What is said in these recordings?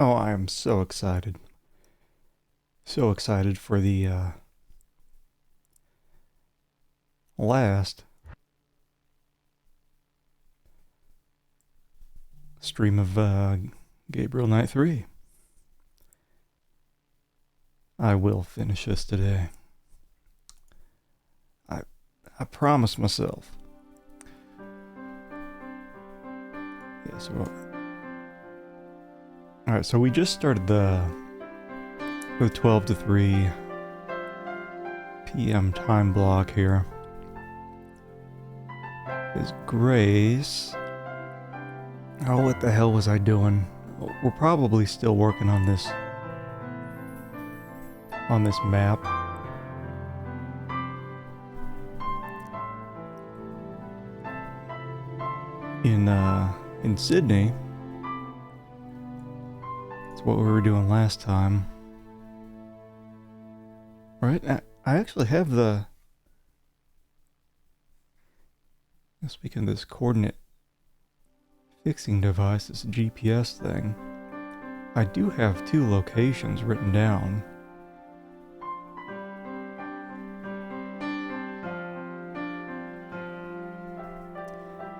Oh, I am so excited. So excited for the last stream of Gabriel Night 3. I will finish this today. I I promise myself. Yeah, so alright, so we just started the 12 to 3 PM time block here. Is Grace. Oh, what the hell was I doing? We're probably still working on this map. In Sydney. That's what we were doing last time. Right? I actually have the... Speaking of this coordinate fixing device, this GPS thing, I do have 2 locations written down.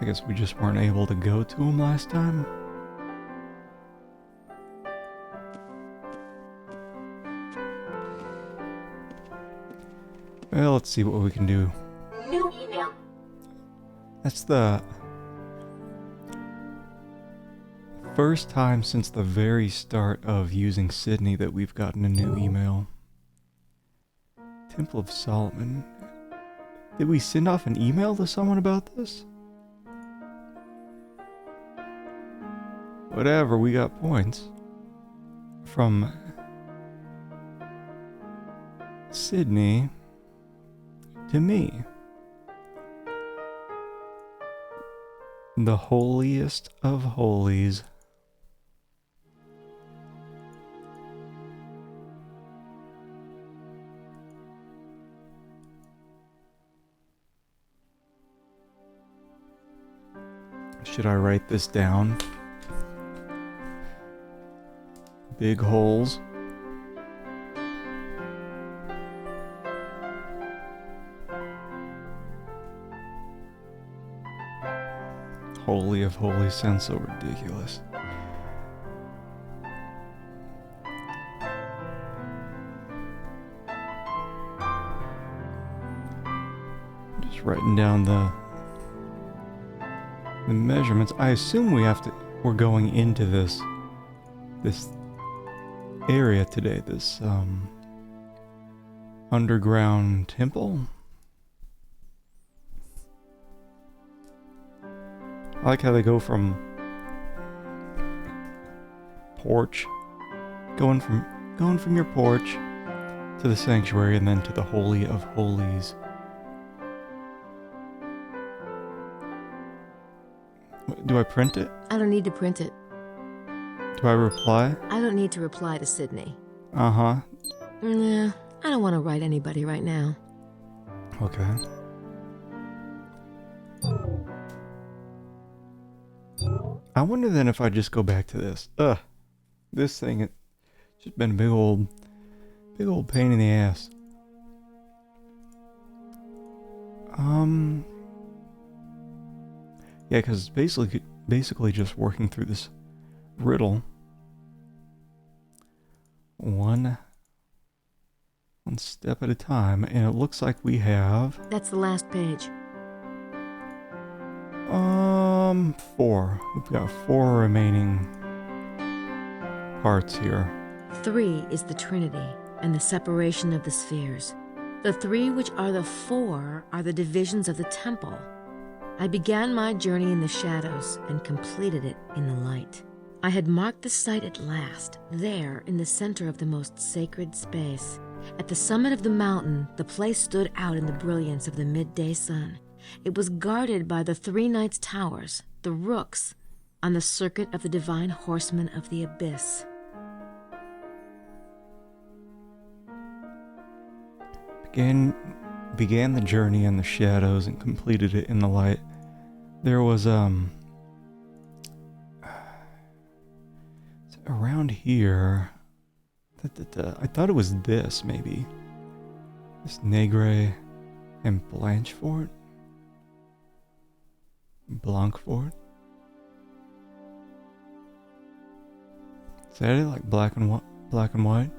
I guess we just weren't able to go to them last time. Well, let's see what we can do. New email. That's the first time since the very start of using Sydney that we've gotten a new email. Temple of Solomon. Did we send off an email to someone about this? Whatever, we got points from Sydney to me. The holiest of holies. Should I write this down? Big holes. Holy of holies sounds so ridiculous. Just writing down the measurements. I assume we're going into this area today, this underground temple. I like how they go from porch, going from your porch to the sanctuary and then to the Holy of Holies. Do I print it? I don't need to print it. Do I reply? I don't need to reply to Sydney. Uh-huh. Nah, I don't want to write anybody right now. Okay. I wonder then if I just go back to this. This thing, it's just been a big old pain in the ass. Yeah, because it's basically just working through this riddle. One step at a time, and it looks like we have... That's the last page. 4. We've got 4 remaining parts here. 3 is the Trinity and the separation of the spheres. The 3 which are the 4 are the divisions of the temple. I began my journey in the shadows and completed it in the light. I had marked the site at last, there in the center of the most sacred space. At the summit of the mountain, the place stood out in the brilliance of the midday sun. It was guarded by the 3 knights' towers, the rooks, on the circuit of the divine horsemen of the abyss. Began the journey in the shadows and completed it in the light. There was around here. I thought it was this, maybe. This Negre and Blanchefort? Blancfort? Is that it? Like black and white?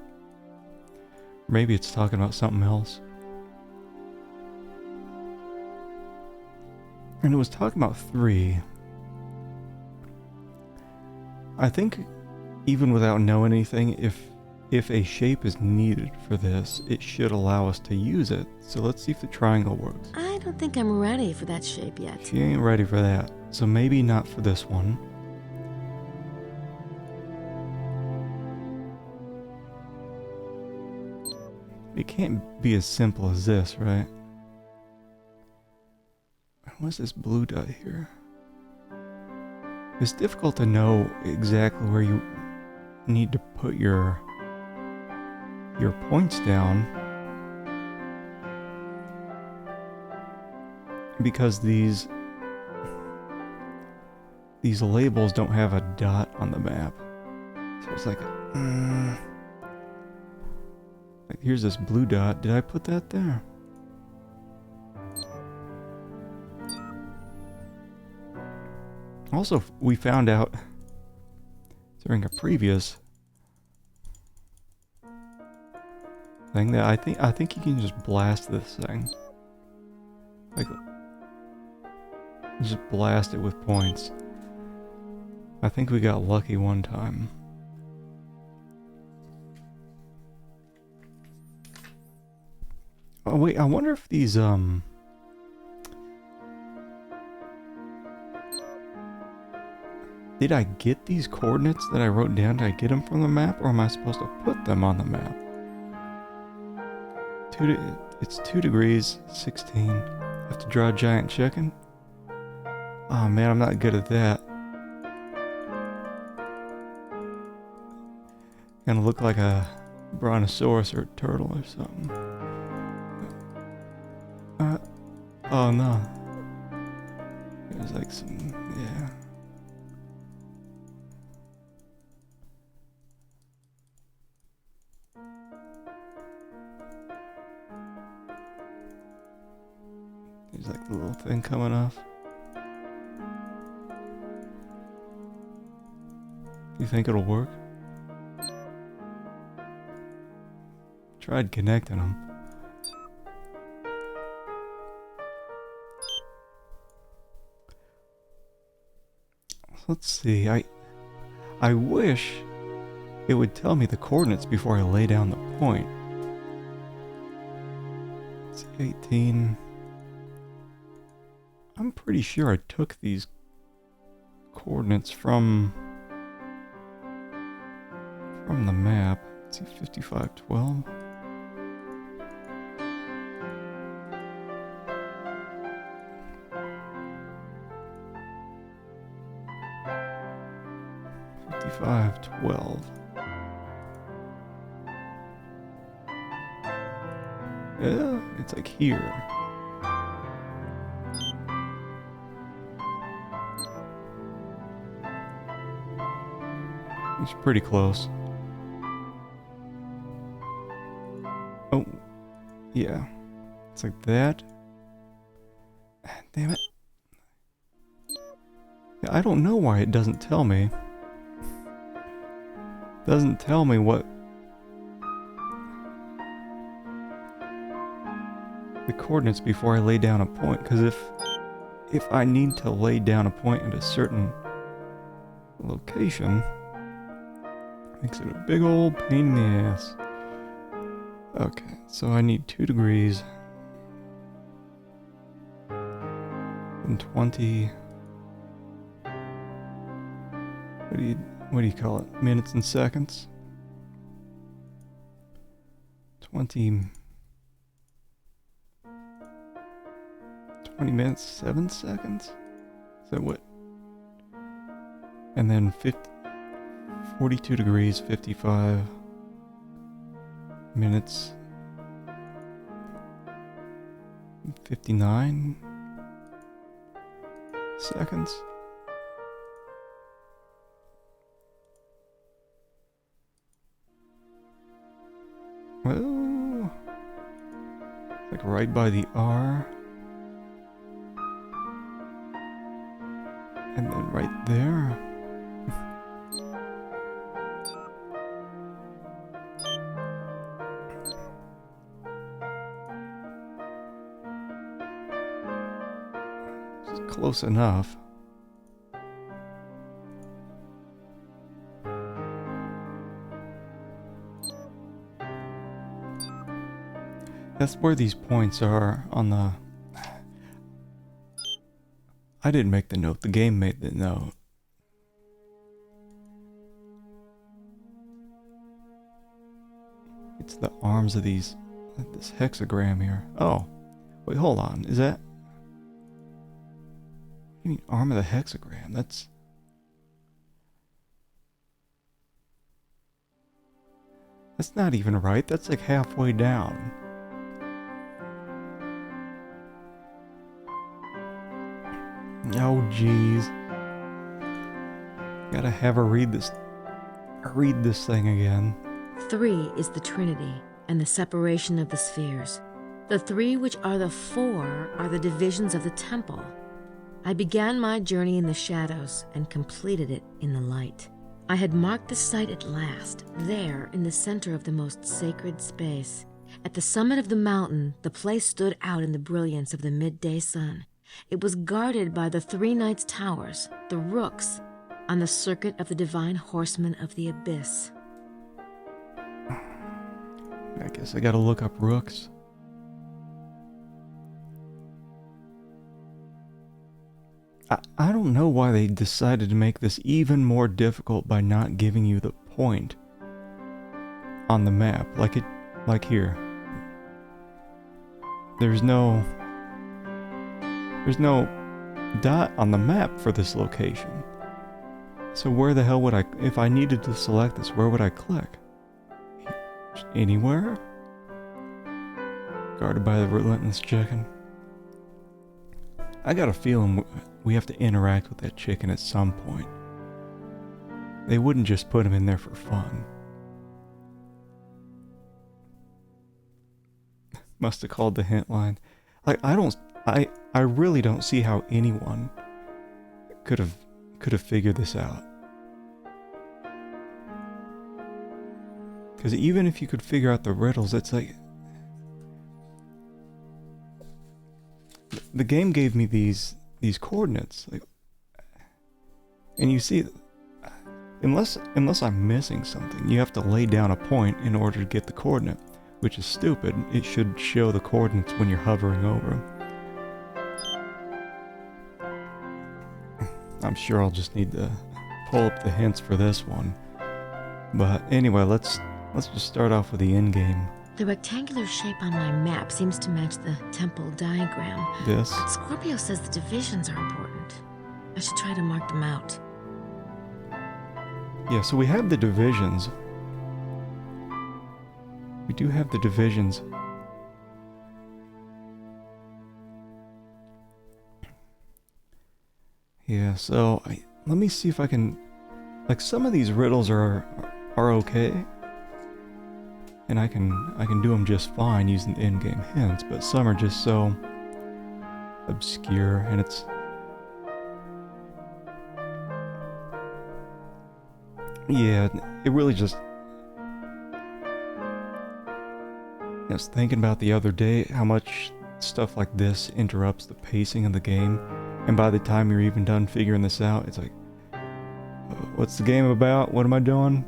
Maybe it's talking about something else. And it was talking about 3. I think even without knowing anything, if a shape is needed for this, it should allow us to use it. So let's see if the triangle works. I don't think I'm ready for that shape yet. She ain't ready for that. So maybe not for this one. It can't be as simple as this, right? What's this blue dot here? It's difficult to know exactly where you need to put your points down, because these labels don't have a dot on the map. So it's like here's this blue dot. Did I put that there? Also, we found out during a previous thing that I think you can just blast this thing. Like, just blast it with points. I think we got lucky one time. Oh wait, I wonder if these did I get these coordinates that I wrote down? Did I get them from the map, or am I supposed to put them on the map? It's 2 degrees, 16. Have to draw a giant chicken? Oh man, I'm not good at that. Gonna look like a brontosaurus or a turtle or something. Oh no. There's like some, yeah. There's like the little thing coming off. You think it'll work? Tried connecting them. Let's see, I wish it would tell me the coordinates before I lay down the point. It's 18. I'm pretty sure I took these coordinates from the map. Let's see, 5512. Yeah, it's like here. It's pretty close. Oh, yeah. It's like that. Damn it. Yeah, I don't know why it doesn't tell me. Doesn't tell me what the coordinates before I lay down a point, because if I need to lay down a point at a certain location, it makes it a big old pain in the ass. Okay, so I need 2 degrees and 20. What do you call it? Minutes and seconds? 20 minutes, 7 seconds? Is that what? And then 42 degrees, 55 minutes, 59 seconds. like right by the R. And then right there. It's close enough. That's where these points are on the... I didn't make the note, the game made the note. It's the arms of these... this hexagram here. Oh, wait, hold on. Is that... What do you mean, arm of the hexagram? That's... That's not even right. That's like halfway down. Oh, jeez. Gotta have her read this thing again. 3 is the Trinity and the separation of the spheres. The 3 which are the 4 are the divisions of the temple. I began my journey in the shadows and completed it in the light. I had marked the site at last, there in the center of the most sacred space. At the summit of the mountain, the place stood out in the brilliance of the midday sun. It was guarded by the 3 knights' towers, the rooks, on the circuit of the divine horsemen of the abyss. I guess I gotta look up rooks. I don't know why they decided to make this even more difficult by not giving you the point on the map, like here. There's no dot on the map for this location. So where the hell would I, if I needed to select this, where would I click? Anywhere? Guarded by the relentless chicken. I got a feeling we have to interact with that chicken at some point. They wouldn't just put him in there for fun. Must have called the hint line. Like, I really don't see how anyone could have figured this out. Because even if you could figure out the riddles, it's like... The game gave me these coordinates, like, and you see, unless I'm missing something, you have to lay down a point in order to get the coordinate, which is stupid. It should show the coordinates when you're hovering over them. I'm sure I'll just need to pull up the hints for this one. But anyway, let's just start off with the end game. The rectangular shape on my map seems to match the temple diagram. This. But Scorpio says the divisions are important. I should try to mark them out. Yeah, so we have the divisions. We do have the divisions. Yeah, so let me see if I can... Like, some of these riddles are okay. And I can do them just fine using the in-game hints, but some are just so obscure, and it's... Yeah, it really just... I was thinking about the other day how much stuff like this interrupts the pacing of the game, and by the time you're even done figuring this out, it's like, what's the game about? What am I doing?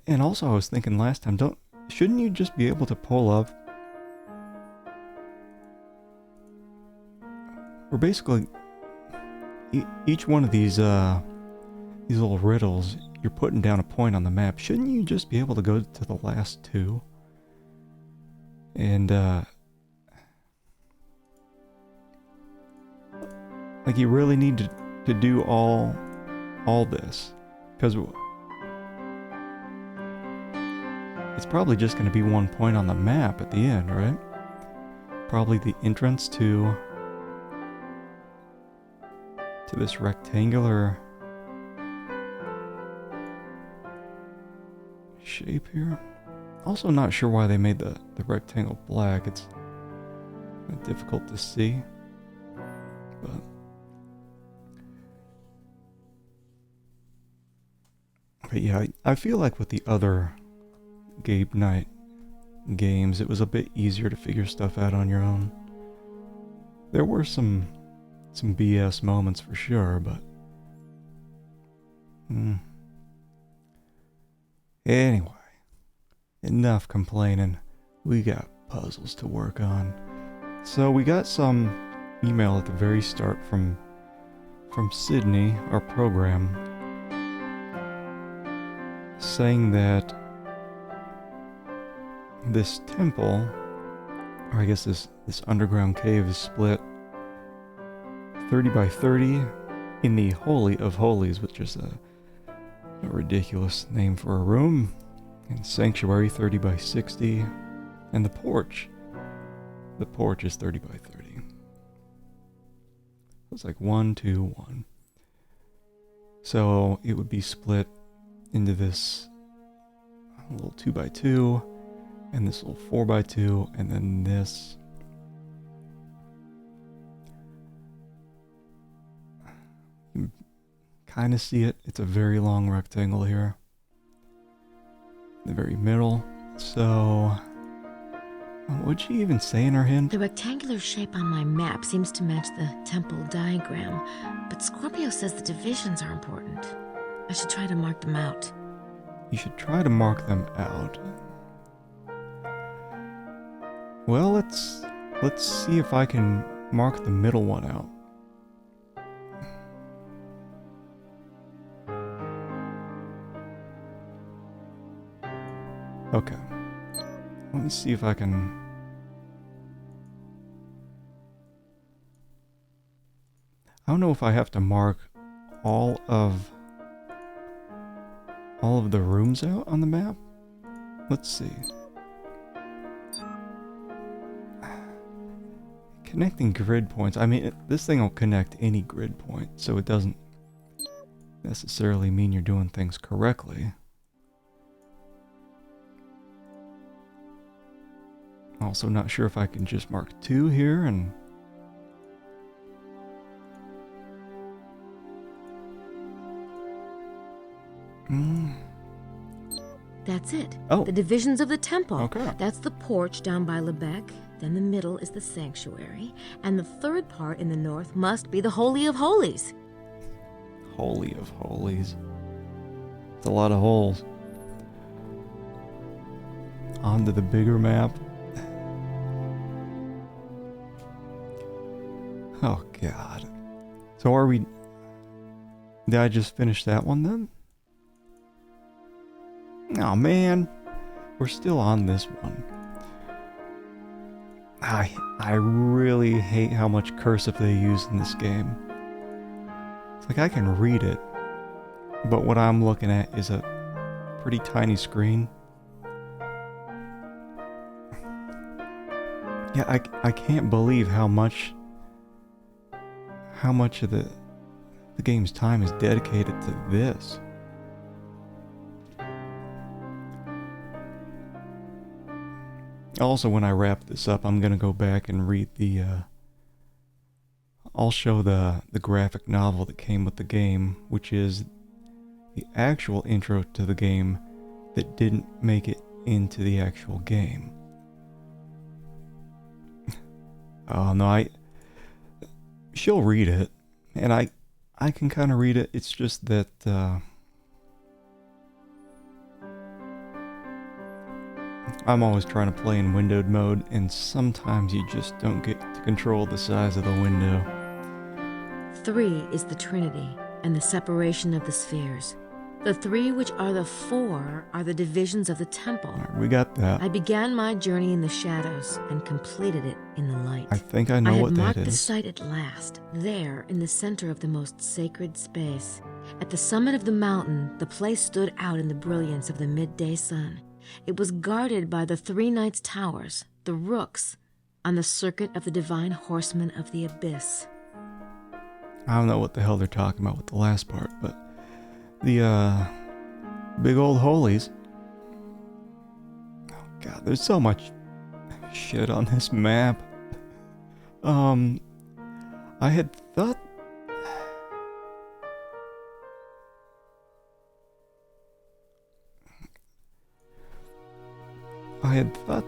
And also I was thinking last time, shouldn't you just be able to pull up? Or basically, each one of these little riddles, you're putting down a point on the map. Shouldn't you just be able to go to the last 2? And, like, you really need to do all this. Because it's probably just going to be 1 point on the map at the end, right? Probably the entrance to this rectangular shape here. Also not sure why they made the rectangle black. It's difficult to see. But yeah, I feel like with the other Gabe Knight games, it was a bit easier to figure stuff out on your own. There were some BS moments for sure, but anyway, enough complaining. We got puzzles to work on. So we got some email at the very start from Sydney, our program, saying that this temple, or I guess this underground cave, is split 30 by 30 in the Holy of Holies, which is a ridiculous name for a room, and Sanctuary 30 by 60, and the porch is 30 by 30. It's like 1, 2, 1. So it would be split into this little 2 by 2, and this little 4 by 2, and then this. You can kind of see it. It's a very long rectangle here in the very middle. So what'd she even say in her hint? The rectangular shape on my map seems to match the temple diagram, but Scorpio says the divisions are important. I should try to mark them out. You should try to mark them out. Well, let's see if I can mark the middle one out. Okay. Let me see if I can... I don't know if I have to mark all of the rooms out on the map. Let's see. Connecting grid points. I mean, this thing will connect any grid point, so it doesn't necessarily mean you're doing things correctly. Also not sure if I can just mark 2 here and... That's it. Oh. The divisions of the temple. Okay. That's the porch down by Lebec. Then the middle is the sanctuary. And the third part in the north must be the Holy of Holies. Holy of Holies. It's a lot of holes. Onto the bigger map. Oh, God. So are we... Did I just finish that one then? Oh, man. We're still on this one. I really hate how much cursive they use in this game. It's like I can read it, but what I'm looking at is a pretty tiny screen. Yeah, I can't believe how much of the game's time is dedicated to this. Also, when I wrap this up, I'm going to go back and read the... I'll show the graphic novel that came with the game, which is the actual intro to the game that didn't make it into the actual game. Oh, no, she'll read it, and I can kind of read it. It's just that... I'm always trying to play in windowed mode, and sometimes you just don't get to control the size of the window. 3 is the Trinity and the separation of the spheres. The 3 which are the 4 are the divisions of the temple. All right, we got that. I began my journey in the shadows and completed it in the light. I think I know what that I had marked the is. site at last, there in the center of the most sacred space. At the summit of the mountain, the place stood out in the brilliance of the midday sun. It was guarded by the 3 knights' towers, the rooks, on the circuit of the divine horsemen of the abyss. I don't know what the hell they're talking about with the last part, but the big old holies, God, there's so much shit on this map. I had thought...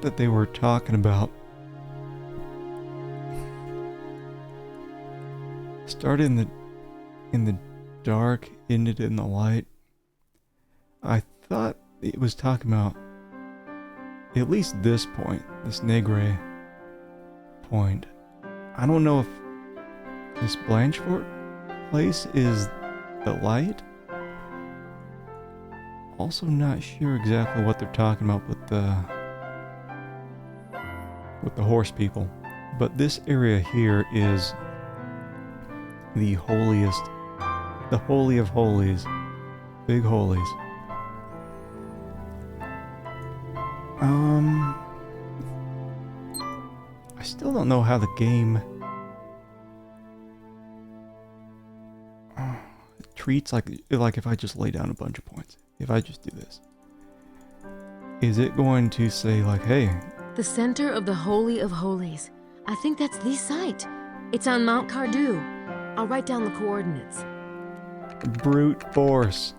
that they were talking about started in the dark, ended in the light. I thought it was talking about at least this point, this Negre point. I don't know if this Blanchefort place is the light. Also not sure exactly what they're talking about with the horse people. But this area here is the holiest, the holy of holies, big holies. I still don't know how the game treats like if I just lay down a bunch of points. If I just do this, is it going to say like, hey, The center of the Holy of Holies. I think that's the site. It's on Mount Cardew. I'll write down the coordinates. brute force?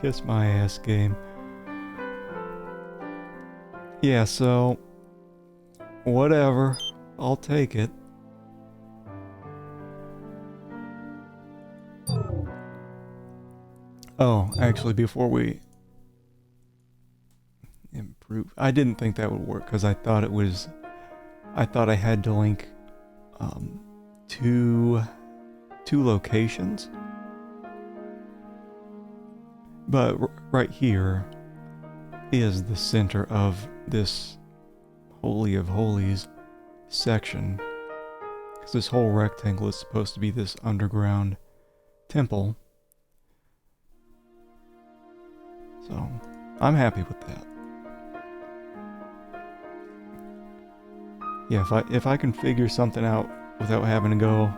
Kiss my ass, game. Yeah, so whatever, I'll take it. Oh, actually, before we improve, I didn't think that would work because I thought I had to link two locations. But right here is the center of this Holy of Holies section. Because this whole rectangle is supposed to be this underground temple. So, I'm happy with that. Yeah, if I can figure something out without having to go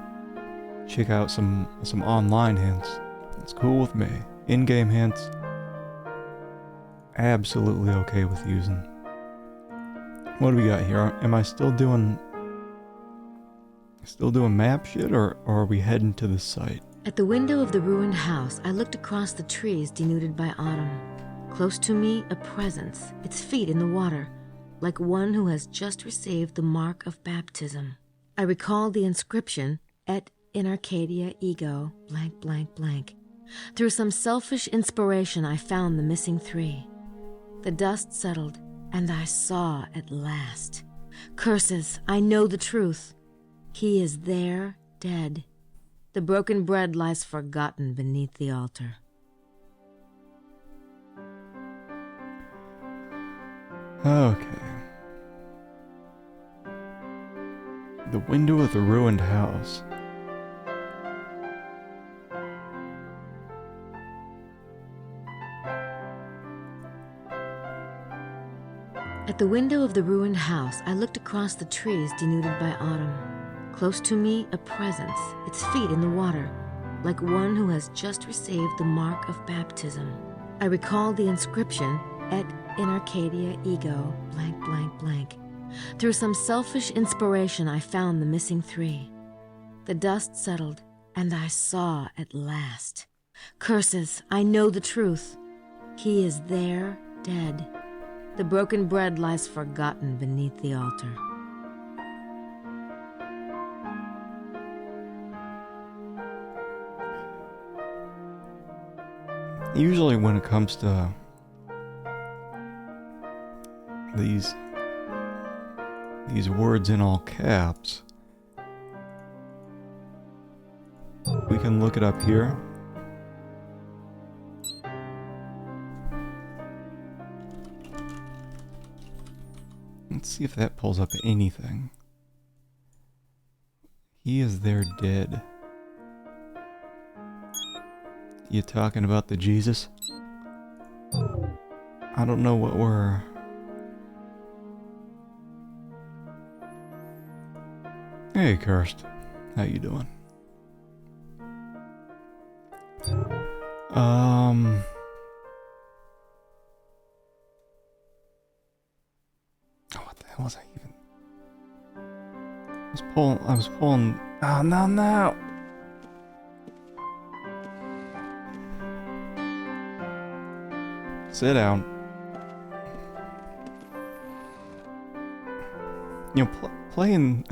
check out some online hints, it's cool with me. In-game hints, absolutely okay with using. What do we got here? Am I still doing map shit, or are we heading to the site? At the window of the ruined house, I looked across the trees denuded by autumn. Close to me, a presence, its feet in the water, like one who has just received the mark of baptism. I recalled the inscription, Et in Arcadia ego, blank, blank, blank. Through some selfish inspiration, I found the missing three. The dust settled, and I saw at last. Curses, I know the truth. He is there, dead. The broken bread lies forgotten beneath the altar. Okay. The window of the ruined house. At the window of the ruined house, I looked across the trees denuded by autumn. Close to me, a presence, its feet in the water, like one who has just received the mark of baptism. I recalled the inscription, Et in Arcadia ego, blank, blank, blank. Through some selfish inspiration, I found the missing three. The dust settled, and I saw at last. Curses, I know the truth. He is there, dead. The broken bread lies forgotten beneath the altar. Usually when it comes to these words in all caps, we can look it up here. Let's see if that pulls up anything. He is there dead. You talking about the Jesus? I don't know what we're... Hey, Kirst. How you doing? wasn't even. I was pulling. Oh, no, no! Sit down. You know, playing.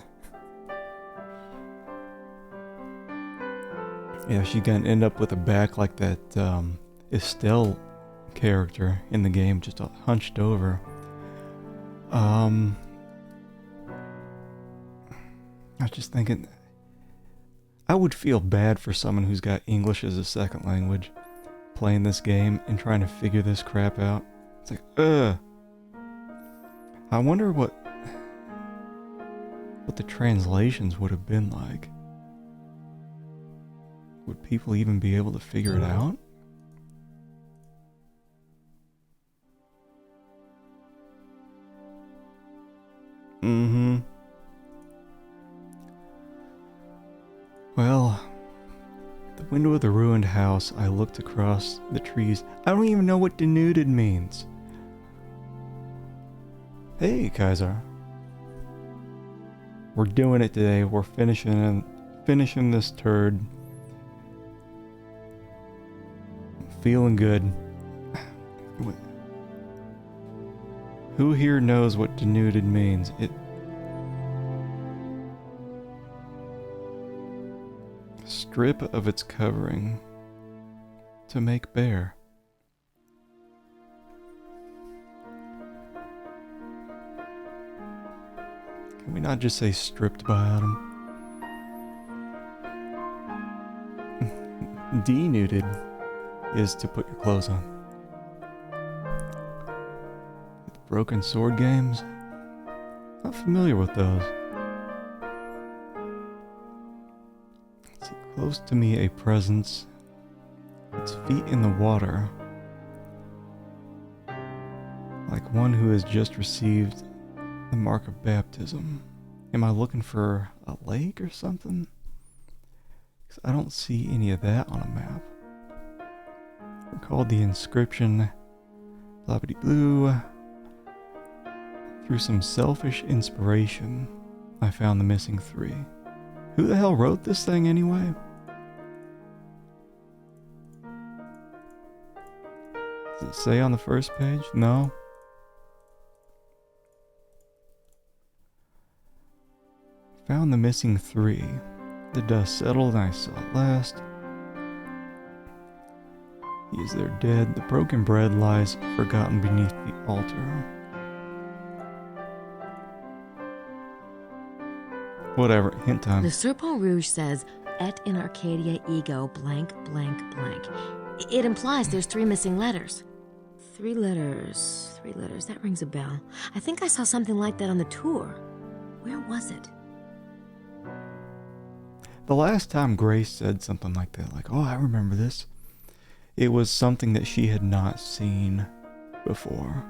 Yeah, she's gonna end up with a back like that Estelle character in the game, just hunched over. I was just thinking, I would feel bad for someone who's got English as a second language playing this game and trying to figure this crap out. It's like, I wonder what the translations would have been like. Would people even be able to figure it out? Mm-hmm. Well, at the window of the ruined house, I looked across the trees. I don't even know what denuded means. Hey, Kaiser. We're doing it today. We're finishing this turd. Feeling good. Who here knows what denuded means? Strip of its covering to make bare. Can we not just say stripped bottom? Denuded is to put your clothes on. Broken sword games? Not familiar with those. Let's see, close to me a presence. Its feet in the water. Like one who has just received the mark of baptism. Am I looking for a lake or something? 'Cause I don't see any of that on a map. Recall the inscription, blah-biddy-blue. Through some selfish inspiration, I found the missing 3. Who the hell wrote this thing anyway? Does it say on the first page? No. Found the missing 3. The dust settled and I saw it last. He is there dead. The broken bread lies forgotten beneath the altar. Whatever, hint time. The Serpent Rouge says, et in Arcadia ego blank blank blank. It implies there's 3 missing letters. 3 letters, that rings a bell. I think I saw something like that on the tour. Where was it? The last time Grace said something like that, like, oh, I remember this, it was something that she had not seen before.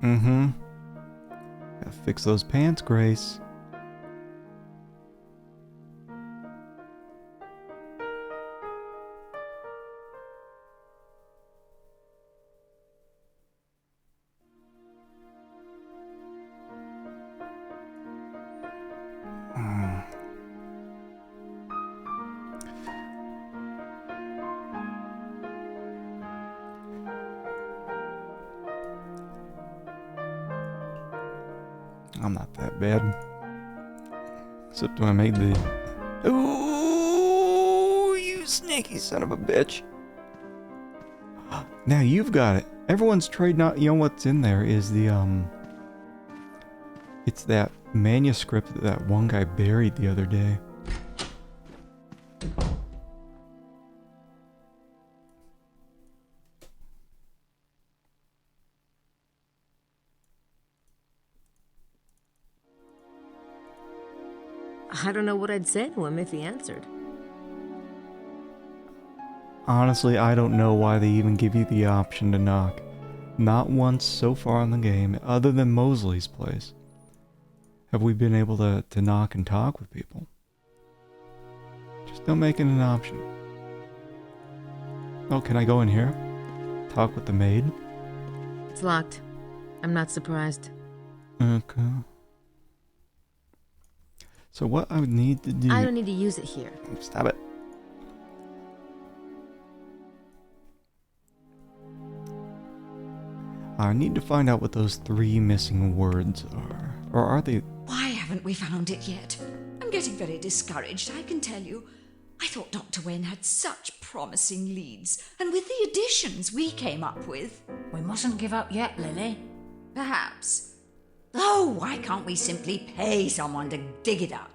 Mm-hmm. Gotta fix those pants, Grace. I'm not that bad. Except when I made the... Ooh, you sneaky son of a bitch. Now you've got it. Everyone's trading out. You know what's in there is the, it's that manuscript that one guy buried the other day. I don't know what I'd say to him if he answered. Honestly, I don't know why they even give you the option to knock. Not once so far in the game, other than Mosley's place, have we been able to knock and talk with people. Just don't make it an option. Oh, can I go in here? Talk with the maid? It's locked. I'm not surprised. Okay. So what I would need to do... I don't need to use it here. Stop it. I need to find out what those 3 missing words are. Or are they... Why haven't we found it yet? I'm getting very discouraged, I can tell you. I thought Dr. Wen had such promising leads, and with the additions we came up with... We mustn't give up yet, Lily. Perhaps. Oh, why can't we simply pay someone to dig it up?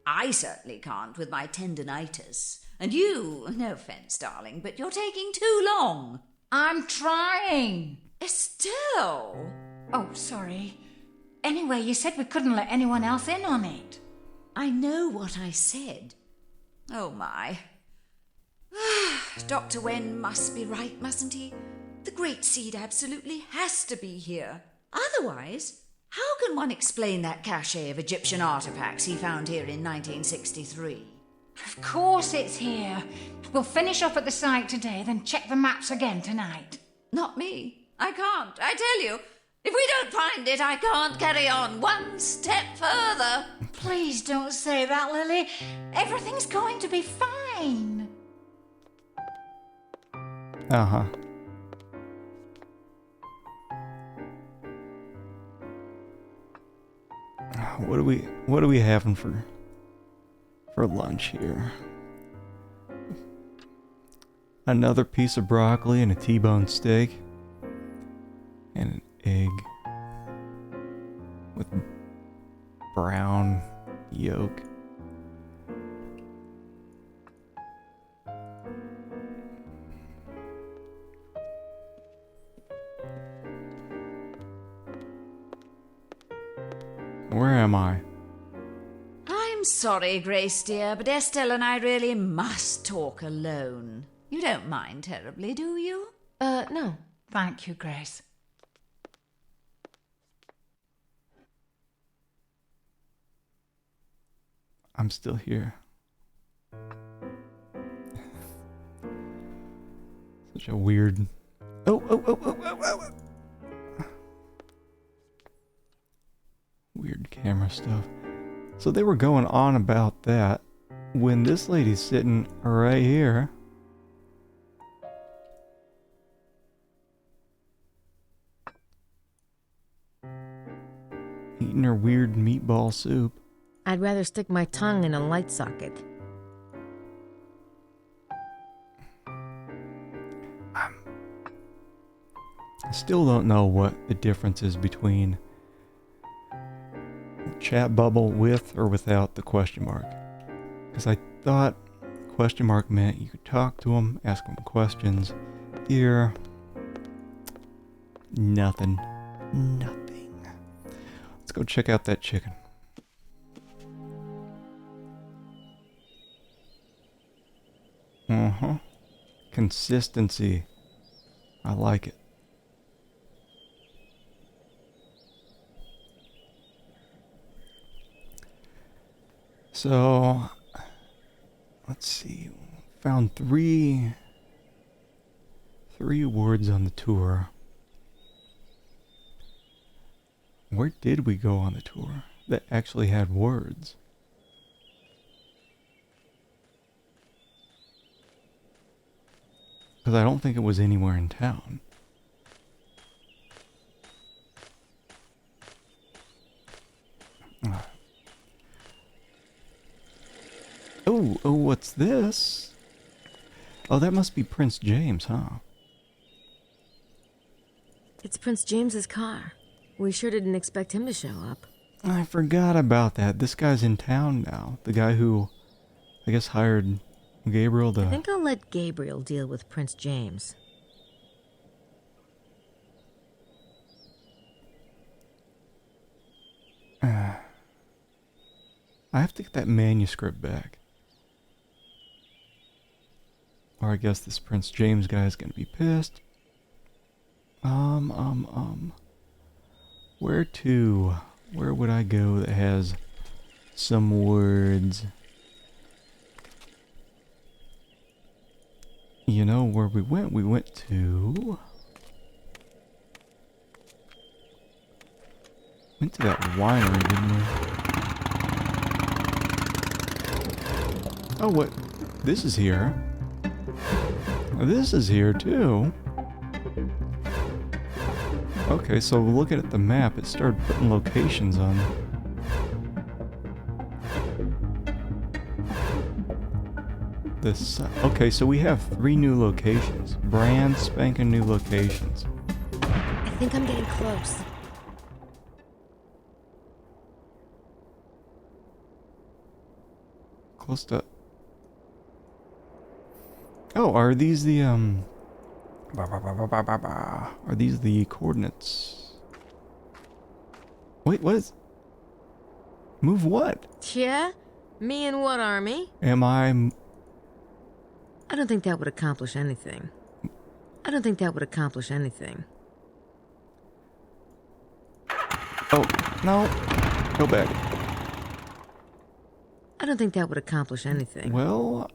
I certainly can't with my tendinitis. And you, no offence, darling, but you're taking too long. I'm trying. Estelle! Oh, sorry. Anyway, you said we couldn't let anyone else in on it. I know what I said. Oh, my. Dr. Wen must be right, mustn't he? The Great Seed absolutely has to be here. Otherwise, how can one explain that cache of Egyptian artifacts he found here in 1963? Of course it's here. We'll finish up at the site today, then check the maps again tonight. Not me. I can't. I tell you, if we don't find it, I can't carry on one step further. Please don't say that, Lily. Everything's going to be fine. Uh-huh. What are we having for lunch here? Another piece of broccoli and a T-bone steak and an egg with brown yolk. Where am I? I'm sorry, Grace dear, but Estelle and I really must talk alone. You don't mind terribly, do you? No. Thank you, Grace. I'm still here. Such a weird... Oh. Weird camera stuff. So they were going on about that when this lady's sitting right here. Eating her weird meatball soup. I'd rather stick my tongue in a light socket. I still don't know what the difference is between chat bubble with or without the question mark. Because I thought question mark meant you could talk to them, ask them questions. Here, nothing. Let's go check out that chicken. Consistency. I like it. So, let's see. Found three words on the tour. Where did we go on the tour that actually had words? Because I don't think it was anywhere in town. Oh, what's this? Oh, that must be Prince James, huh? It's Prince James's car. We sure didn't expect him to show up. I forgot about that. This guy's in town now. The guy who, I guess, hired Gabriel to... I think I'll let Gabriel deal with Prince James. I have to get that manuscript back. Or I guess this Prince James guy is gonna be pissed. Where to? Where would I go that has some words? You know where we went? We went to... Went to that winery, didn't we? Oh, what? This is here. This is here, too. Okay, so looking at the map, it started putting locations on. This. Okay, so we have 3 new locations. Brand spanking new locations. I think I'm getting close. Close to... Oh, are these the, Are these the coordinates? Wait, what is... Move what? Yeah? Me and what army? Am I... I don't think that would accomplish anything. I don't think that would accomplish anything. Oh, no. Go back. I don't think that would accomplish anything. Well,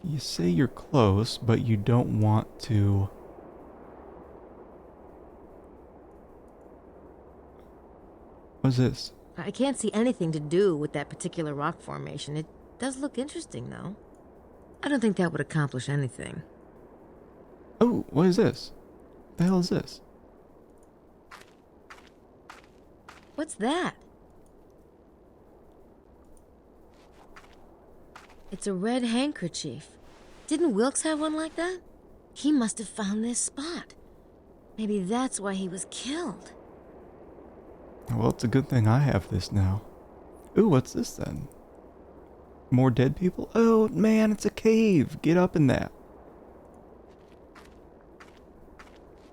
You say you're close, but you don't want to... What's this? I can't see anything to do with that particular rock formation. It does look interesting, though. I don't think that would accomplish anything. Oh, what is this? The hell is this? What's that? It's a red handkerchief. Didn't Wilkes have one like that? He must have found this spot. Maybe that's why he was killed. Well, it's a good thing I have this now. Ooh, what's this then? More dead people? Oh, man, it's a cave. Get up in that.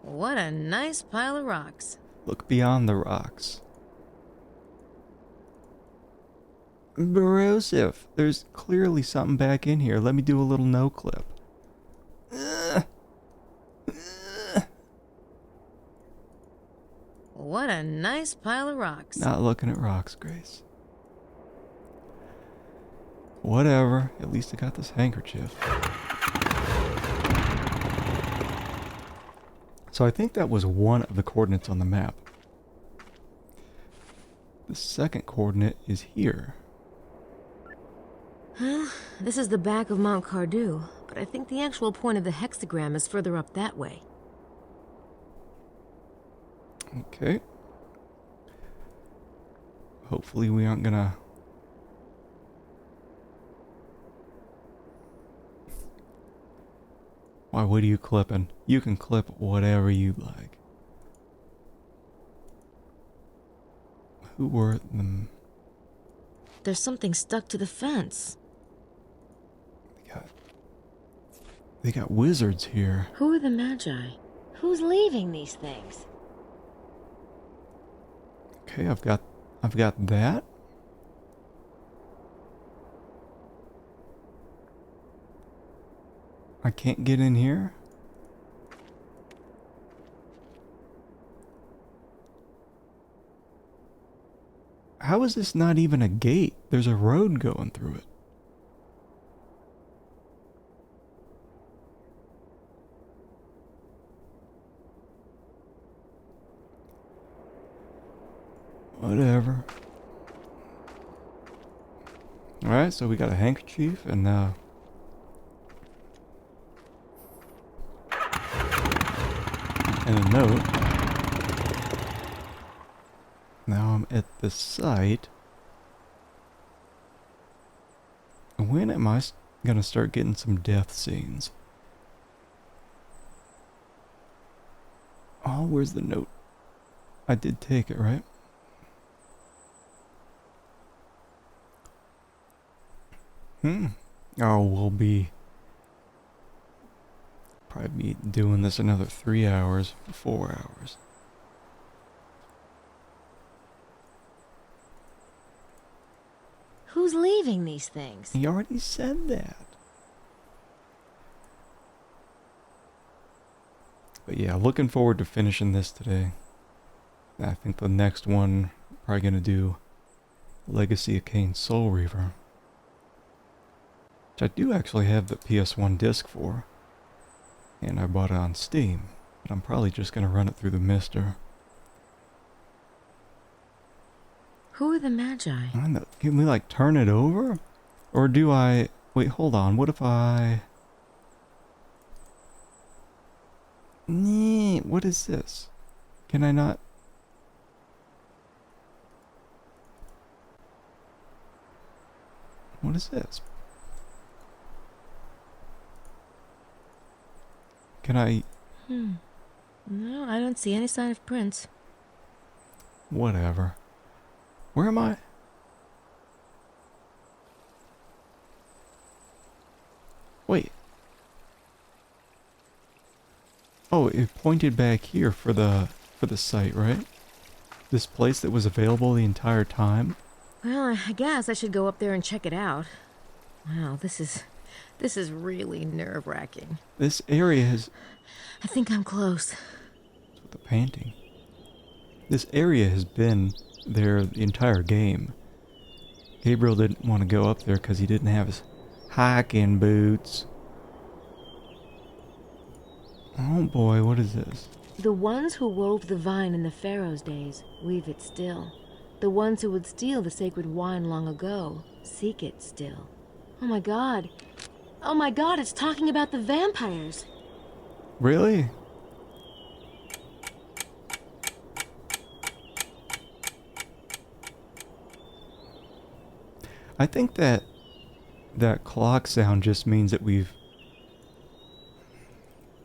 What a nice pile of rocks. Look beyond the rocks. Corrosive. There's clearly something back in here. Let me do a little no-clip. What a nice pile of rocks. Not looking at rocks, Grace. Whatever. At least I got this handkerchief. So I think that was one of the coordinates on the map. The second coordinate is here. Well, this is the back of Mount Cardew, but I think the actual point of the hexagram is further up that way. Okay. Hopefully we aren't gonna... Why, what are you clipping? You can clip whatever you like. Who were them? There's something stuck to the fence. They got wizards here. Who are the Magi? Who's leaving these things? Okay, I've got that. I can't get in here. How is this not even a gate? There's a road going through it. Whatever. Alright, so we got a handkerchief and and a note. Now I'm at the site. When am I gonna start getting some death scenes? Oh, where's the note? I did take it, right? Oh, we'll probably be doing this another 3 hours, 4 hours. Who's leaving these things? He already said that. But yeah, looking forward to finishing this today. I think the next one, probably gonna do Legacy of Kain Soul Reaver. which I do actually have the PS1 disc for. And I bought it on Steam. But I'm probably just going to run it through the Mister. Who are the Magi? I don't know. Can we like turn it over? Or do I... Wait, hold on. What if I... Nee, what is this? Can I not... What is this? Can I... No, I don't see any sign of Prince. Whatever. Where am I? Wait. Oh, it pointed back here for the site, right? This place that was available the entire time? Well, I guess I should go up there and check it out. Wow, this is really nerve-wracking. This area has... I think I'm close. With the painting. This area has been there the entire game. Gabriel didn't want to go up there because he didn't have his hiking boots. Oh boy, what is this? The ones who wove the vine in the Pharaoh's days weave it still. The ones who would steal the sacred wine long ago seek it still. Oh my god. Oh my god, it's talking about the vampires. Really? I think that clock sound just means that we've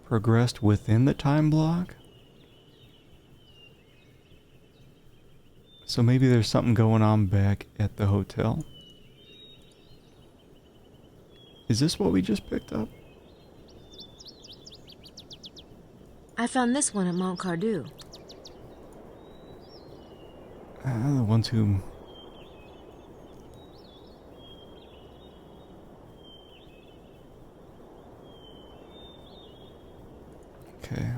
progressed within the time block. So maybe there's something going on back at the hotel. Is this what we just picked up? I found this one at Mont Cardew. The ones who... Okay,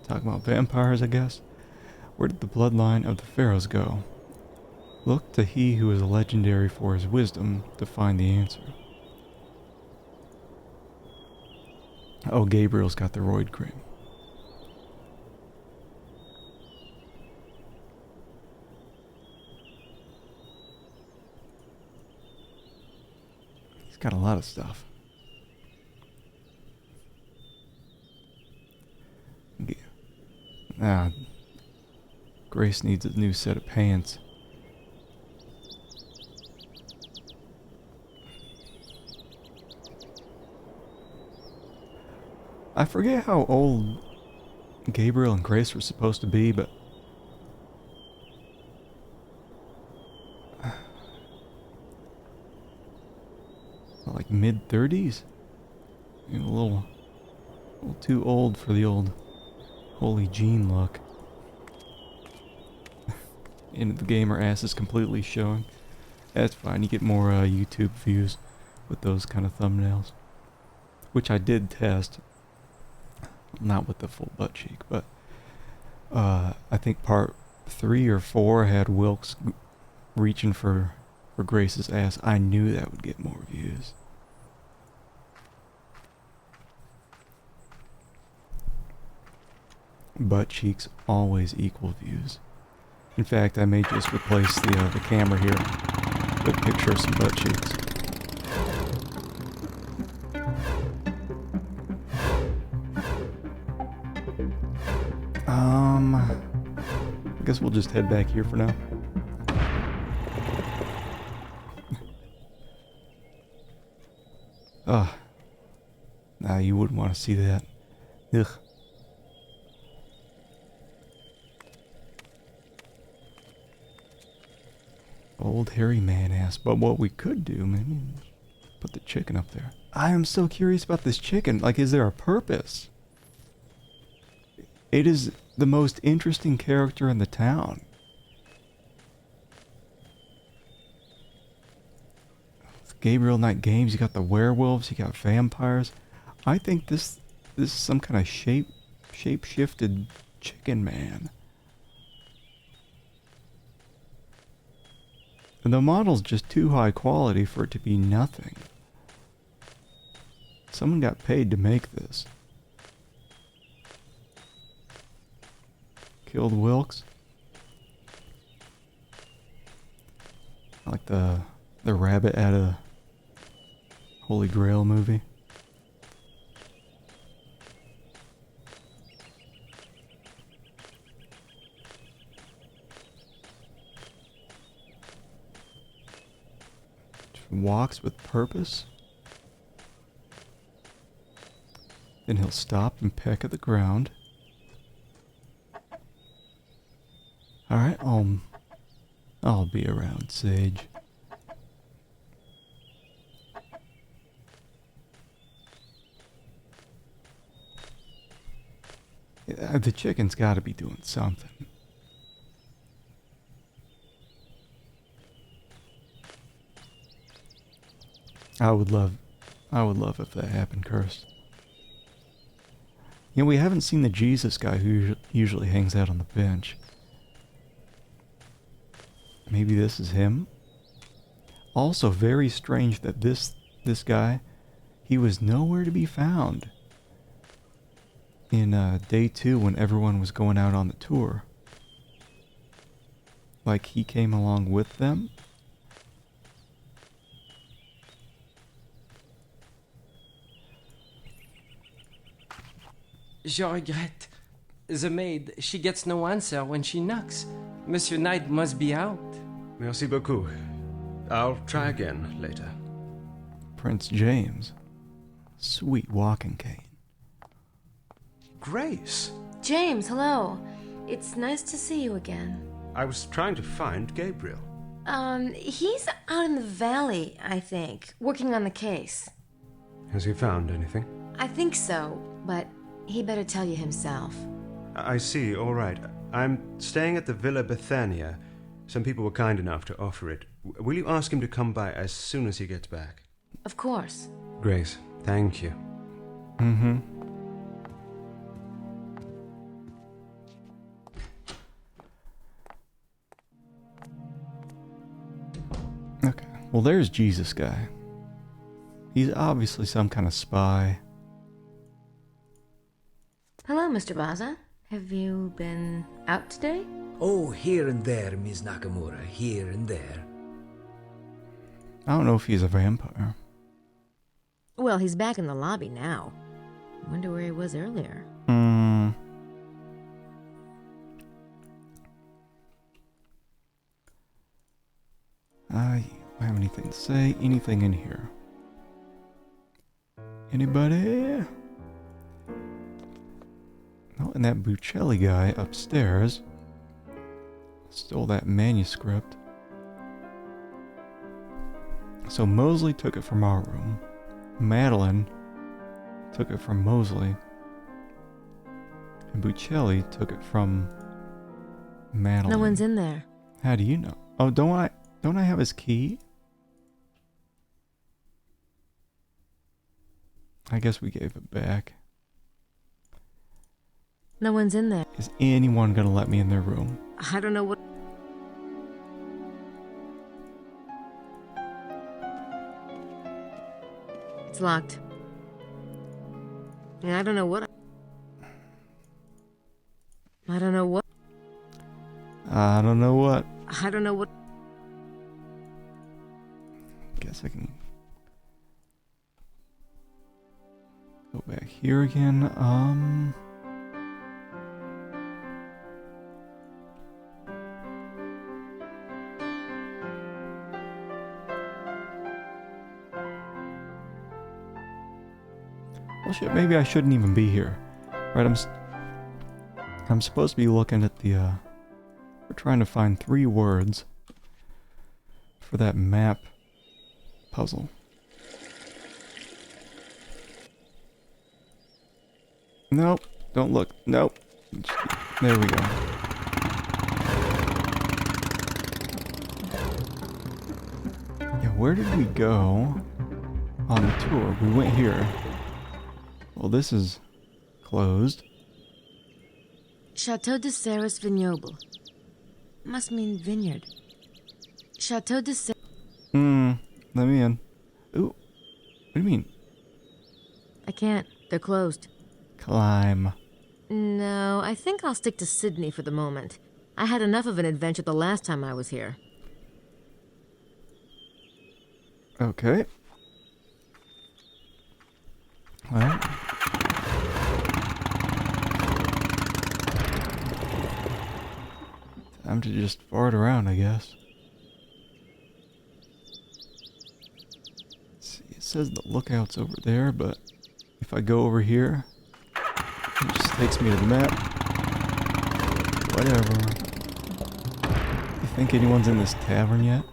talking about vampires, I guess. Where did the bloodline of the pharaohs go? Look to he who is legendary for his wisdom to find the answer. Oh, Gabriel's got the roid cream. He's got a lot of stuff. Grace needs a new set of pants. I forget how old Gabriel and Grace were supposed to be, but like mid-30s? A little too old for the old Holy Jean look. And the gamer ass is completely showing. That's fine, you get more YouTube views with those kind of thumbnails. Which I did test. Not with the full butt cheek, but I think part 3 or 4 had Wilkes reaching for Grace's ass. I knew that would get more views. Butt cheeks always equal views. In fact, I may just replace the camera here with a picture of some butt cheeks. I guess we'll just head back here for now. Nah, you wouldn't want to see that. Ugh. Old hairy man ass. But what we could do, maybe put the chicken up there. I am so curious about this chicken. Like, is there a purpose? It is the most interesting character in the town. It's Gabriel Knight Games, you got the werewolves, you got vampires. I think this is some kind of shape-shifted chicken man. And the model's just too high quality for it to be nothing. Someone got paid to make this. Killed Wilkes. Like the rabbit out of the Holy Grail movie. Walks with purpose. Then he'll stop and peck at the ground. Alright, I'll be around, Sage. Yeah, the chicken's gotta be doing something. I would love if that happened, Cursed. You know, we haven't seen the Jesus guy who usually hangs out on the bench. Maybe this is him? Also very strange that this guy, he was nowhere to be found in day 2 when everyone was going out on the tour. Like he came along with them? Je regrette. The maid, she gets no answer when she knocks. Monsieur Knight must be out. Merci beaucoup. I'll try again later. Prince James. Sweet walking cane. Grace! James, hello. It's nice to see you again. I was trying to find Gabriel. He's out in the valley, I think, working on the case. Has he found anything? I think so, but he better tell you himself. I see, all right. I'm staying at the Villa Bethania. Some people were kind enough to offer it. Will you ask him to come by as soon as he gets back? Of course. Grace, thank you. Mm-hmm. Okay, well there's Jesus guy. He's obviously some kind of spy. Hello, Mr. Baza. Have you been out today? Oh, here and there, Ms. Nakamura, here and there. I don't know if he's a vampire. Well, he's back in the lobby now. Wonder where he was earlier. I don't have anything to say. Anything in here? Anybody? Oh, and that Buccelli guy upstairs stole that manuscript. So Mosley took it from our room. Madeline took it from Mosley. And Buccelli took it from Madeline. No one's in there. How do you know? Oh, don't I have his key? I guess we gave it back. No one's in there. Is anyone gonna let me in their room? I don't know what... It's locked. And I don't know what... I don't know what... I don't know what. I don't know what... Guess I can go back here again. Well, shit, maybe I shouldn't even be here. Right, I'm supposed to be looking at the, we're trying to find 3 words for that map puzzle. Nope, don't look. Nope. There we go. Yeah, where did we go on the tour? We went here. Well, this is closed. Chateau de Serres Vignoble. Must mean vineyard. Chateau de Serres... Let me in. Ooh. What do you mean? I can't. They're closed. Climb. No, I think I'll stick to Sydney for the moment. I had enough of an adventure the last time I was here. Okay. Well. Time to just fart around, I guess. Let's see, it says the lookout's over there, but if I go over here, it just takes me to the map. Whatever. You think anyone's in this tavern yet?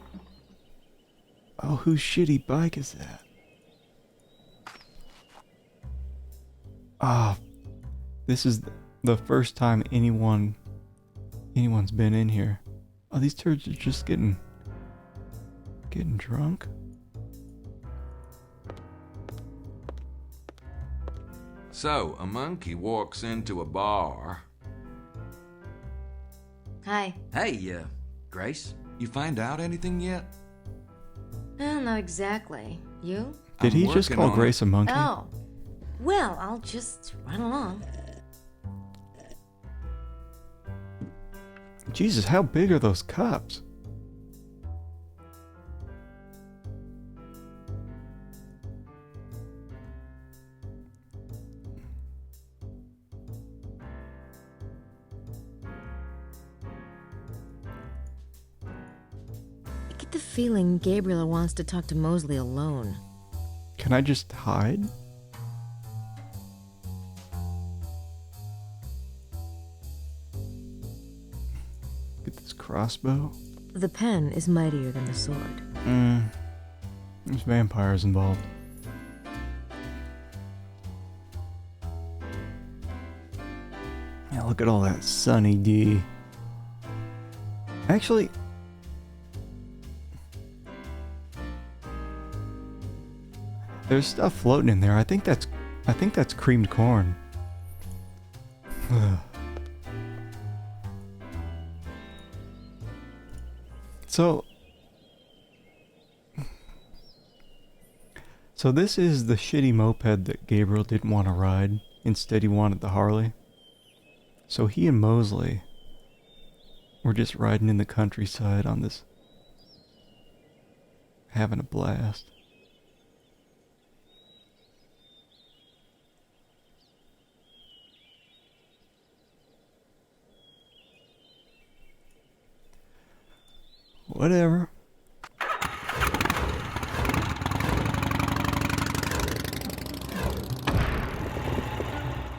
Oh, whose shitty bike is that? Ah, this is the first time anyone's been in here. Oh, these turds are just getting drunk. So, a monkey walks into a bar. Hi. Hey, Grace, you find out anything yet? Not exactly. You? Did he just call Grace a monkey? Oh. Well, I'll just run along. Jesus, how big are those cups? I get the feeling Gabriel wants to talk to Mosley alone. Can I just hide? Get this crossbow. The pen is mightier than the sword. There's vampires involved. Yeah, look at all that Sunny D. Actually, there's stuff floating in there. I think that's creamed corn. Ugh. So this is the shitty moped that Gabriel didn't want to ride. Instead, he wanted the Harley. So he and Mosley were just riding in the countryside on this, having a blast. Whatever.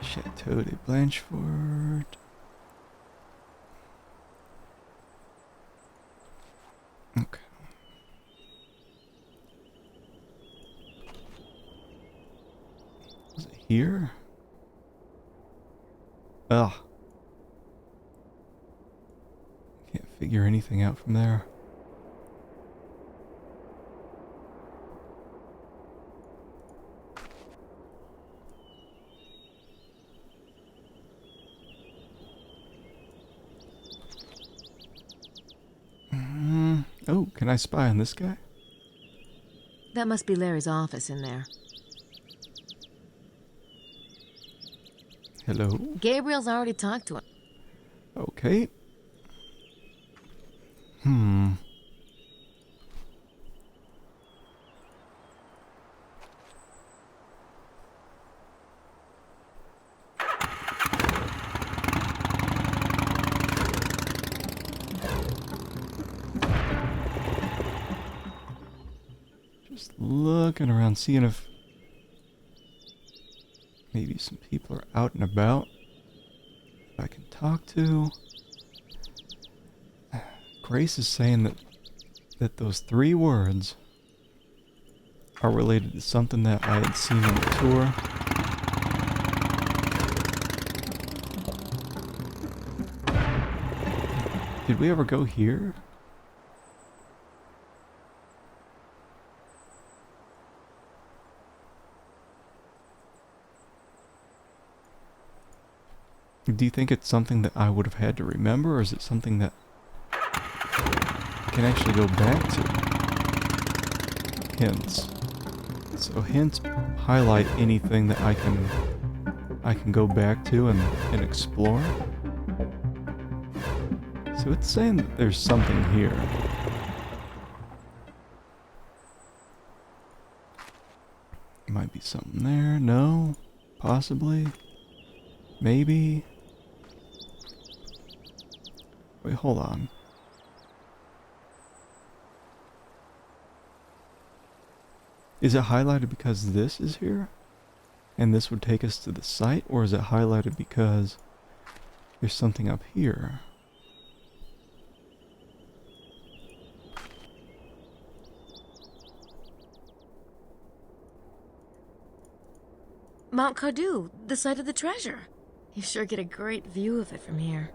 Chateau de Blanchefort. Okay. Was it here? Ugh. Can't figure anything out from there. Oh, can I spy on this guy? That must be Larry's office in there. Hello? Gabriel's already talked to him. Okay. Just looking around, seeing if maybe some people are out and about I can talk to. Grace is saying that those 3 words are related to something that I had seen on the tour. Did we ever go here? Do you think it's something that I would have had to remember, or is it something that I can actually go back to? Hints. So hints highlight anything that I can go back to and explore. So it's saying that there's something here. Might be something there. No? Possibly? Maybe? Wait, hold on. Is it highlighted because this is here? And this would take us to the site? Or is it highlighted because there's something up here? Mount Cardew, the site of the treasure. You sure get a great view of it from here.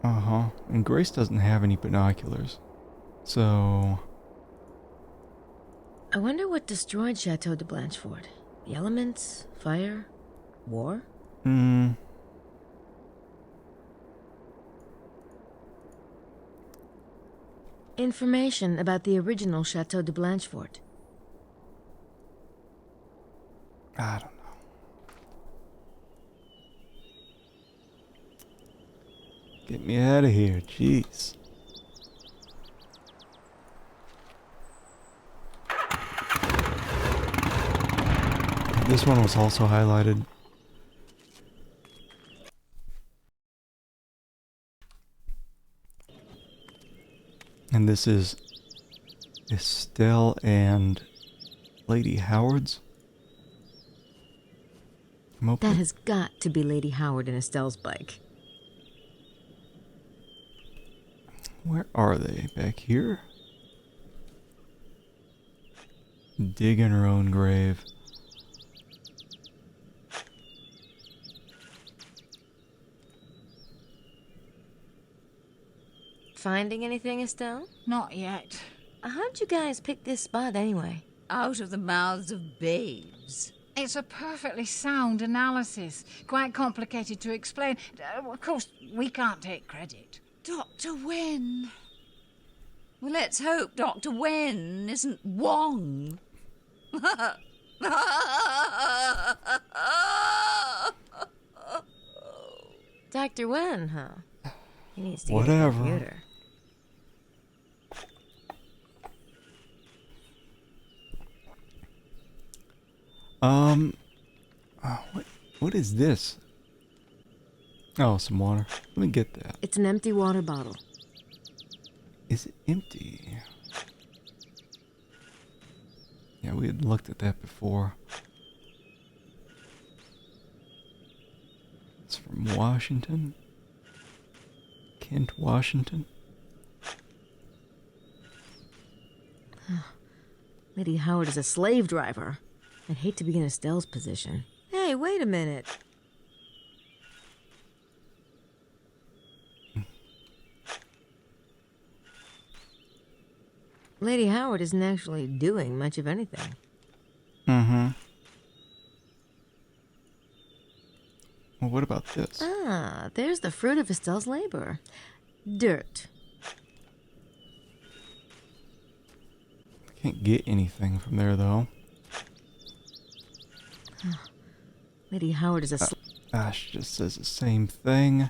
Uh-huh. And Grace doesn't have any binoculars. So... I wonder what destroyed Chateau de Blanchefort. The elements? Fire? War? Information about the original Chateau de Blanchefort. I don't know. Get me out of here, jeez. This one was also highlighted. And this is Estelle and Lady Howard's. That has got to be Lady Howard and Estelle's bike. Where are they? Back here? Digging her own grave. Finding anything, Estelle? Not yet. How'd you guys pick this spot anyway? Out of the mouths of babes. It's a perfectly sound analysis. Quite complicated to explain. Of course, we can't take credit. Dr. Wen. Well, let's hope Dr. Wen isn't Wong. Dr. Wen, huh? He needs to Whatever. get a computer. What is this? Oh, some water. Let me get that. It's an empty water bottle. Is it empty? Yeah, we had looked at that before. It's from Washington. Kent, Washington. Lady Howard is a slave driver. I'd hate to be in Estelle's position. Hey, wait a minute. Lady Howard isn't actually doing much of anything. Mm-hmm. Well, what about this? Ah, there's the fruit of Estelle's labor. Dirt. I can't get anything from there, though. Lady Howard is a Ash just says the same thing.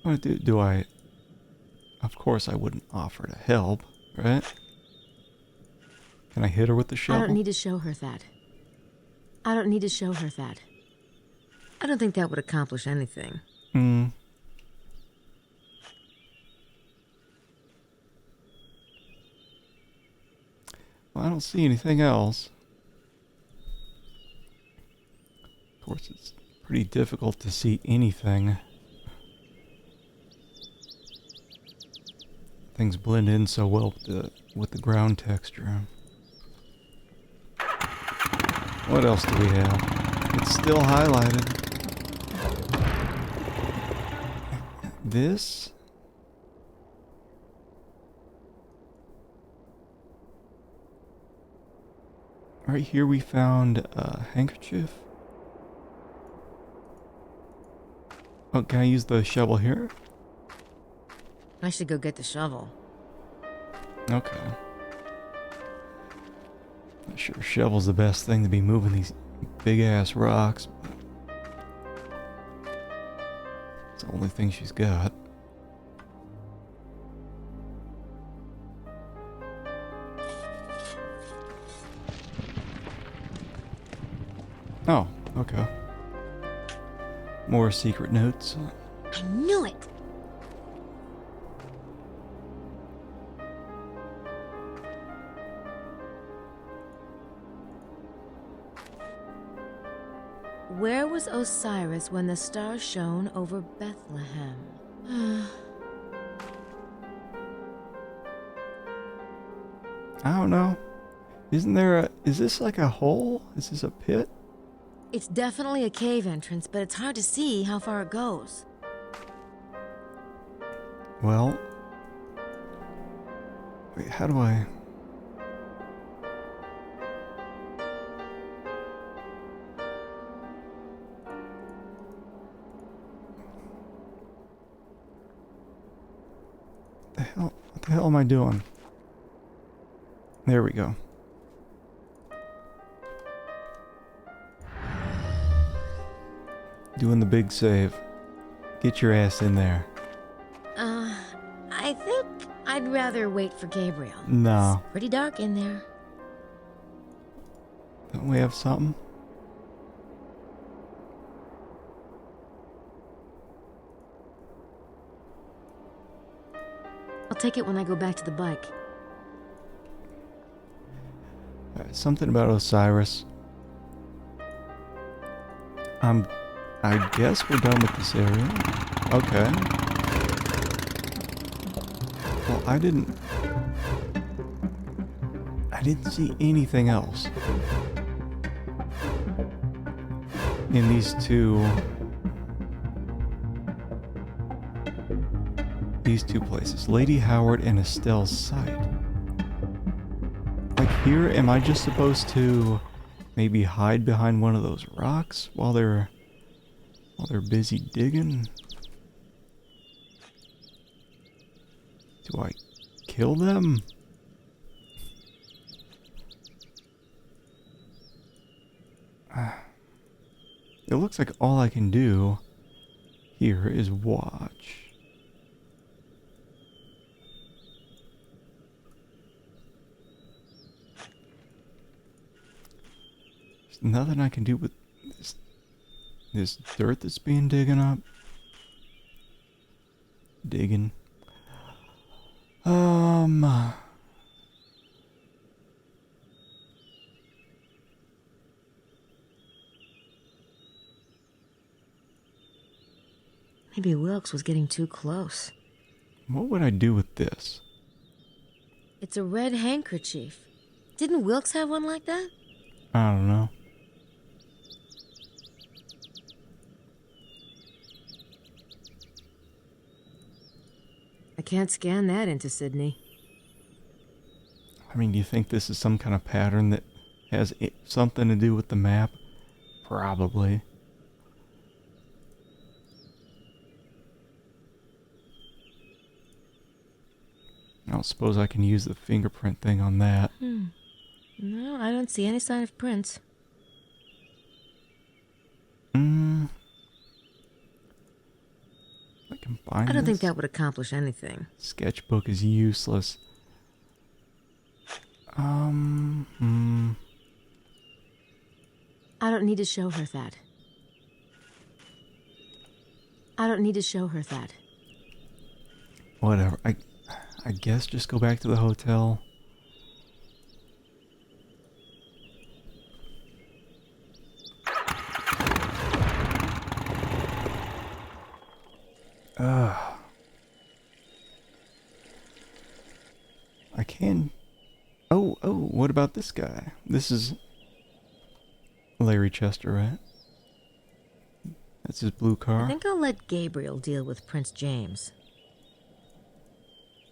What do I... Of course I wouldn't offer to help, right? Can I hit her with the shovel? I don't need to show her that. I don't need to show her that. I don't think that would accomplish anything. Hmm. Well, I don't see anything else. Of course, it's pretty difficult to see anything. Things blend in so well with the ground texture. What else do we have? It's still highlighted. This? Right here we found a handkerchief. Oh, can I use the shovel here? I should go get the shovel. Okay. Not sure shovel's the best thing to be moving these big ass rocks. It's the only thing she's got. Oh, okay. More secret notes. I knew it! Where was Osiris when the star shone over Bethlehem? I don't know. Isn't there a... Is this like a hole? Is this a pit? It's definitely a cave entrance, but it's hard to see how far it goes. Well... Wait, how do I... What the hell am I doing? There we go. Doing the big save. Get your ass in there. I think I'd rather wait for Gabriel. No. It's pretty dark in there. Don't we have something? I'll take it when I go back to the bike. Something about Osiris. I guess we're done with this area. Okay. Well, I didn't see anything else in these two places, Lady Howard and Estelle's site. Like here, am I just supposed to maybe hide behind one of those rocks while they're busy digging? Do I kill them? It looks like all I can do here is watch. There's nothing I can do with this dirt that's being digging up. Digging. Maybe Wilkes was getting too close. What would I do with this? It's a red handkerchief. Didn't Wilkes have one like that? I don't know. I can't scan that into Sydney. I mean, do you think this is some kind of pattern that has something to do with the map? Probably. I don't suppose I can use the fingerprint thing on that. No, I don't see any sign of prints. I can find I don't think this. that would accomplish anything. Sketchbook is useless. I don't need to show her that. I don't need to show her that. Whatever. I guess just go back to the hotel. I can... Oh, what about this guy? This is Larry Chester, right? That's his blue car. I think I'll let Gabriel deal with Prince James.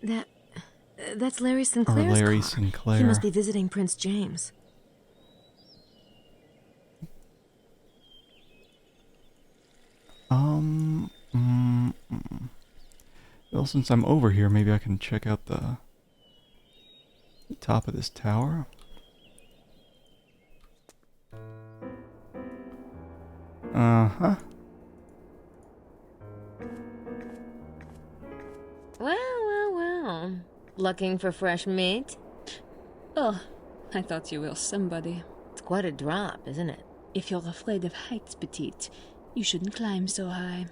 That's Larry Sinclair's Larry car. Sinclair. He must be visiting Prince James. Well, since I'm over here, maybe I can check out the Top of this tower. Uh-huh. Well. Looking for fresh meat? Oh, I thought you were somebody. It's quite a drop, isn't it? If you're afraid of heights, petite, you shouldn't climb so high.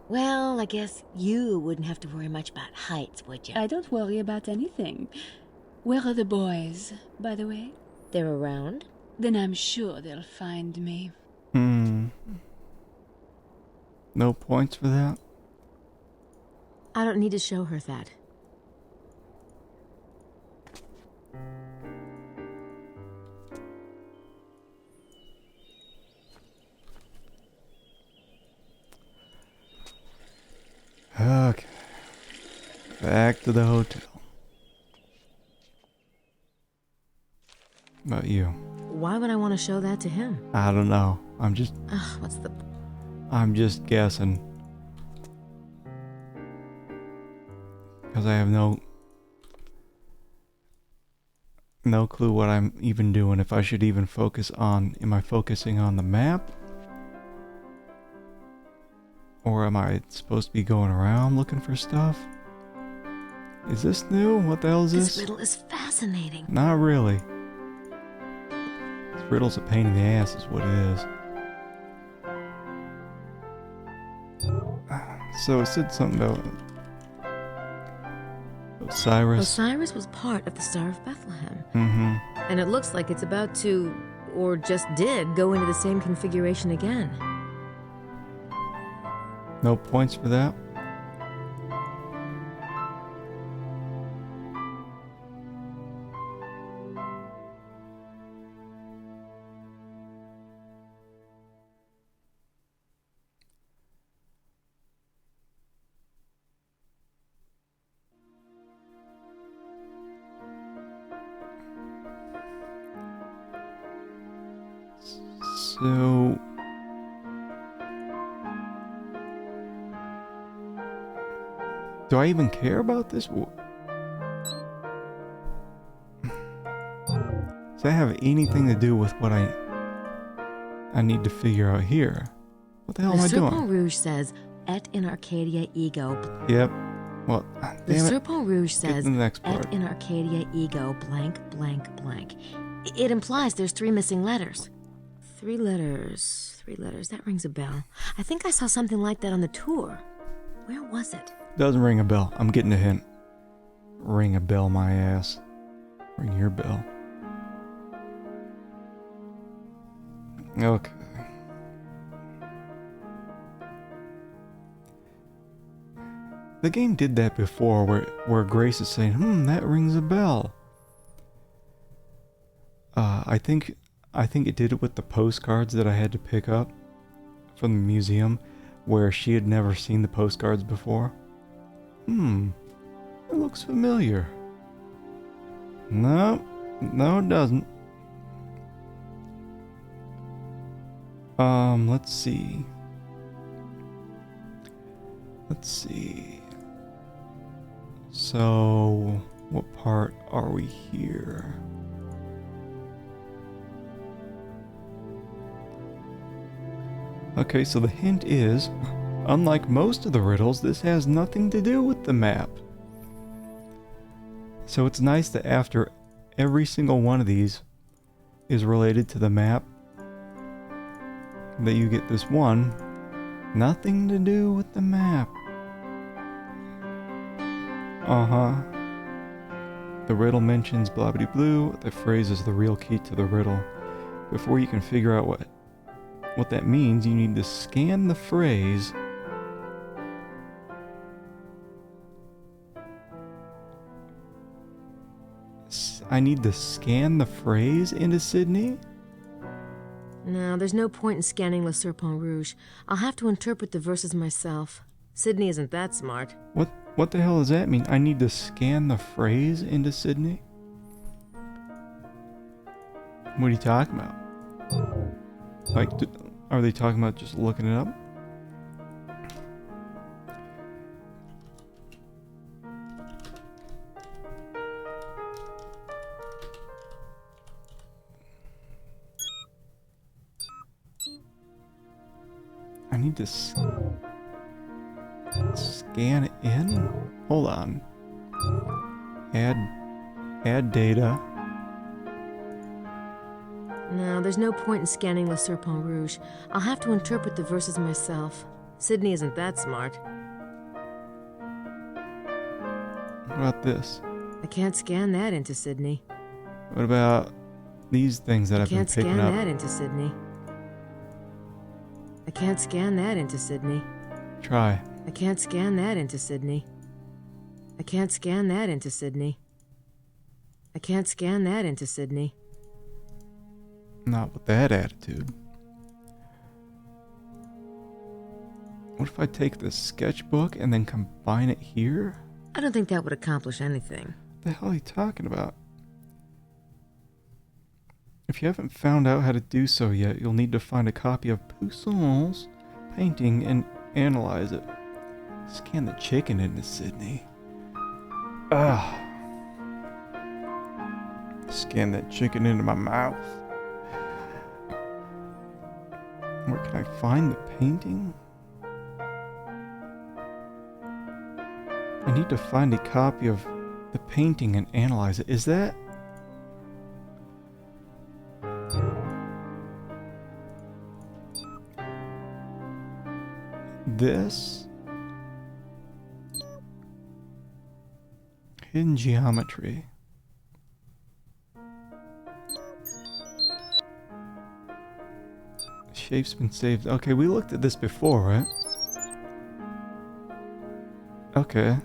Well, I guess you wouldn't have to worry much about heights, would you? I don't worry about anything. Where are the boys, by the way? They're around? Then I'm sure they'll find me. No points for that? I don't need to show her that. Okay. Back to the hotel. About you? Why would I want to show that to him? I don't know. I'm just guessing. Because I have no clue what I'm even doing. If I should even focus on... Am I focusing on the map? Or am I supposed to be going around looking for stuff? Is this new? What the hell is this? This riddle is fascinating. Not really. This riddle's a pain in the ass is what it is. So it said something about Osiris. Osiris was part of the Star of Bethlehem. Mm-hmm. And it looks like it's about to, or just did, go into the same configuration again. No points for that? So... Do I even care about this? Does that have anything to do with what I need to figure out here? What the hell am I doing? The Serpent Rouge says, et in Arcadia ego. Yep. Well, The damn it. Serpent Rouge says, the next part. et in Arcadia ego blank blank blank. It implies there's 3 missing letters. 3 letters. That rings a bell. I think I saw something like that on the tour. Where was it? Doesn't ring a bell. I'm getting a hint. Ring a bell, my ass. Ring your bell. Okay. The game did that before, where Grace is saying, that rings a bell. I think it did it with the postcards that I had to pick up from the museum, where she had never seen the postcards before. It looks familiar. No, it doesn't. Let's see. So, what part are we here? Okay, so the hint is, unlike most of the riddles, this has nothing to do with the map. So it's nice that after every single one of these is related to the map, that you get this one, nothing to do with the map. The riddle mentions blah blah blue. The phrase is the real key to the riddle. Before you can figure out what that means, you need to scan the phrase. I need to scan the phrase into Sydney? No, there's no point in scanning Le Serpent Rouge. I'll have to interpret the verses myself. Sydney isn't that smart. What the hell does that mean? I need to scan the phrase into Sydney? What are you talking about? Like, are they talking about just looking it up? need to scan it in? Hold on. Add data. No, there's no point in scanning Le Serpent Rouge. I'll have to interpret the verses myself. Sydney isn't that smart. What about this? I can't scan that into Sydney. What about these things that I've been Can't picking scan up? that into Sydney. I can't scan that into Sydney. Try. I can't scan that into Sydney. I can't scan that into Sydney. I can't scan that into Sydney. Not with that attitude. What if I take this sketchbook and then combine it here? I don't think that would accomplish anything. What the hell are you talking about? If you haven't found out how to do so yet, you'll need to find a copy of Poussin's painting and analyze it. Scan the chicken into Sydney. Scan that chicken into my mouth. Where can I find the painting? I need to find a copy of the painting and analyze it. Is that... this? Hidden geometry. Shape's been saved. Okay, we looked at this before, right? Okay.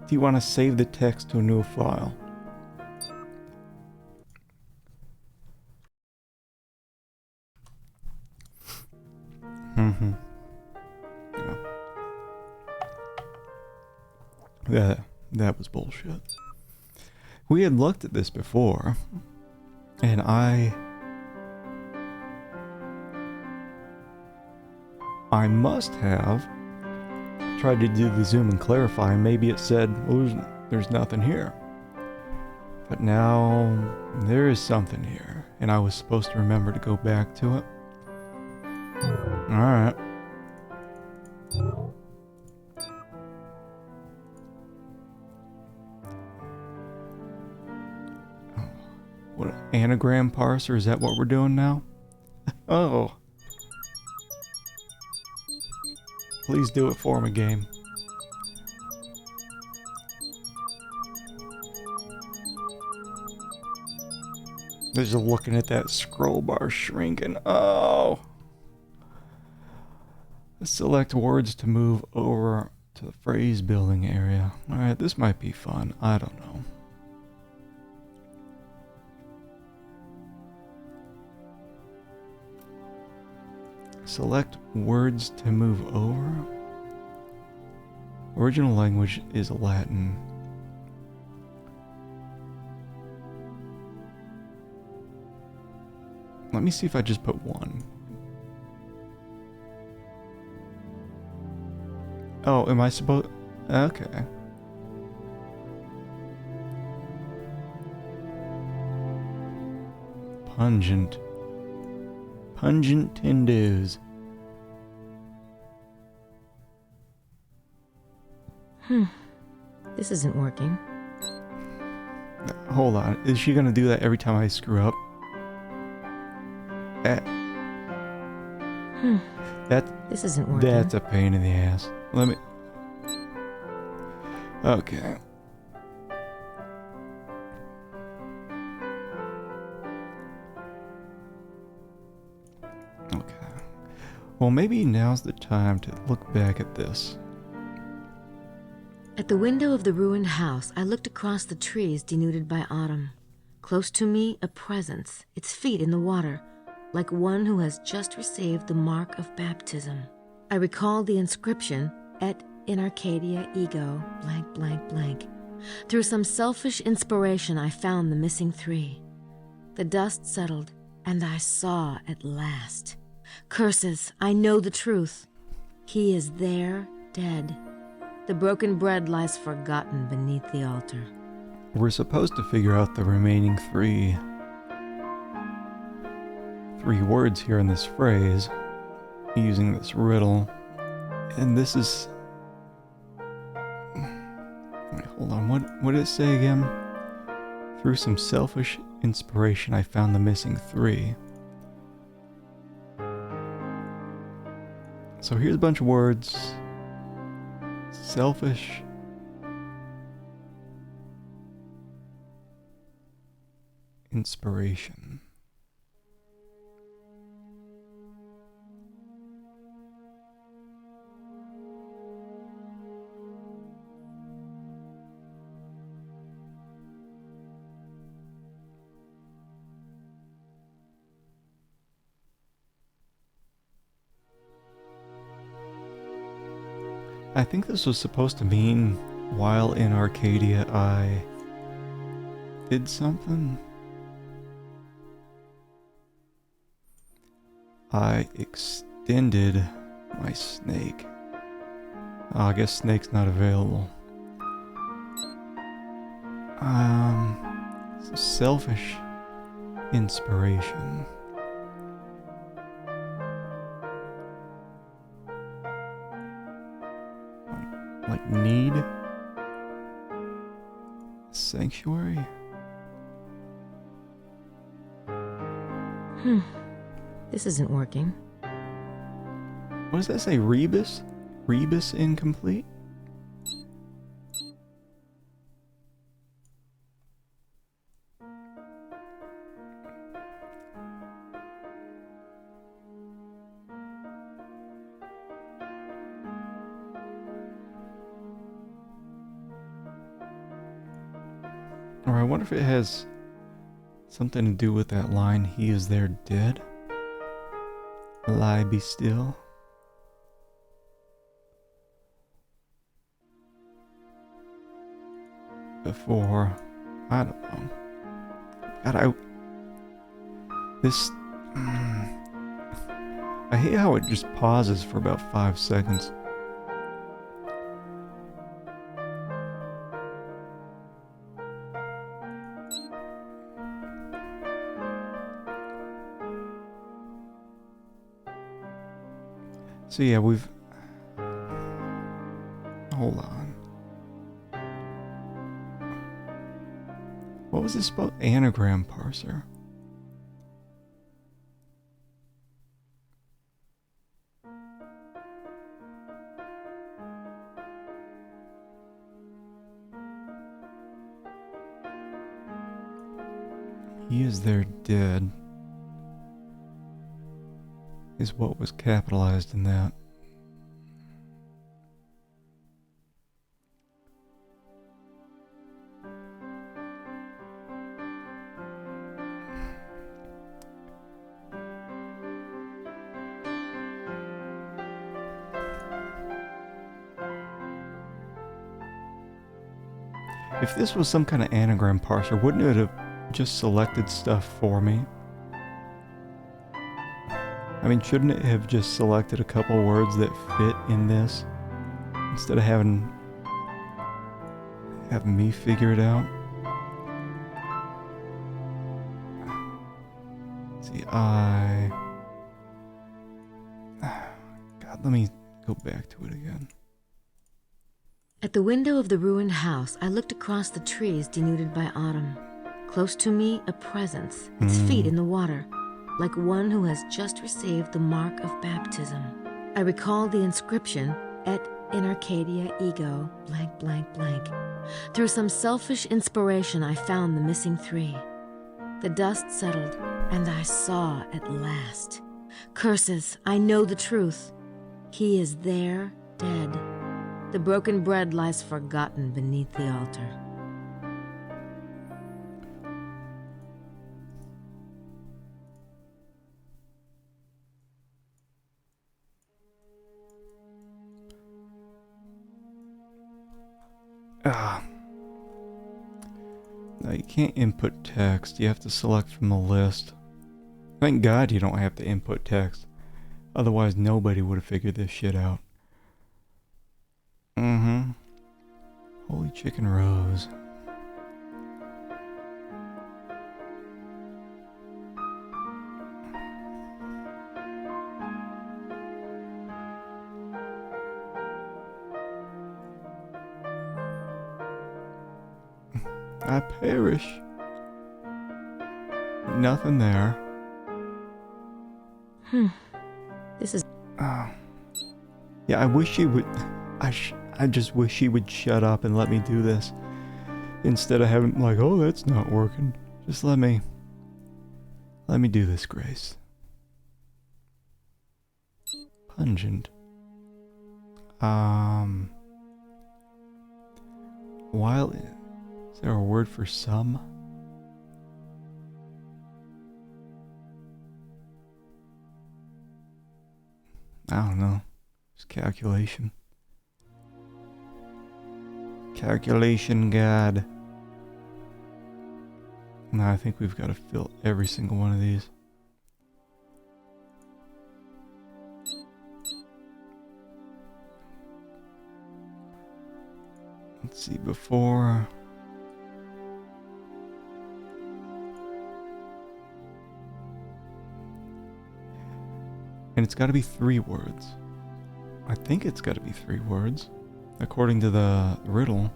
Do you want to save the text to a new file? Yeah. That was bullshit. We had looked at this before, and I must have tried to do the zoom and clarify, and maybe it said, well, there's nothing here. But now there is something here, and I was supposed to remember to go back to it. Alright. What, anagram parser? Is that what we're doing now? Oh. Please do it for me, game. Just looking at that scroll bar shrinking. Oh. Select words to move over to the phrase building area. Alright, this might be fun. I don't know. Select words to move over. Original language is Latin. Let me see if I just put one. Oh, am I supposed... Okay. Pungent. Pungent tindoos. This isn't working. Hold on. Is she gonna do that every time I screw up? This isn't working. That's a pain in the ass. Let me... Okay. Okay. Well, maybe now's the time to look back at this. At the window of the ruined house, I looked across the trees denuded by autumn. Close to me, a presence, its feet in the water, like one who has just received the mark of baptism. I recalled the inscription, Et in Arcadia ego, blank, blank, blank. Through some selfish inspiration, I found the missing three. The dust settled, and I saw at last. Curses, I know the truth. He is there, dead. The broken bread lies forgotten beneath the altar. We're supposed to figure out the remaining three words here in this phrase. using this riddle. And this is... Wait, hold on. What did it say again? Through some selfish inspiration, I found the missing 3. So here's a bunch of words. Selfish. Inspiration. I think this was supposed to mean while in Arcadia I did something. I extended my snake. Oh, I guess snake's not available. So selfish inspiration. Like need? Sanctuary? This isn't working. What does that say? Rebus? Rebus incomplete? Or I wonder if it has something to do with that line, he is there dead? Lie be still? Before, I don't know. God, I hate how it just pauses for about 5 seconds. So yeah, we've... Hold on. What was this about? Anagram parser. He is there dead. Is what was capitalized in that. If this was some kind of anagram parser, wouldn't it have just selected stuff for me? I mean, shouldn't it have just selected a couple words that fit in this instead of having me figure it out? See, God, let me go back to it again. At the window of the ruined house, I looked across the trees denuded by autumn. Close to me, a presence, its feet in the water, like one who has just received the mark of baptism. I recalled the inscription, Et in Arcadia ego, blank, blank, blank. Through some selfish inspiration, I found the missing 3. The dust settled, and I saw at last. Curses, I know the truth. He is there, dead. The broken bread lies forgotten beneath the altar. No, you can't input text. You have to select from the list. Thank God you don't have to input text. Otherwise, nobody would have figured this shit out. Holy chicken rose. I perish. Nothing there. This is... Yeah, I wish she would... I just wish she would shut up and let me do this. Instead of having, like, oh, that's not working. Just let me do this, Grace. Pungent. While... Is there a word for some? I don't know. It's calculation. Calculation God. No, I think we've got to fill every single one of these. Let's see, before... And it's got to be 3 words. I think it's got to be 3 words, according to the riddle.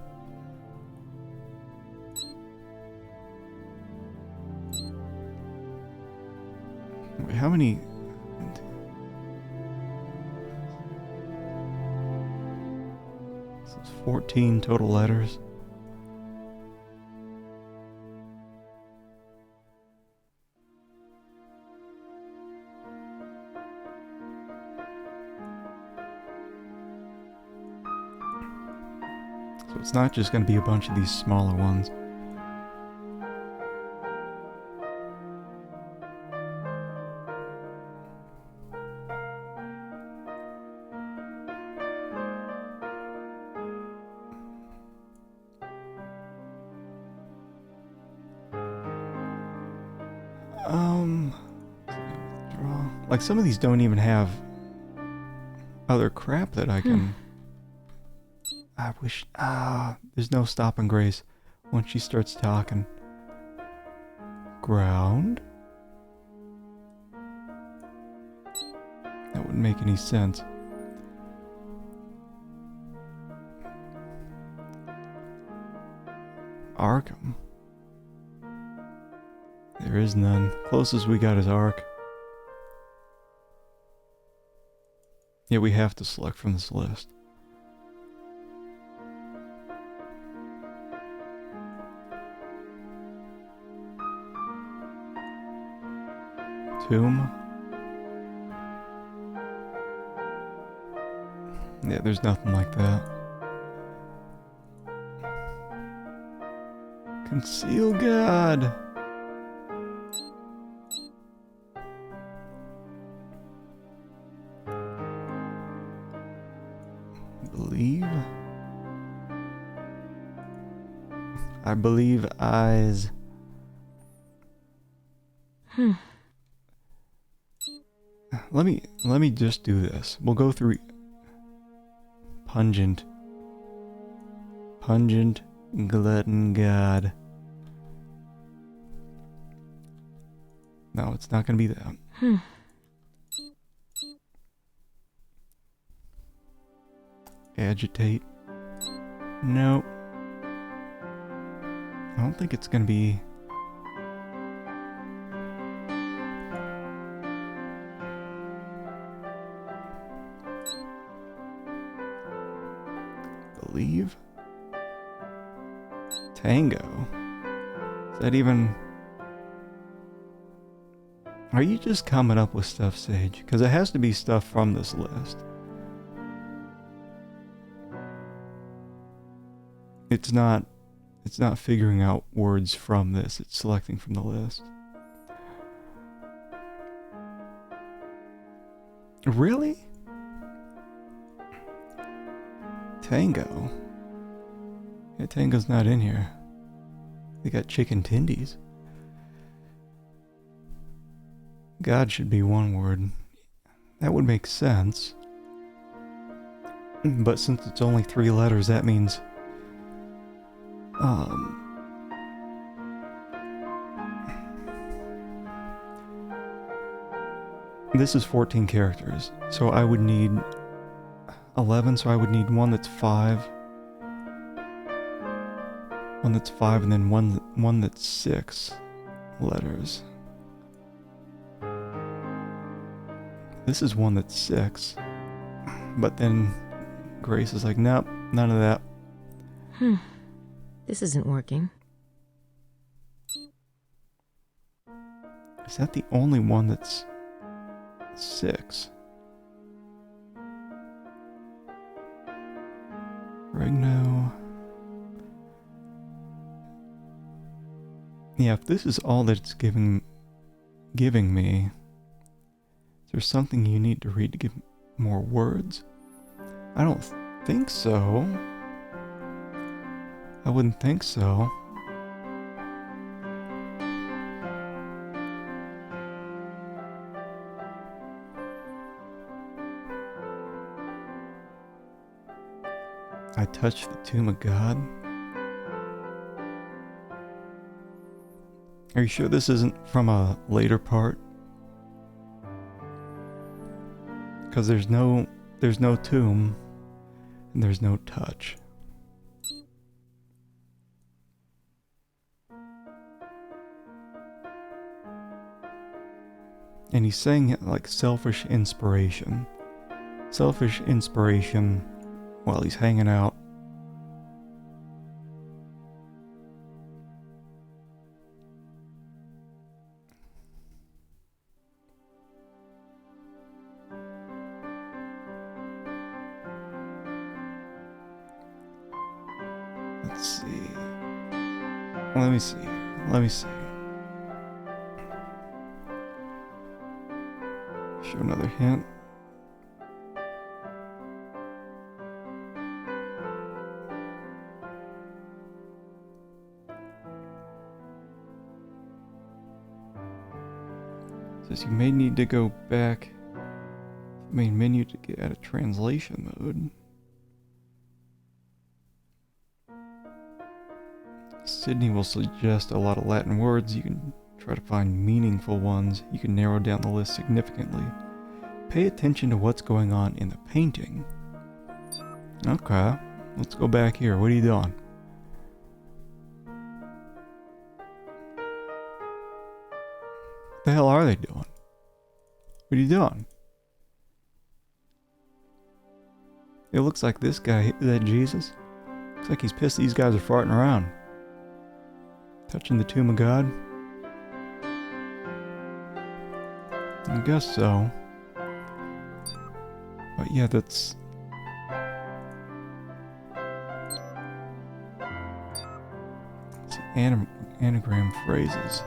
Wait, how many? This is 14 total letters. So it's not just going to be a bunch of these smaller ones. Like some of these don't even have other crap that I can... I wish... there's no stopping Grace once she starts talking. Ground? That wouldn't make any sense. Arkham. There is none. Closest we got is Ark. Yeah, we have to select from this list. Tomb. Yeah, there's nothing like that. Conceal God. Believe. I believe eyes. Let me just do this. We'll go through pungent, glutton God. No, it's not gonna be that. Agitate. Nope. I don't think it's gonna be... Believe? Tango? Is that even... Are you just coming up with stuff, Sage? Because it has to be stuff from this list. It's not figuring out words from this, it's selecting from the list. Really? Tango? Yeah, Tango's not in here. They got chicken tendies. God should be one word. That would make sense. But since it's only 3 letters, that means... This is 14 characters, so I would need 11, so I would need one that's 5. one that's 5, and then one that's 6 letters. This is one that's 6. But then Grace is like, nope, none of that. This isn't working. Is that the only one that's 6? Regno. Yeah, if this is all that it's giving me, is there something you need to read to give more words? I don't think so. I wouldn't think so. I touched the tomb of God. Are you sure this isn't from a later part? Because there's no tomb and there's no touch. And he's saying it like selfish inspiration. Selfish inspiration while he's hanging out. Let's see. Let me see. Show another hint. Says you may need to go back to the main menu to get out of translation mode. Sydney will suggest a lot of Latin words. You can try to find meaningful ones. You can narrow down the list significantly. Pay attention to what's going on in the painting. Okay, let's go back here. What are you doing? What the hell are they doing? What are you doing? It looks like this guy, is that Jesus? Looks like he's pissed these guys are farting around. Touching the tomb of God? I guess so. But yeah, that's... it's anagram phrases.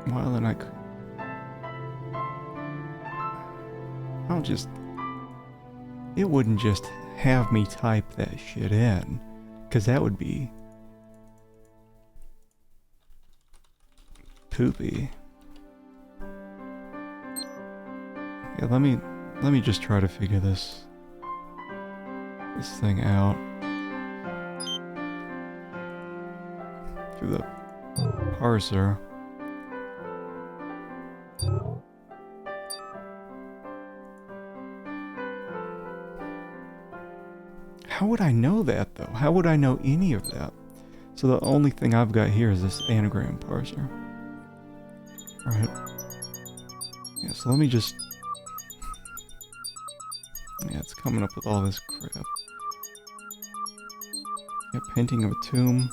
Well, then I'll just... it wouldn't just have me type that shit in, because that would be poopy. Yeah, let me just try to figure this thing out through the parser. How would I know that, though? How would I know any of that? So the only thing I've got here is this anagram parser. Alright. Yeah, so let me just... yeah, it's coming up with all this crap. Yeah, painting of a tomb.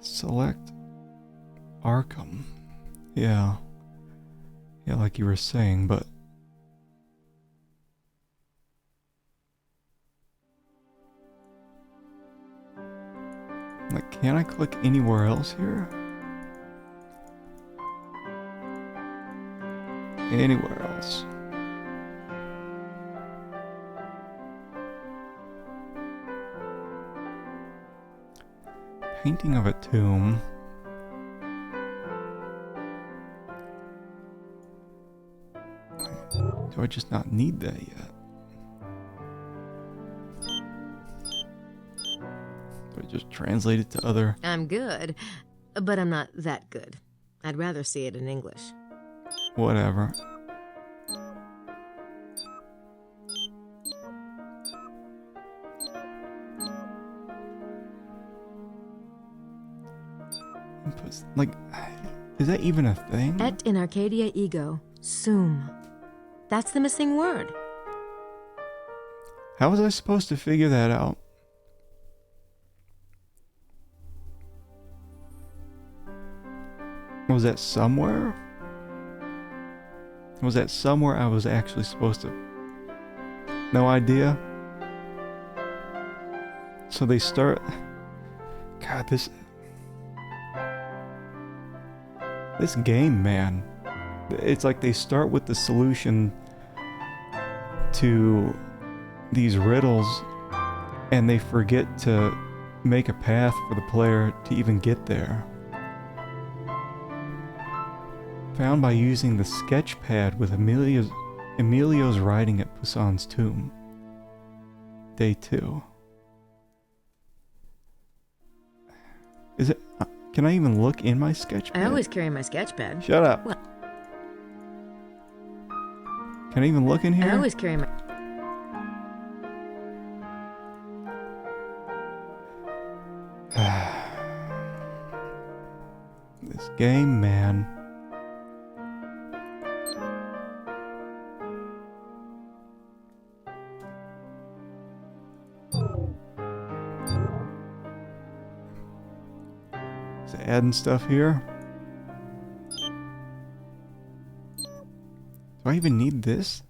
Select Arkham. Yeah. Yeah, like you were saying, but... like, can I click anywhere else here? Anywhere else. Painting of a tomb. Do I just not need that yet? Just translate it to other... I'm good, but I'm not that good. I'd rather see it in English. whatever. Like, is that even a thing? Et in Arcadia ego, sum. That's the missing word. How was I supposed to figure that out? Was that somewhere? Was that somewhere I was actually supposed to... No idea. So they start... God, this game, man. It's like they start with the solution to these riddles and they forget to make a path for the player to even get there. Found by using the sketch pad with Emilio's writing at Poussin's tomb. Day 2. Is it... Can I even look in my sketch pad? I always carry my sketch pad. Shut up. Well, Can I even look in here? I always carry my... This game, man. Is it adding stuff here? Do I even need this?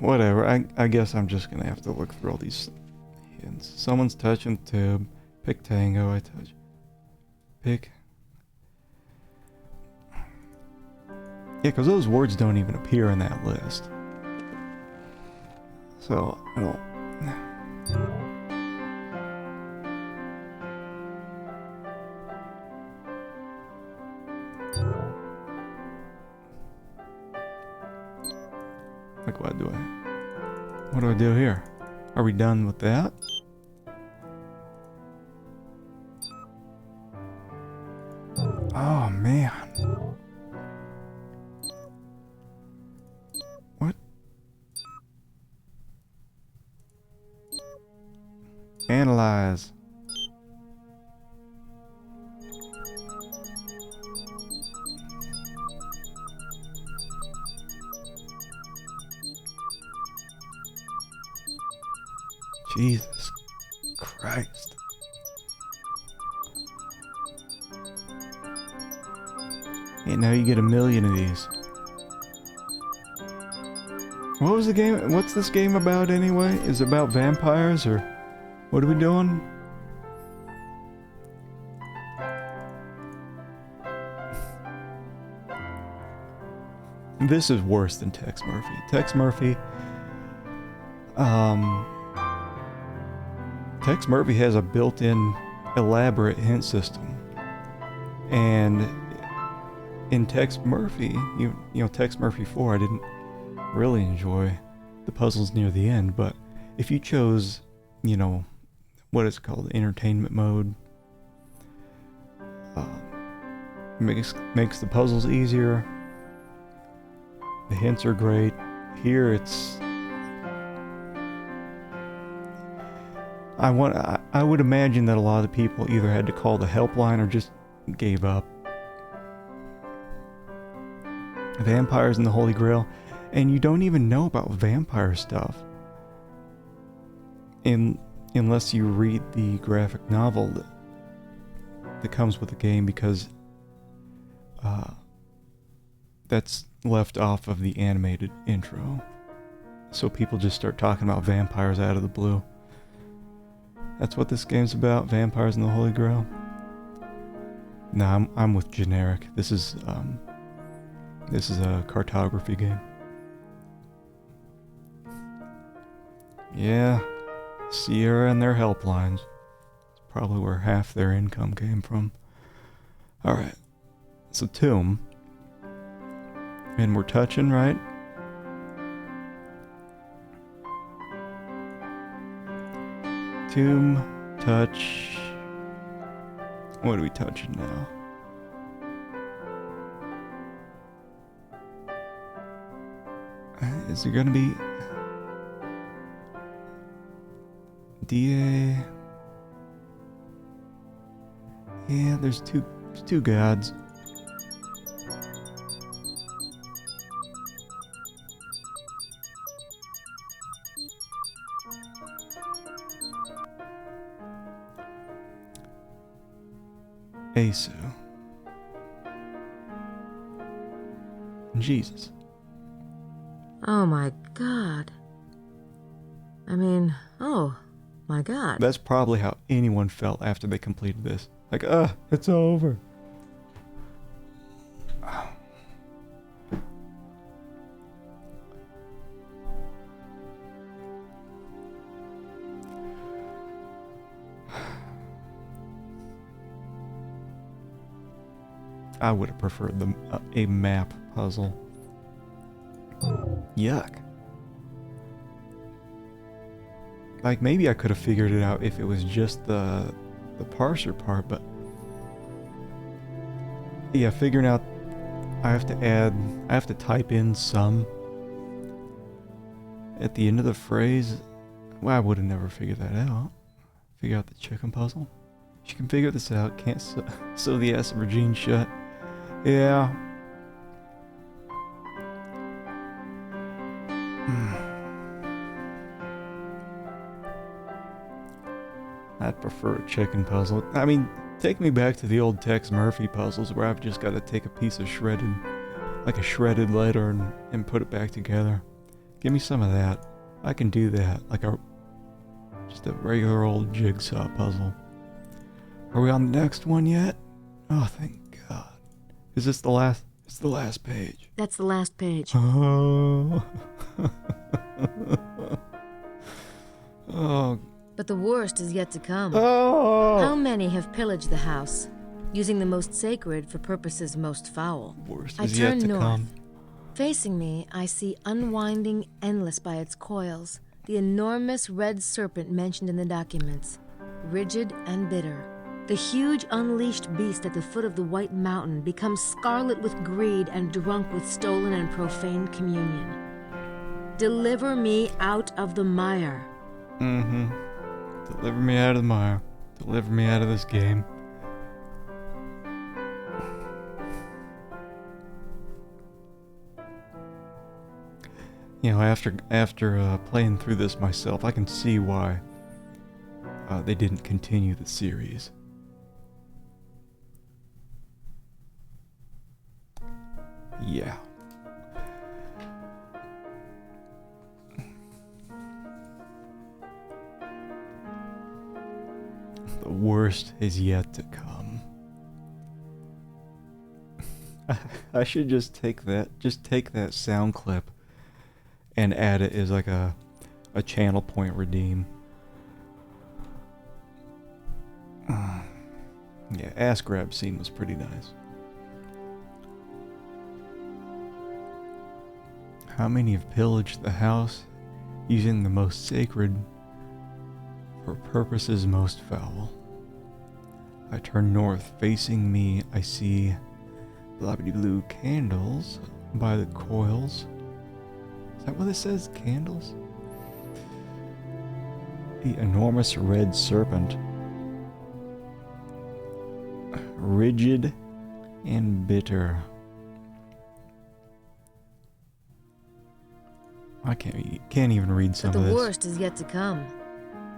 Whatever, I guess I'm just gonna have to look through all these hints. Someone's touching the tube. Pick tango, I touch. Pick. Yeah, because those words don't even appear in that list. So, I don't... Like, what do I do here? Are we done with that? Oh, man. What? Analyze. Jesus Christ. And now you get 1,000,000 of these. What was the game? What's this game about anyway? Is it about vampires or what are we doing? This is worse than Tex Murphy. Tex Murphy Tex Murphy has a built-in elaborate hint system. And in Tex Murphy, you know, Tex Murphy 4, I didn't really enjoy the puzzles near the end, but if you chose, you know, what is it called, entertainment mode, makes the puzzles easier. The hints are great. Here it's... I would imagine that a lot of the people either had to call the helpline or just gave up. Vampires and the Holy Grail, and you don't even know about vampire stuff unless you read the graphic novel that comes with the game, because that's left off of the animated intro. So people just start talking about vampires out of the blue. That's what this game's about, vampires and the Holy Grail. Nah, I'm with generic. This is a cartography game. Yeah, Sierra and their helplines. It's probably where half their income came from. Alright, it's a tomb. And we're touching, right? Tomb, touch. What are we touching now? Is there gonna be DA? Yeah, there's two gods. Asu. And Jesus. Oh my god. I mean, oh my god. That's probably how anyone felt after they completed this. Like, it's over. I would have preferred a map puzzle. Yuck. Like, maybe I could have figured it out if it was just the parser part, but yeah, figuring out I have to type in some at the end of the phrase. Well, I would have never figured that out. Figure out the chicken puzzle. She can figure this out. Can't sew the ass of her jeans shut. Yeah. I'd prefer a chicken puzzle. I mean, take me back to the old Tex Murphy puzzles where I've just got to take a piece of shredded letter and put it back together. Give me some of that. I can do that. Just a regular old jigsaw puzzle. Are we on the next one yet? Oh, thank God. Is this the last? It's the last page. That's the last page. Oh. Oh. But the worst is yet to come. Oh. How many have pillaged the house, using the most sacred for purposes most foul? Worst I is yet turn to north. come. Facing me, I see unwinding endless by its coils, the enormous red serpent mentioned in the documents, rigid and bitter. The huge unleashed beast at the foot of the White Mountain becomes scarlet with greed and drunk with stolen and profane communion. Deliver me out of the mire. Mm-hmm. Deliver me out of the mire. Deliver me out of this game. You know, after playing through this myself, I can see why they didn't continue the series. Yeah. The worst is yet to come. I should just take that sound clip and add it as like a channel point redeem. Yeah, ass grab scene was pretty nice. How many have pillaged the house, using the most sacred for purposes most foul? I turn north. Facing me, I see blue candles by the coils. Is that what it says? Candles? The enormous red serpent. Rigid and bitter. I can't even read some But of the this. worst is yet to come.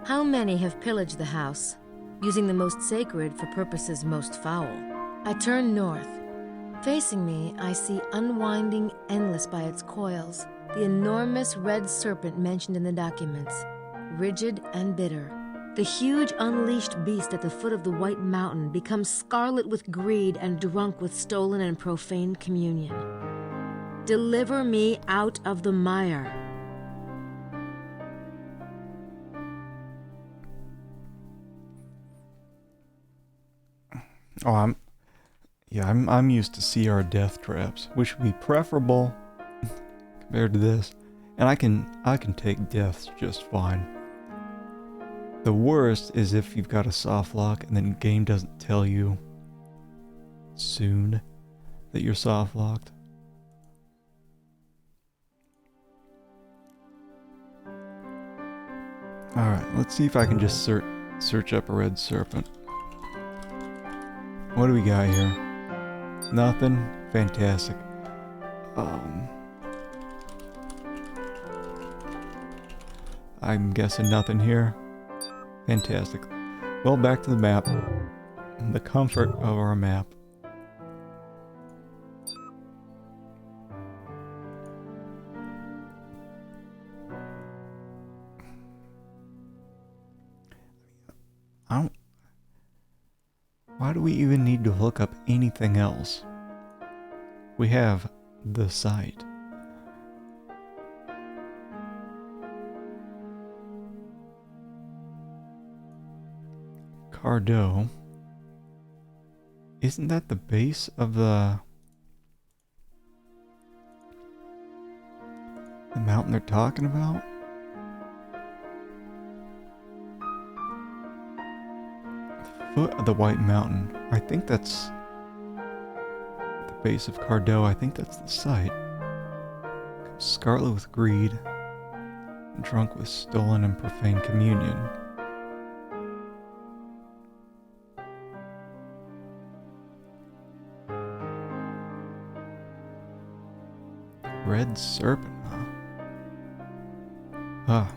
How many have pillaged the house, using the most sacred for purposes most foul? I turn north. Facing me, I see unwinding endless by its coils, the enormous red serpent mentioned in the documents, rigid and bitter. The huge unleashed beast at the foot of the White Mountain becomes scarlet with greed and drunk with stolen and profane communion. Deliver me out of the mire. Oh, I'm used to CR death traps, which would be preferable compared to this. And I can take deaths just fine. The worst is if you've got a soft lock and then the game doesn't tell you soon that you're soft locked. Alright, let's see if I can just search up a red serpent. What do we got here? Nothing? Fantastic. I'm guessing nothing here. Fantastic. Well, back to the map. The comfort of our map. Why do we even need to look up anything else? We have the site. Cardo. Isn't that the base of the mountain they're talking about? Foot of the White Mountain. I think that's the base of Cardo. I think that's the site. Scarlet with greed, drunk with stolen and profane communion. Red serpent, huh? Ah.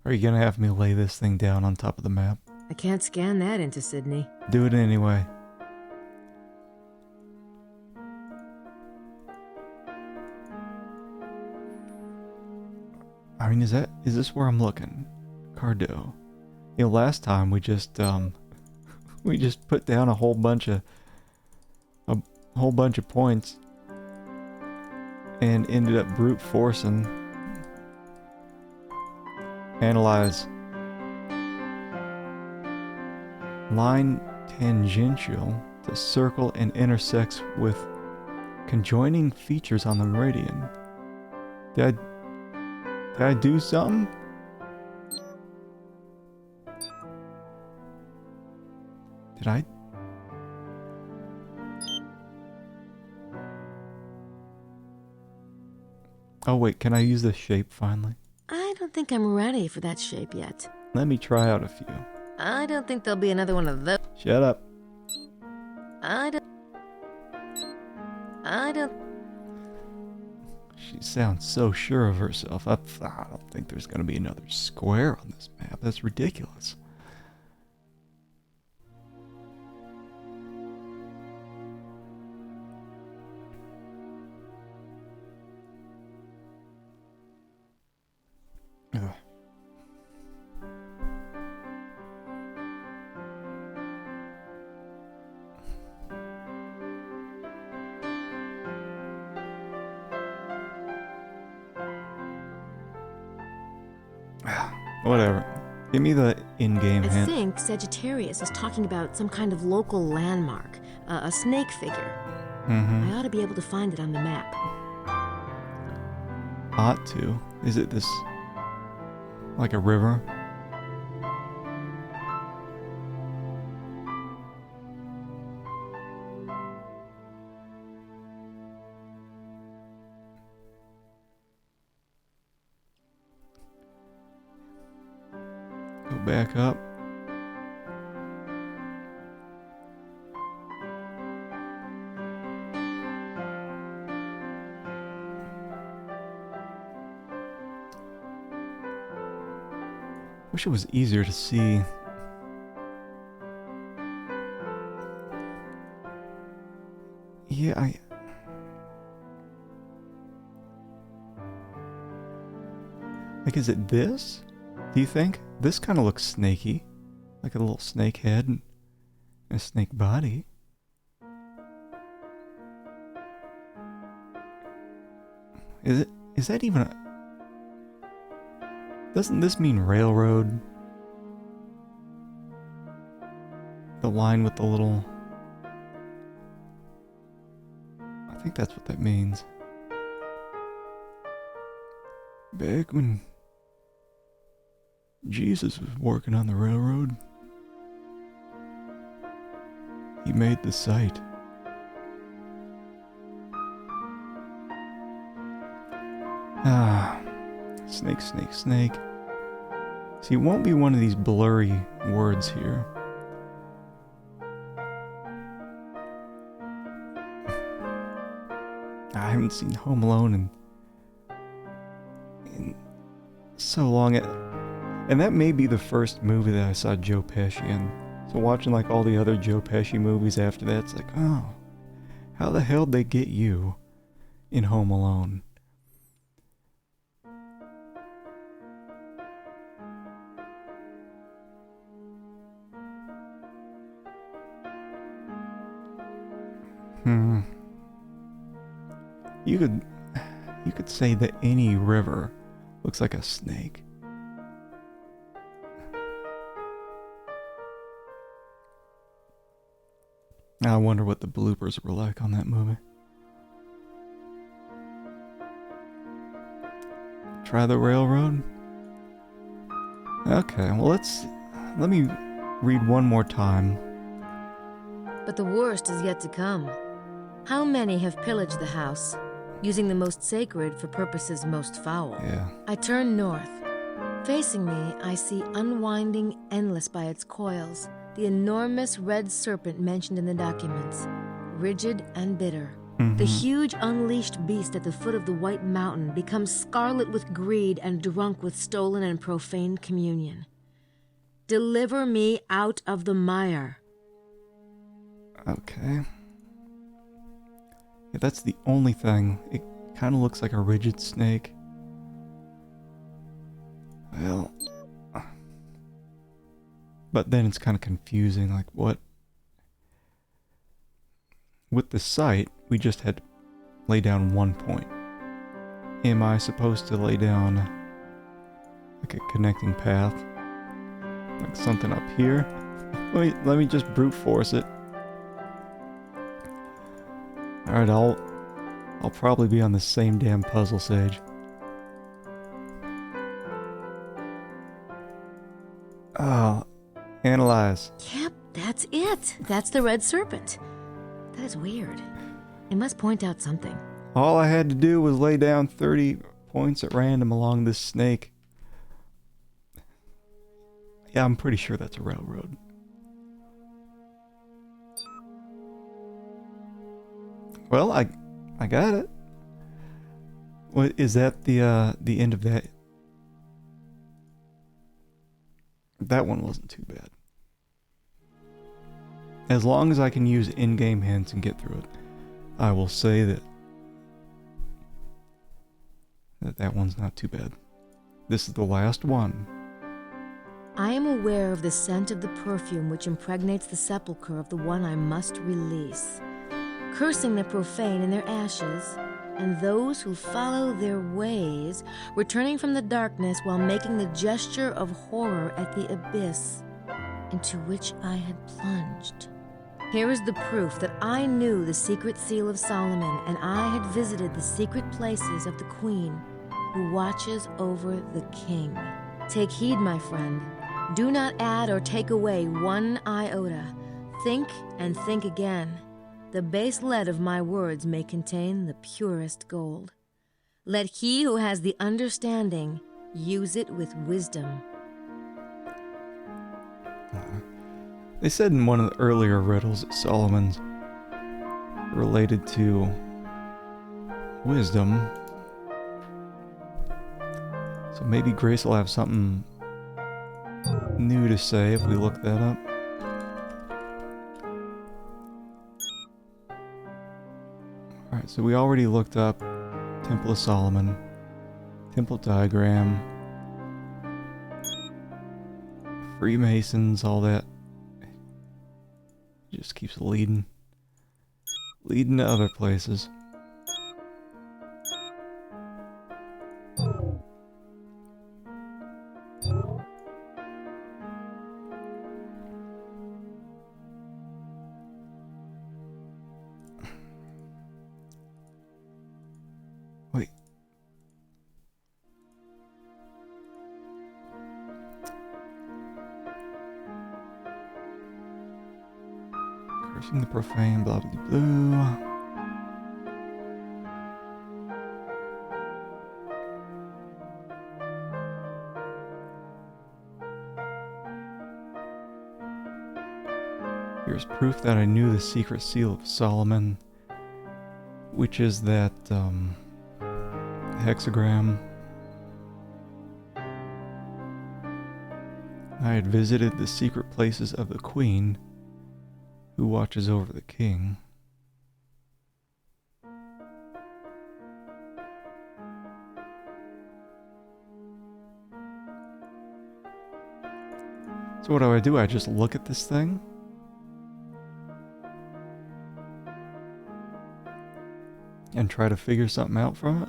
Are you gonna have me lay this thing down on top of the map? I can't scan that into Sydney. Do it anyway. I mean, is this where I'm looking? Cardo. You know, last time we just put down a whole bunch of points and ended up brute forcing. Analyze. Line tangential to circle and intersects with conjoining features on the meridian. Did I do something? Did I? Oh wait, can I use this shape finally? I don't think I'm ready for that shape yet. Let me try out a few. I don't think there'll be another one of those. Shut up. I don't. She sounds so sure of herself. I don't think there's going to be another square on this map. That's ridiculous. Ugh. Whatever. Give me the in-game I hint. think Sagittarius is talking about some kind of local landmark, a snake figure. I ought to be able to find it on the map. Ought to. Is it this... like a river? Go back up. Wish it was easier to see. Yeah, like, is it this? Do you think? This kind of looks snaky. Like a little snake head and a snake body. Is that even a... Doesn't this mean railroad? The line with the little... I think that's what that means. Back when Jesus was working on the railroad, he made the site. Snake, snake, snake. See, it won't be one of these blurry words here. I haven't seen Home Alone in so long. And that may be the first movie that I saw Joe Pesci in. So watching like all the other Joe Pesci movies after that, it's like, oh, how the hell did they get you in Home Alone? You could say that any river looks like a snake. I wonder what the bloopers were like on that movie. Try the railroad? Okay, well let me read one more time. But the worst is yet to come. How many have pillaged the house, using the most sacred for purposes most foul? Yeah. I turn north. Facing me, I see unwinding endless by its coils, the enormous red serpent mentioned in the documents, rigid and bitter. The huge unleashed beast at the foot of the White Mountain becomes scarlet with greed and drunk with stolen and profaned communion. Deliver me out of the mire. Okay. Yeah, that's the only thing. It kind of looks like a rigid snake. Well, but then it's kind of confusing, like what? With the sight, we just had to lay down 1 point. Am I supposed to lay down like a connecting path? Like something up here? Let me just brute force it. Alright, I'll probably be on the same damn puzzle, Sage. Oh, analyze. Yep, that's it. That's the red serpent. That is weird. It must point out something. All I had to do was lay down 30 points at random along this snake. Yeah, I'm pretty sure that's a railroad. Well, I got it. What is that? The end of that? That one wasn't too bad. As long as I can use in-game hints and get through it, I will say that one's not too bad. This is the last one. I am aware of the scent of the perfume which impregnates the sepulchre of the one I must release, cursing the profane in their ashes, and those who follow their ways, returning from the darkness while making the gesture of horror at the abyss into which I had plunged. Here is the proof that I knew the secret seal of Solomon, and I had visited the secret places of the queen who watches over the king. Take heed, my friend. Do not add or take away 1 iota. Think and think again. The base lead of my words may contain the purest gold. Let he who has the understanding use it with wisdom. They said in one of the earlier riddles that Solomon's related to wisdom. So maybe Grace will have something new to say if we look that up. Alright, so we already looked up Temple of Solomon, Temple Diagram, Freemasons, all that. Just keeps leading to other places. Wait. Cursing the profane, blah blah blah. Here's proof that I knew the secret seal of Solomon, which is that hexagram. I had visited the secret places of the queen, who watches over the king. So what do? I just look at this thing? And try to figure something out from it?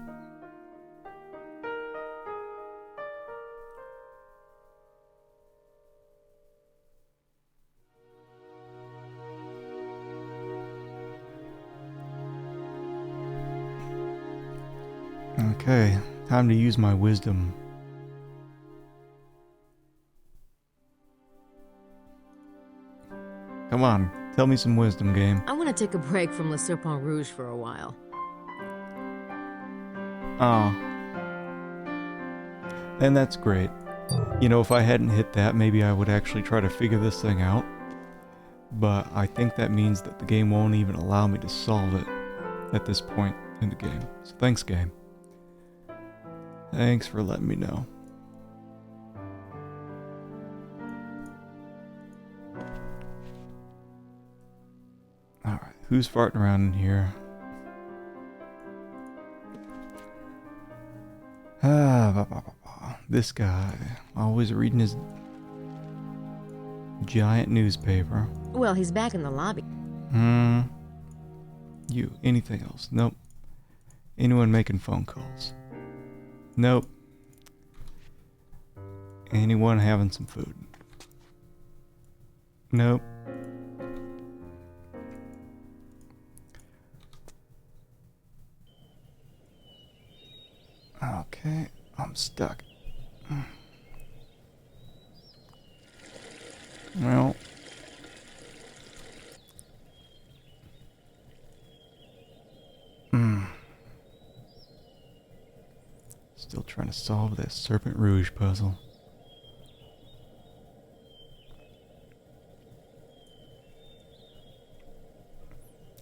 Okay, time to use my wisdom. Come on, tell me some wisdom, game. I want to take a break from Le Serpent Rouge for a while. Oh. And that's great. You know, if I hadn't hit that, maybe I would actually try to figure this thing out. But I think that means that the game won't even allow me to solve it at this point in the game. So thanks, game. Thanks for letting me know. Alright, who's farting around in here? This guy, always reading his giant newspaper. Well, he's back in the lobby. You, anything else? Nope. Anyone making phone calls? Nope. Anyone having some food? Nope. Okay, I'm stuck. Well. Still trying to solve that Serpent Rouge puzzle.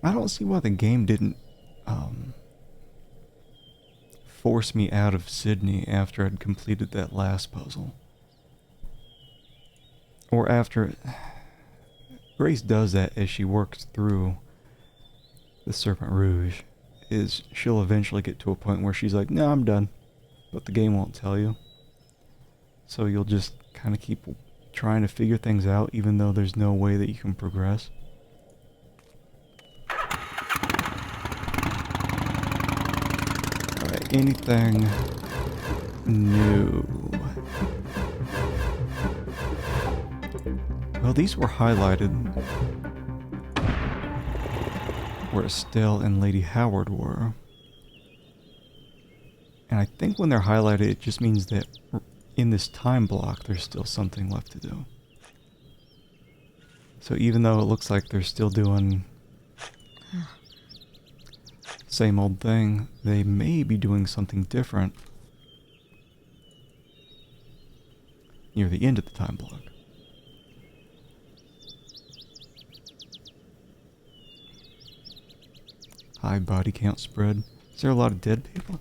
I don't see why the game didn't force me out of Sydney after I'd completed that last puzzle. Or after... Grace does that as she works through the Serpent Rouge. Is she'll eventually get to a point where she's like, no, I'm done. But the game won't tell you. So you'll just kind of keep trying to figure things out even though there's no way that you can progress. Alright, anything new? Well, these were highlighted where Estelle and Lady Howard were. And I think when they're highlighted, it just means that in this time block, there's still something left to do. So even though it looks like they're still doing same old thing, they may be doing something different near the end of the time block. High body count spread. Is there a lot of dead people?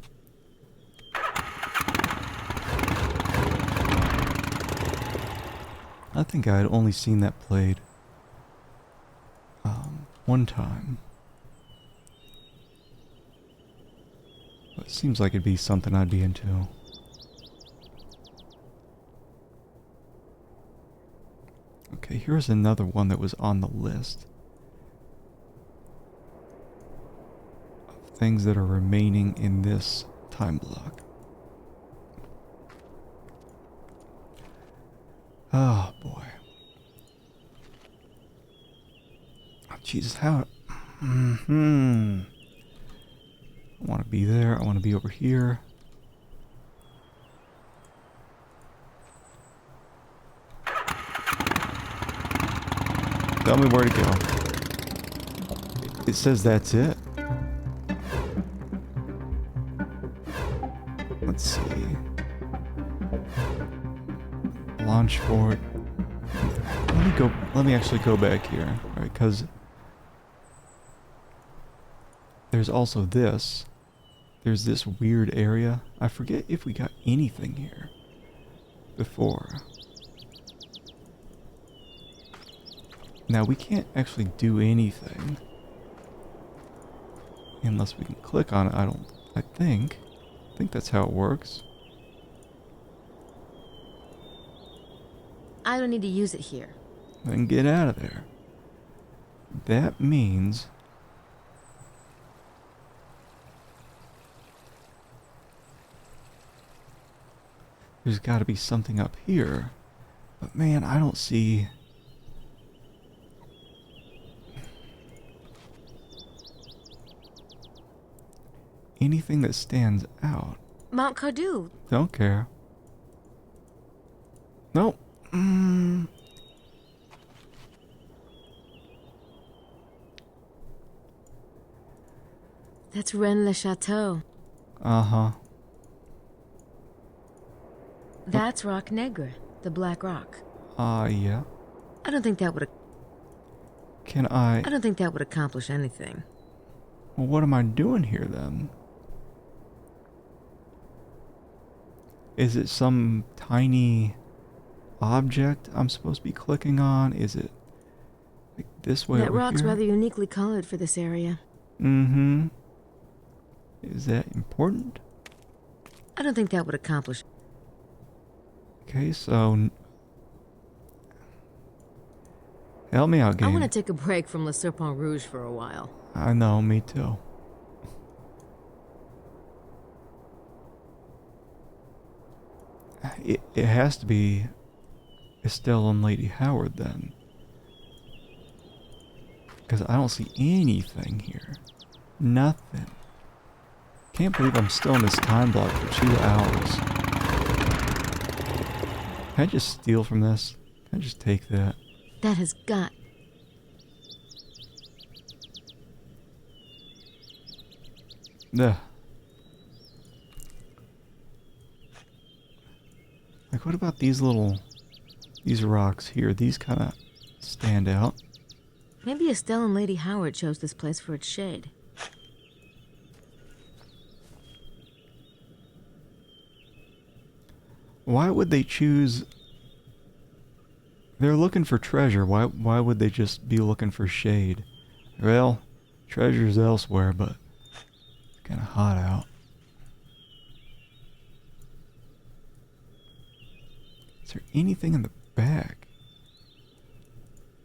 I think I had only seen that played one time. But it seems like it'd be something I'd be into. Okay, here's another one that was on the list of things that are remaining in this time block. Oh boy. Oh Jesus, how... I want to be there, I want to be over here. Tell me where to go. It says that's it. Let's see. Launch port. Let me actually go back here, right? Because there's also this. There's this weird area. I forget if we got anything here before. Now we can't actually do anything unless we can click on it. I think that's how it works. I don't need to use it here. Then get out of there. That means there's got to be something up here. But man, I don't see anything that stands out. Mount Cardew. Don't care. Nope. That's Rennes-le-Château. Uh-huh. That's Rock Negre, the Black Rock. Yeah. I don't think that would. I don't think that would accomplish anything. Well, what am I doing here then? Is it some tiny object I'm supposed to be clicking on? Is it like this way That over rock's here? rather uniquely colored for this area. Mm-hmm. Is that important? I don't think that would accomplish. Okay, so help me out, game. I want to take a break from Le Serpent Rouge for a while. I know, me too. It has to be Estelle and Lady Howard then. Because I don't see anything here. Nothing. Can't believe I'm still in this time block for 2 hours. Can I just steal from this? Can I just take that? That has got. Ugh. Like, what about these rocks here? These kind of stand out. Maybe Estelle and Lady Howard chose this place for its shade. Why would they choose... They're looking for treasure. Why would they just be looking for shade? Well, treasure's elsewhere, but it's kind of hot out. Is there anything in the back?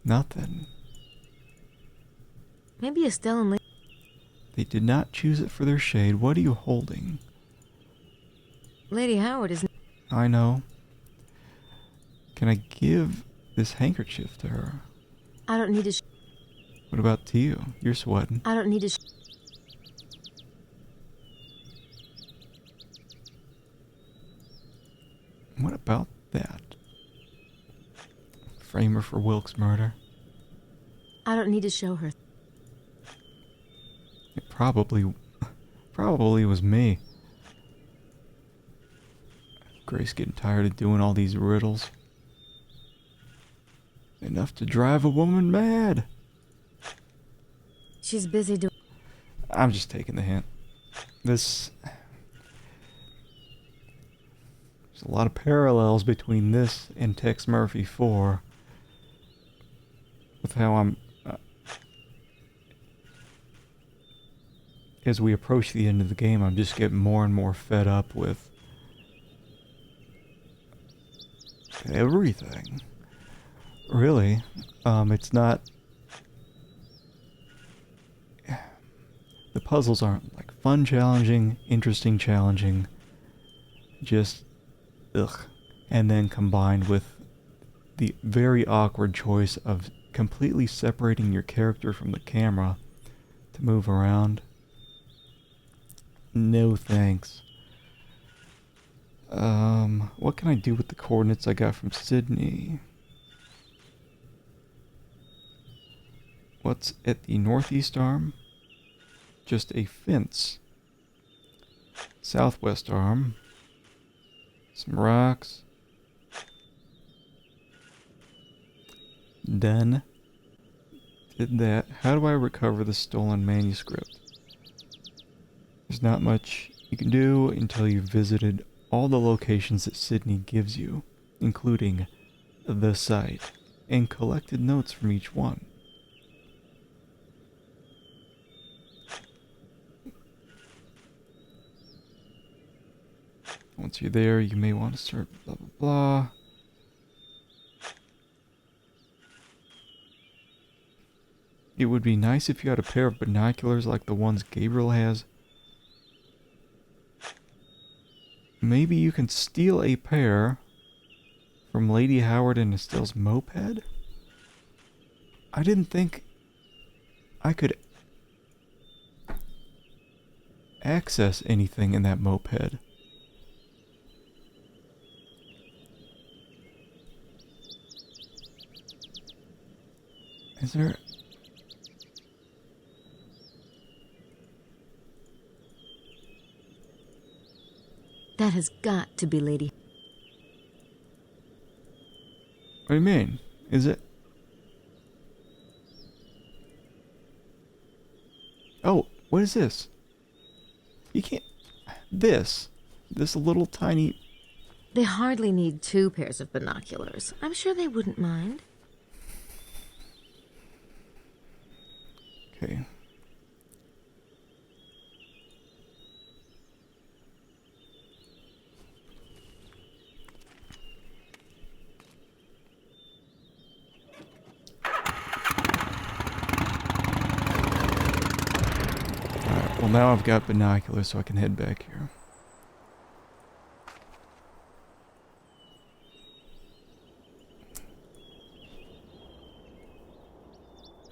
Nothing. Maybe Estelle and Lady... They did not choose it for their shade. What are you holding? Lady Howard is... I know. Can I give this handkerchief to her? I don't need to... What about to you? You're sweating. I don't need to... What about that? Frame her for Wilkes' murder? I don't need to show her. It probably was me. Grace getting tired of doing all these riddles. Enough to drive a woman mad. She's busy doing... I'm just taking the hint. There's a lot of parallels between this and Tex Murphy 4 with how I'm as we approach the end of the game, I'm just getting more and more fed up with everything. Really, it's not... The puzzles aren't like fun challenging, interesting challenging, just ugh. And then combined with the very awkward choice of completely separating your character from the camera to move around. No thanks. What can I do with the coordinates I got from Sydney? What's at the northeast arm? Just a fence. Southwest arm. Some rocks. Done. Did that. How do I recover the stolen manuscript? There's not much you can do until you've visited all the locations that Sydney gives you, including the site, and collected notes from each one. Once you're there, you may want to start blah blah blah. It would be nice if you had a pair of binoculars like the ones Gabriel has. Maybe you can steal a pair from Lady Howard and Estelle's moped? I didn't think I could access anything in that moped. Is there... That has got to be Lady. What do you mean? Is it... Oh, what is this? You can't... This little tiny... They hardly need 2 pairs of binoculars. I'm sure they wouldn't mind. Okay. Alright, well now I've got binoculars so I can head back here.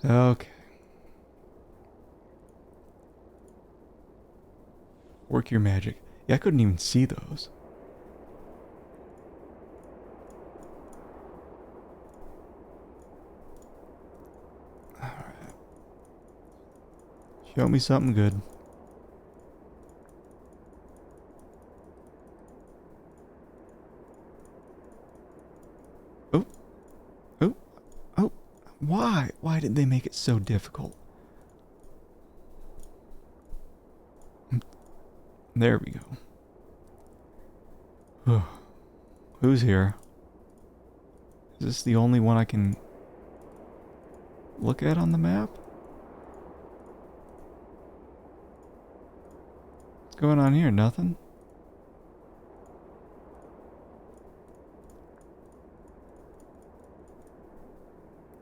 Okay. Work your magic. Yeah, I couldn't even see those. Alright. Show me something good. Oh. Oh. Oh. Why? Why did they make it so difficult? There we go. Who's here? Is this the only one I can look at on the map? What's going on here? Nothing?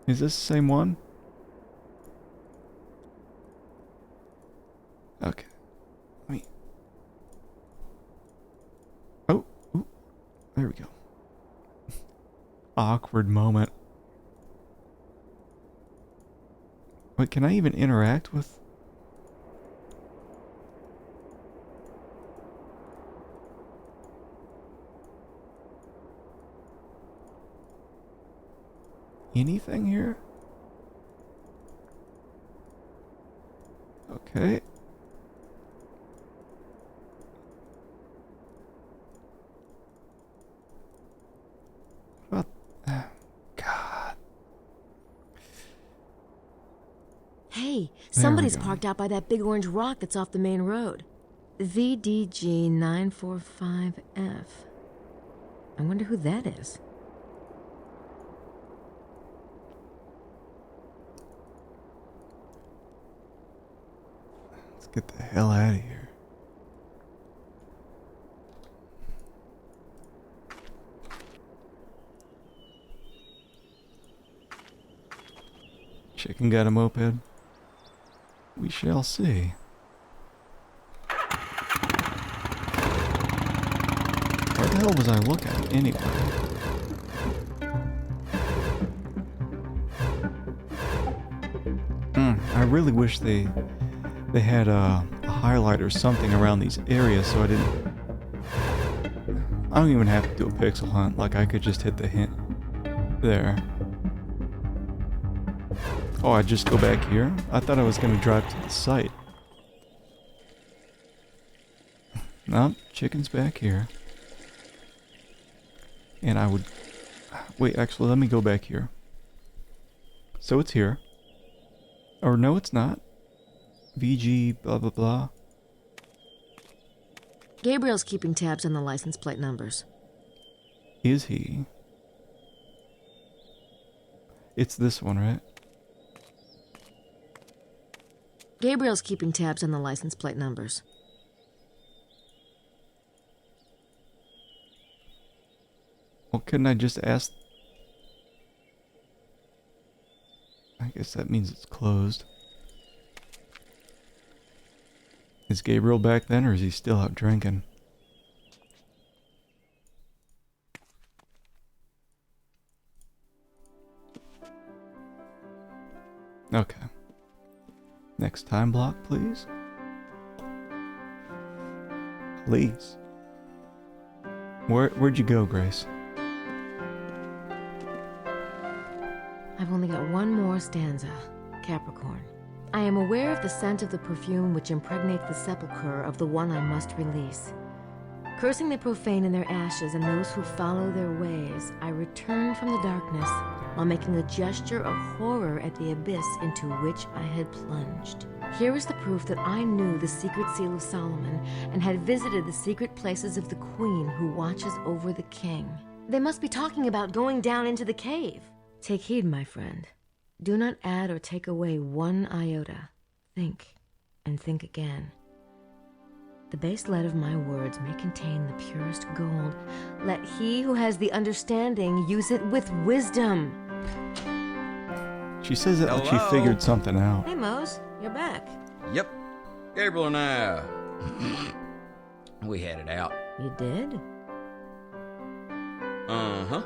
Is this the same one? Okay. Let me... Oh, ooh, there we go. Awkward moment. Wait, can I even interact with... anything here? Okay. What? God. Hey, somebody's parked out by that big orange rock that's off the main road. VDG 945F. I wonder who that is. Let's get the hell out of here. Chicken got a moped? We shall see. What the hell was I looking at anyway? I really wish they had a highlight or something around these areas so I don't even have to do a pixel hunt. Like, I could just hit the hint there. Oh, I just go back here? I thought I was going to drive to the site. No, chicken's back here. And I would... Wait, actually, let me go back here. So it's here. Or no, it's not. VG blah blah blah. Gabriel's keeping tabs on the license plate numbers. Is he? It's this one, right? Gabriel's keeping tabs on the license plate numbers. Well, couldn't I just ask? I guess that means it's closed. Is Gabriel back then, or is he still out drinking? Okay. Next time block, please. Please. Where'd you go, Grace? I've only got one more stanza. Capricorn. I am aware of the scent of the perfume which impregnates the sepulchre of the one I must release. Cursing the profane in their ashes and those who follow their ways, I return from the darkness while making a gesture of horror at the abyss into which I had plunged. Here is the proof that I knew the secret seal of Solomon and had visited the secret places of the queen who watches over the king. They must be talking about going down into the cave. Take heed, my friend. Do not add or take away one iota. Think, and think again. The base lead of my words may contain the purest gold. Let he who has the understanding use it with wisdom. She says it like she figured something out. Hey, Mose, you're back. Yep. Gabriel and I, we had it out. You did? Uh-huh.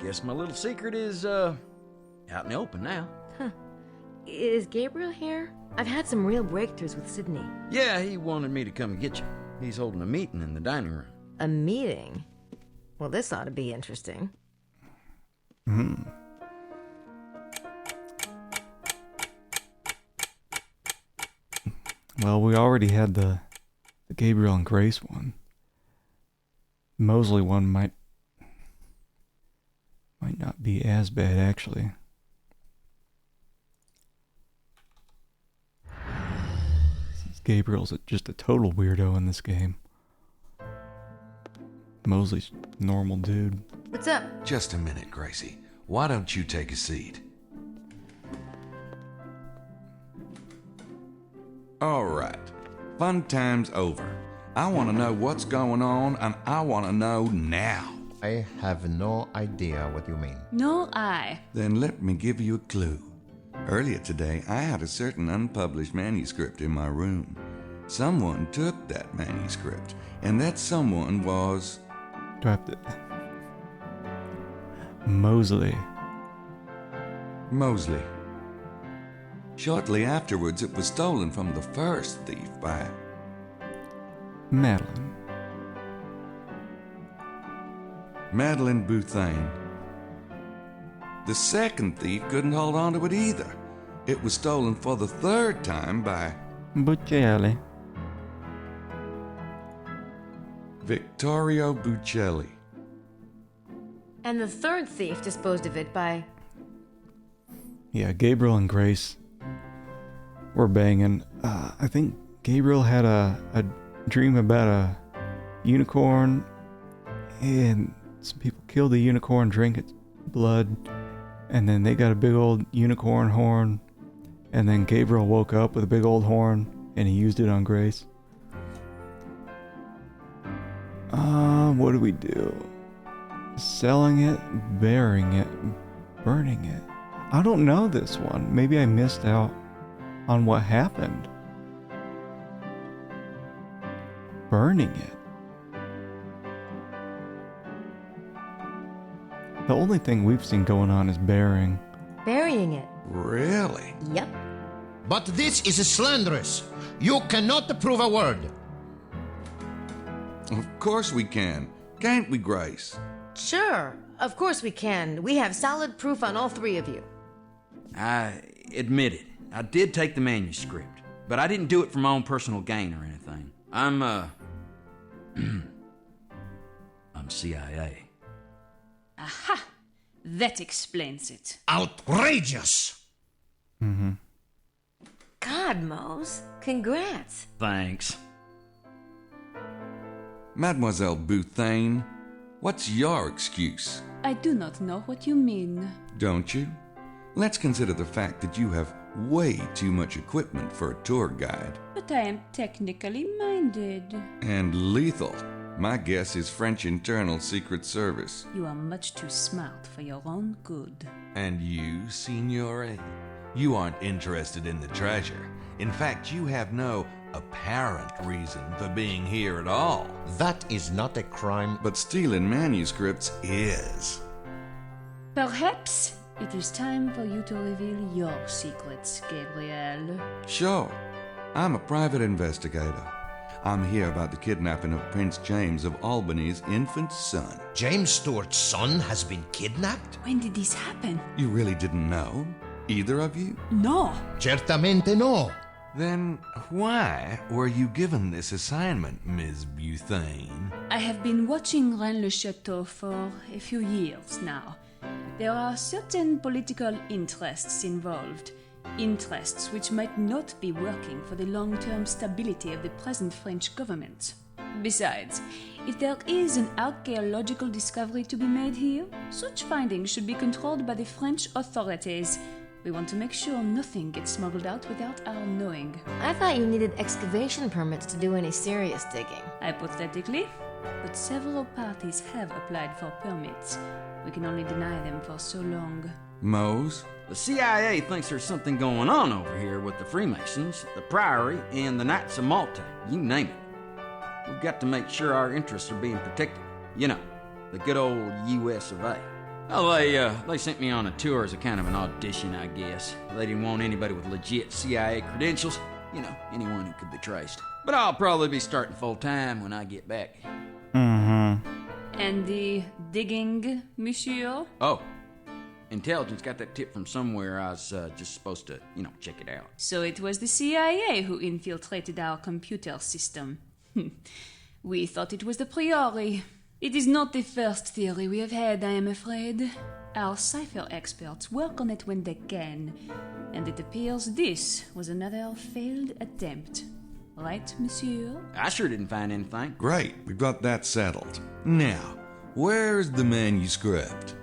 Guess my little secret is, out in the open now. Huh. Is Gabriel here? I've had some real breakthroughs with Sydney. Yeah, he wanted me to come and get you. He's holding a meeting in the dining room. A meeting? Well, this ought to be interesting. Well, we already had the Gabriel and Grace one. Mosley one might not be as bad, actually. Gabriel's just a total weirdo in this game. Mosley's normal dude. What's up? Just a minute, Gracie. Why don't you take a seat? All right. Fun time's over. I want to know what's going on, and I want to know now. I have no idea what you mean. No, I. Then let me give you a clue. Earlier today, I had a certain unpublished manuscript in my room. Someone took that manuscript, and that someone was... Do I have to... Mosley. Mosley. Shortly afterwards, it was stolen from the first thief by... Madeline. Madeline Bouthane. The second thief couldn't hold on to it either. It was stolen for the third time by... Buccelli. Vittorio Buccelli. And the third thief disposed of it by... Yeah, Gabriel and Grace were banging. I think Gabriel had a dream about a unicorn, and some people killed the unicorn, drank its blood, and then they got a big old unicorn horn, and then Gabriel woke up with a big old horn, and he used it on Grace. What do we do? Selling it, burying it, burning it. I don't know this one. Maybe I missed out on what happened. Burning it. The only thing we've seen going on is burying. Burying it. Really? Yep. But this is slanderous. You cannot prove a word. Of course we can. Can't we, Grace? Sure. Of course we can. We have solid proof on all three of you. I admit it. I did take the manuscript, but I didn't do it for my own personal gain or anything. I'm CIA. Aha! That explains it. Outrageous! Mm-hmm. God, Mose. Congrats. Thanks. Mademoiselle Bouthane, what's your excuse? I do not know what you mean. Don't you? Let's consider the fact that you have way too much equipment for a tour guide. But I am technically minded. And lethal. My guess is French Internal Secret Service. You are much too smart for your own good. And you, Signore? You aren't interested in the treasure. In fact, you have no apparent reason for being here at all. That is not a crime. But stealing manuscripts is. Perhaps it is time for you to reveal your secrets, Gabriel. Sure. I'm a private investigator. I'm here about the kidnapping of Prince James of Albany's infant son. James Stewart's son has been kidnapped? When did this happen? You really didn't know? Either of you? No. Certamente no. Then why were you given this assignment, Ms. Bouthane? I have been watching Rennes-le-Château for a few years now. There are certain political interests involved. Interests which might not be working for the long-term stability of the present French government. Besides, if there is an archaeological discovery to be made here, such findings should be controlled by the French authorities. We want to make sure nothing gets smuggled out without our knowing. I thought you needed excavation permits to do any serious digging. Hypothetically, but several parties have applied for permits. We can only deny them for so long. Mose? The CIA thinks there's something going on over here with the Freemasons, the Priory, and the Knights of Malta. You name it. We've got to make sure our interests are being protected. You know, the good old U.S. of A. Well, they sent me on a tour as a kind of an audition, I guess. They didn't want anybody with legit CIA credentials. You know, anyone who could be traced. But I'll probably be starting full-time when I get back. Mm-hmm. And the digging, monsieur? Oh, intelligence got that tip from somewhere. I was just supposed to, check it out. So it was the CIA who infiltrated our computer system. We thought it was the Priory. It is not the first theory we have had, I am afraid. Our cipher experts work on it when they can, and it appears this was another failed attempt. Right, monsieur? I sure didn't find anything. Great, we've got that settled. Now, where's the manuscript?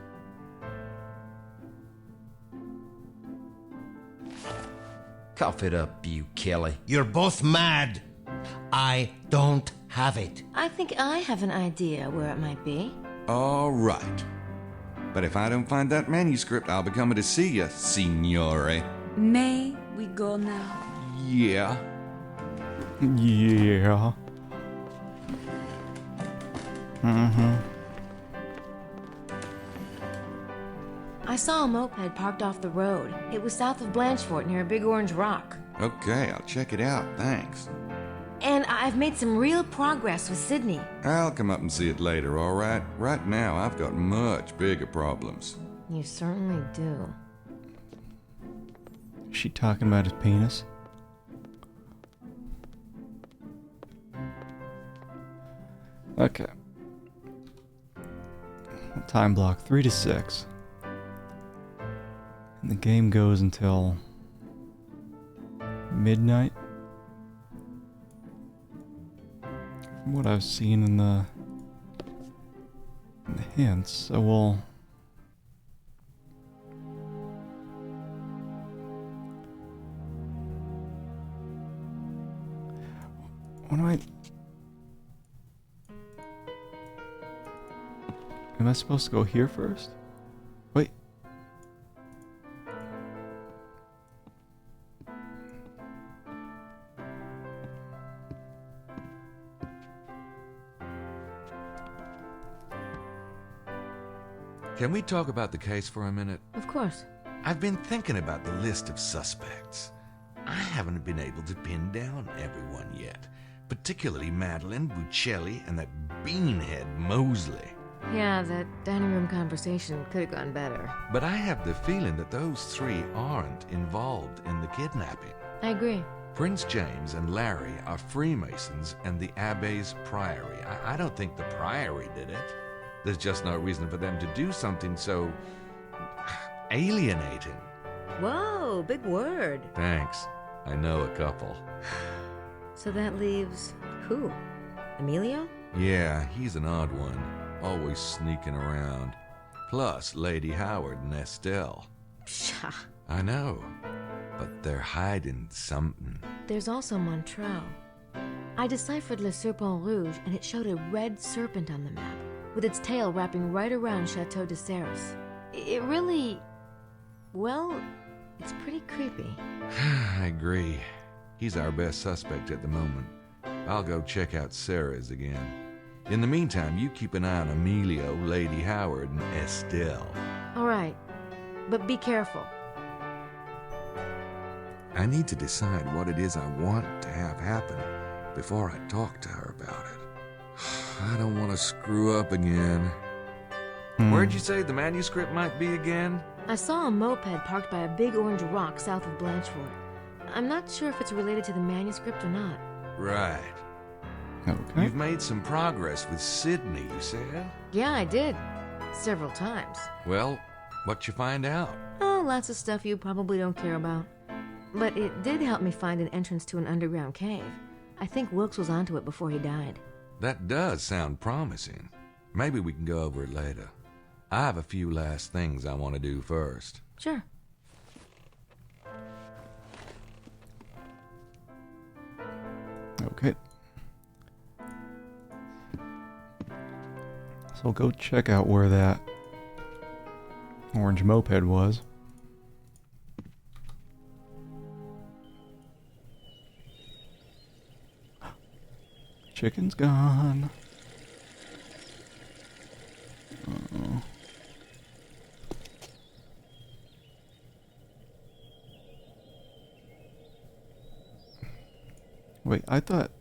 Cough it up, you Kelly. You're both mad. I don't have it. I think I have an idea where it might be. All right. But if I don't find that manuscript, I'll be coming to see you, Signore. May we go now? Yeah. Yeah. Mm-hmm. I saw a moped parked off the road. It was south of Blanchefort near a big orange rock. Okay, I'll check it out, thanks. And I've made some real progress with Sydney. I'll come up and see it later, all right? Right now, I've got much bigger problems. You certainly do. Is she talking about his penis? Okay. Time block 3 to 6. And the game goes until midnight. From what I've seen in the hints, so we'll Am I supposed to go here first? Wait. Can we talk about the case for a minute? Of course. I've been thinking about the list of suspects. I haven't been able to pin down everyone yet, particularly Madeline, Buccelli, and that beanhead Mosley. Yeah, that dining room conversation could have gone better. But I have the feeling that those three aren't involved in the kidnapping. I agree. Prince James and Larry are Freemasons and the Abbé's Priory. I don't think the Priory did it. There's just no reason for them to do something so alienating. Whoa, big word. Thanks. I know a couple. So that leaves who? Emilio? Yeah, he's an odd one. Always sneaking around. Plus Lady Howard and Estelle. Pshaw. I know. But they're hiding something. There's also Montreux. I deciphered Le Serpent Rouge, and it showed a red serpent on the map, with its tail wrapping right around Chateau de Serres. It really... well, it's pretty creepy. I agree. He's our best suspect at the moment. I'll go check out Sarah's again. In the meantime, you keep an eye on Emilio, Lady Howard, and Estelle. All right, but be careful. I need to decide what it is I want to have happen before I talk to her about it. I don't want to screw up again. Where'd you say the manuscript might be again? I saw a moped parked by a big orange rock south of Blanchefort. I'm not sure if it's related to the manuscript or not. Right. Okay. You've made some progress with Sydney, you said? Yeah, I did. Several times. Well, what'd you find out? Oh, lots of stuff you probably don't care about. But it did help me find an entrance to an underground cave. I think Wilkes was onto it before he died. That does sound promising. Maybe we can go over it later. I have a few last things I want to do first. Sure. Okay. So go check out where that orange moped was. Chicken's gone. Uh-oh. Wait, I thought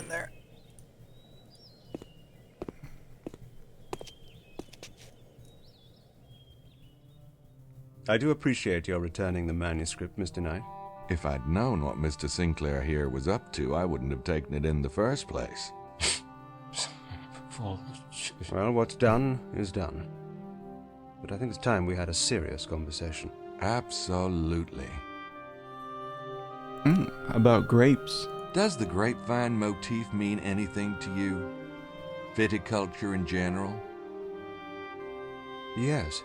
in there. I do appreciate your returning the manuscript, Mr. Knight. If I'd known what Mr. Sinclair here was up to, I wouldn't have taken it in the first place. Well, what's done is done. But I think it's time we had a serious conversation. Absolutely. About grapes. Does the grapevine motif mean anything to you? Viticulture in general? Yes.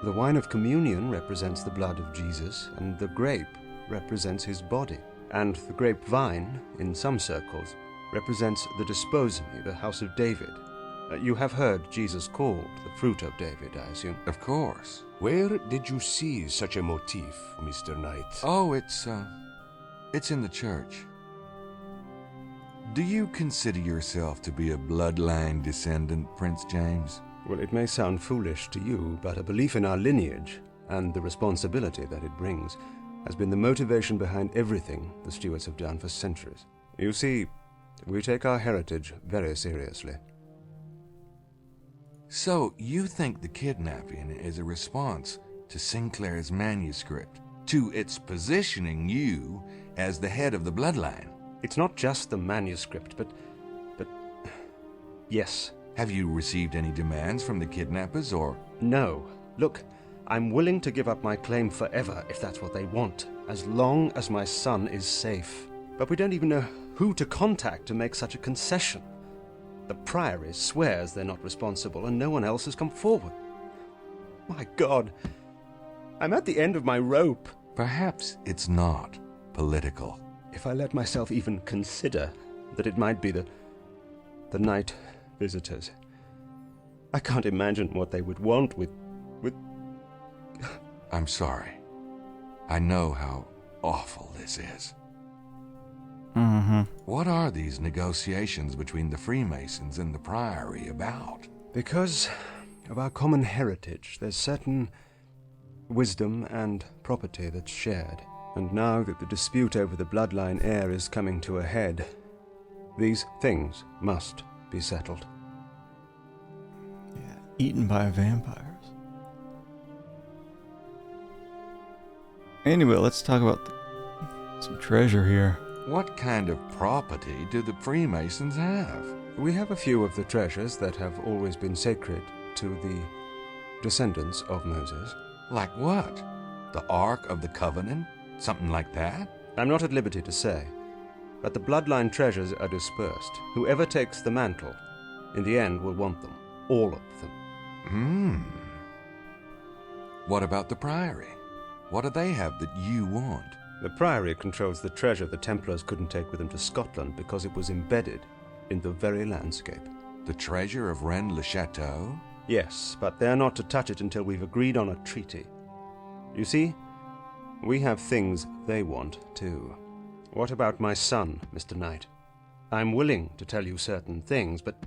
The wine of communion represents the blood of Jesus, and the grape represents his body. And the grapevine, in some circles, represents the desposimy, the house of David. You have heard Jesus called the fruit of David, I assume. Of course. Where did you see such a motif, Mr. Knight? Oh, it's in the church. Do you consider yourself to be a bloodline descendant, Prince James? Well, it may sound foolish to you, but a belief in our lineage and the responsibility that it brings has been the motivation behind everything the Stuarts have done for centuries. You see, we take our heritage very seriously. So, you think the kidnapping is a response to Sinclair's manuscript, to its positioning you as the head of the bloodline? It's not just the manuscript, but yes. Have you received any demands from the kidnappers, or? No. Look, I'm willing to give up my claim forever if that's what they want, as long as my son is safe. But we don't even know who to contact to make such a concession. The Priory swears they're not responsible, and no one else has come forward. My God, I'm at the end of my rope. Perhaps it's not political. If I let myself even consider that it might be the night visitors, I can't imagine what they would want with... I'm sorry. I know how awful this is. What are these negotiations between the Freemasons and the Priory about? Because of our common heritage, there's certain wisdom and property that's shared. And now that the dispute over the bloodline heir is coming to a head, these things must be settled. Yeah, eaten by vampires. Anyway, let's talk about some treasure here. What kind of property do the Freemasons have? We have a few of the treasures that have always been sacred to the descendants of Moses. Like what? The Ark of the Covenant? Something like that? I'm not at liberty to say, but the bloodline treasures are dispersed. Whoever takes the mantle, in the end, will want them. All of them. What about the Priory? What do they have that you want? The Priory controls the treasure the Templars couldn't take with them to Scotland because it was embedded in the very landscape. The treasure of Rennes-le-Château? Yes, but they're not to touch it until we've agreed on a treaty. You see, we have things they want, too. What about my son, Mr. Knight? I'm willing to tell you certain things, but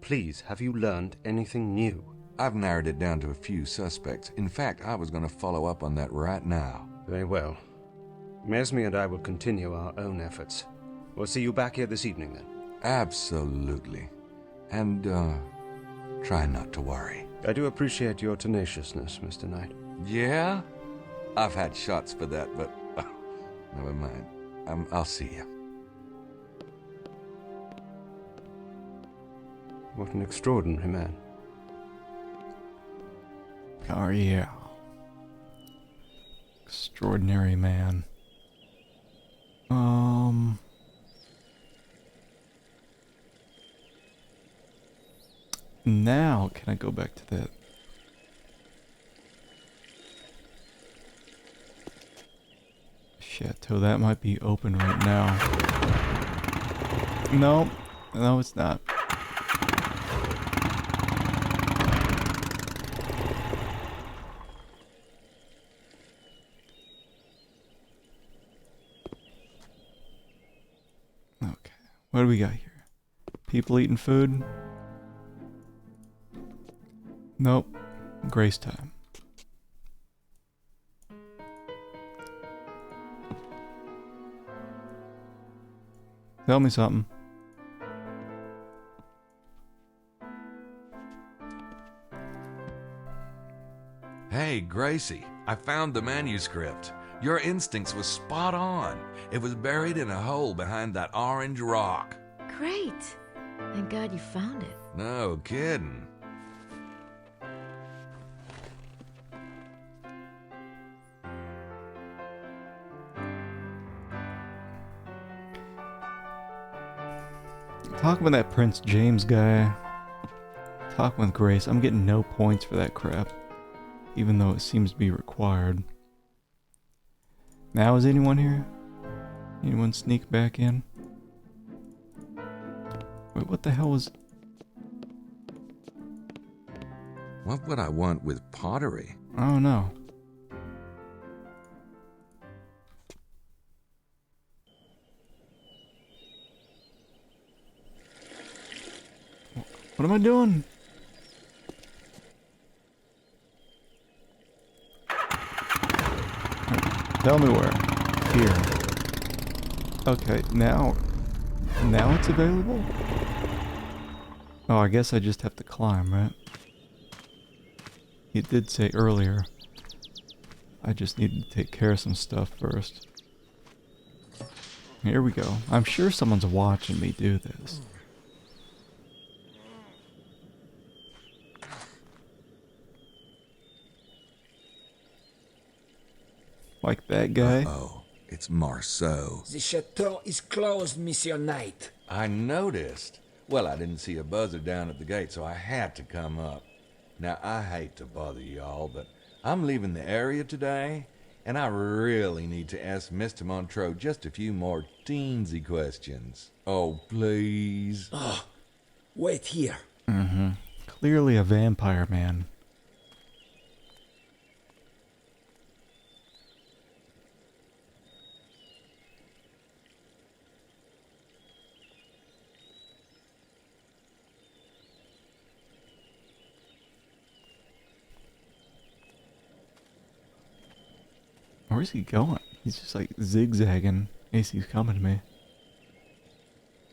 please, have you learned anything new? I've narrowed it down to a few suspects. In fact, I was going to follow up on that right now. Very well. Mesme and I will continue our own efforts. We'll see you back here this evening, then. Absolutely. And, try not to worry. I do appreciate your tenaciousness, Mr. Knight. Yeah? I've had shots for that, but... never mind. I'll see you. What an extraordinary man. Oh, yeah. Extraordinary man. Now, can I go back to that? Chateau, that might be open right now. No, it's not. Okay, what do we got here? People eating food? Nope. Grace time. Tell me something. Hey, Gracie, I found the manuscript. Your instincts was spot on. It was buried in a hole behind that orange rock. Great. Thank God you found it. No kidding. Talking with that Prince James guy. Talking with Grace. I'm getting no points for that crap. Even though it seems to be required. Now is anyone here? Anyone sneak back in? Wait, what the hell was... What would I want with pottery? I don't know. What am I doing? Tell me where. Here. Okay, now it's available? Oh, I guess I just have to climb, right? You did say earlier I just needed to take care of some stuff first. Here we go. I'm sure someone's watching me do this. Like that guy? Oh, it's Marceau. The chateau is closed, Monsieur Knight. I noticed. Well, I didn't see a buzzer down at the gate, so I had to come up. Now, I hate to bother y'all, but I'm leaving the area today, and I really need to ask Mr. Montreux just a few more teensy questions. Oh, please. Oh, wait here. Mm-hmm. Clearly a vampire man. Where's he going? He's just like zigzagging as he's coming to me.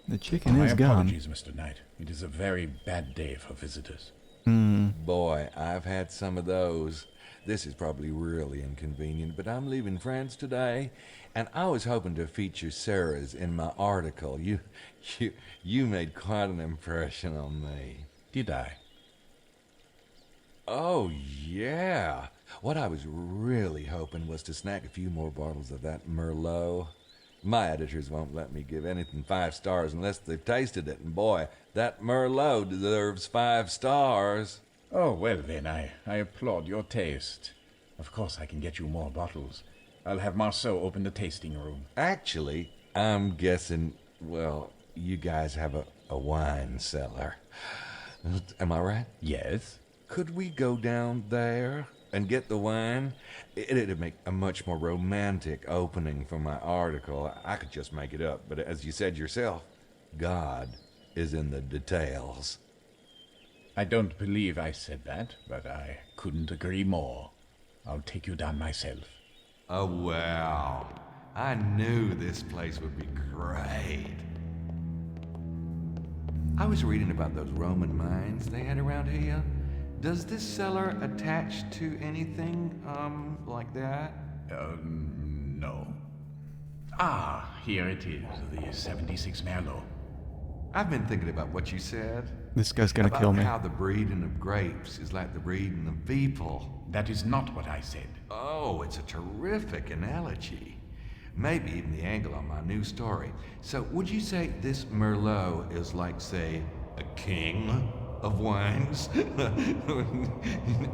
The chicken is gone. My apologies, Mr. Knight. It is a very bad day for visitors. Boy, I've had some of those. This is probably really inconvenient, but I'm leaving France today, and I was hoping to feature Sarah's in my article. You made quite an impression on me. Did I? Oh, yeah. What I was really hoping was to snag a few more bottles of that Merlot. My editors won't let me give anything 5 stars unless they've tasted it, and boy, that Merlot deserves 5 stars. Oh, well then, I applaud your taste. Of course I can get you more bottles. I'll have Marceau open the tasting room. Actually, I'm guessing, well, you guys have a wine cellar. Am I right? Yes. Could we go down there and get the wine? It'd make a much more romantic opening for my article. I could just make it up, but as you said yourself, God is in the details. I don't believe I said that, but I couldn't agree more. I'll take you down myself. Oh, wow. I knew this place would be great. I was reading about those Roman mines they had around here. Does this cellar attach to anything, like that? No. Ah, here it is, the 76 Merlot. I've been thinking about what you said. This guy's gonna kill me. About how the breeding of grapes is like the breeding of people. That is not what I said. Oh, it's a terrific analogy. Maybe even the angle on my new story. So, would you say this Merlot is like, say, a king of wines?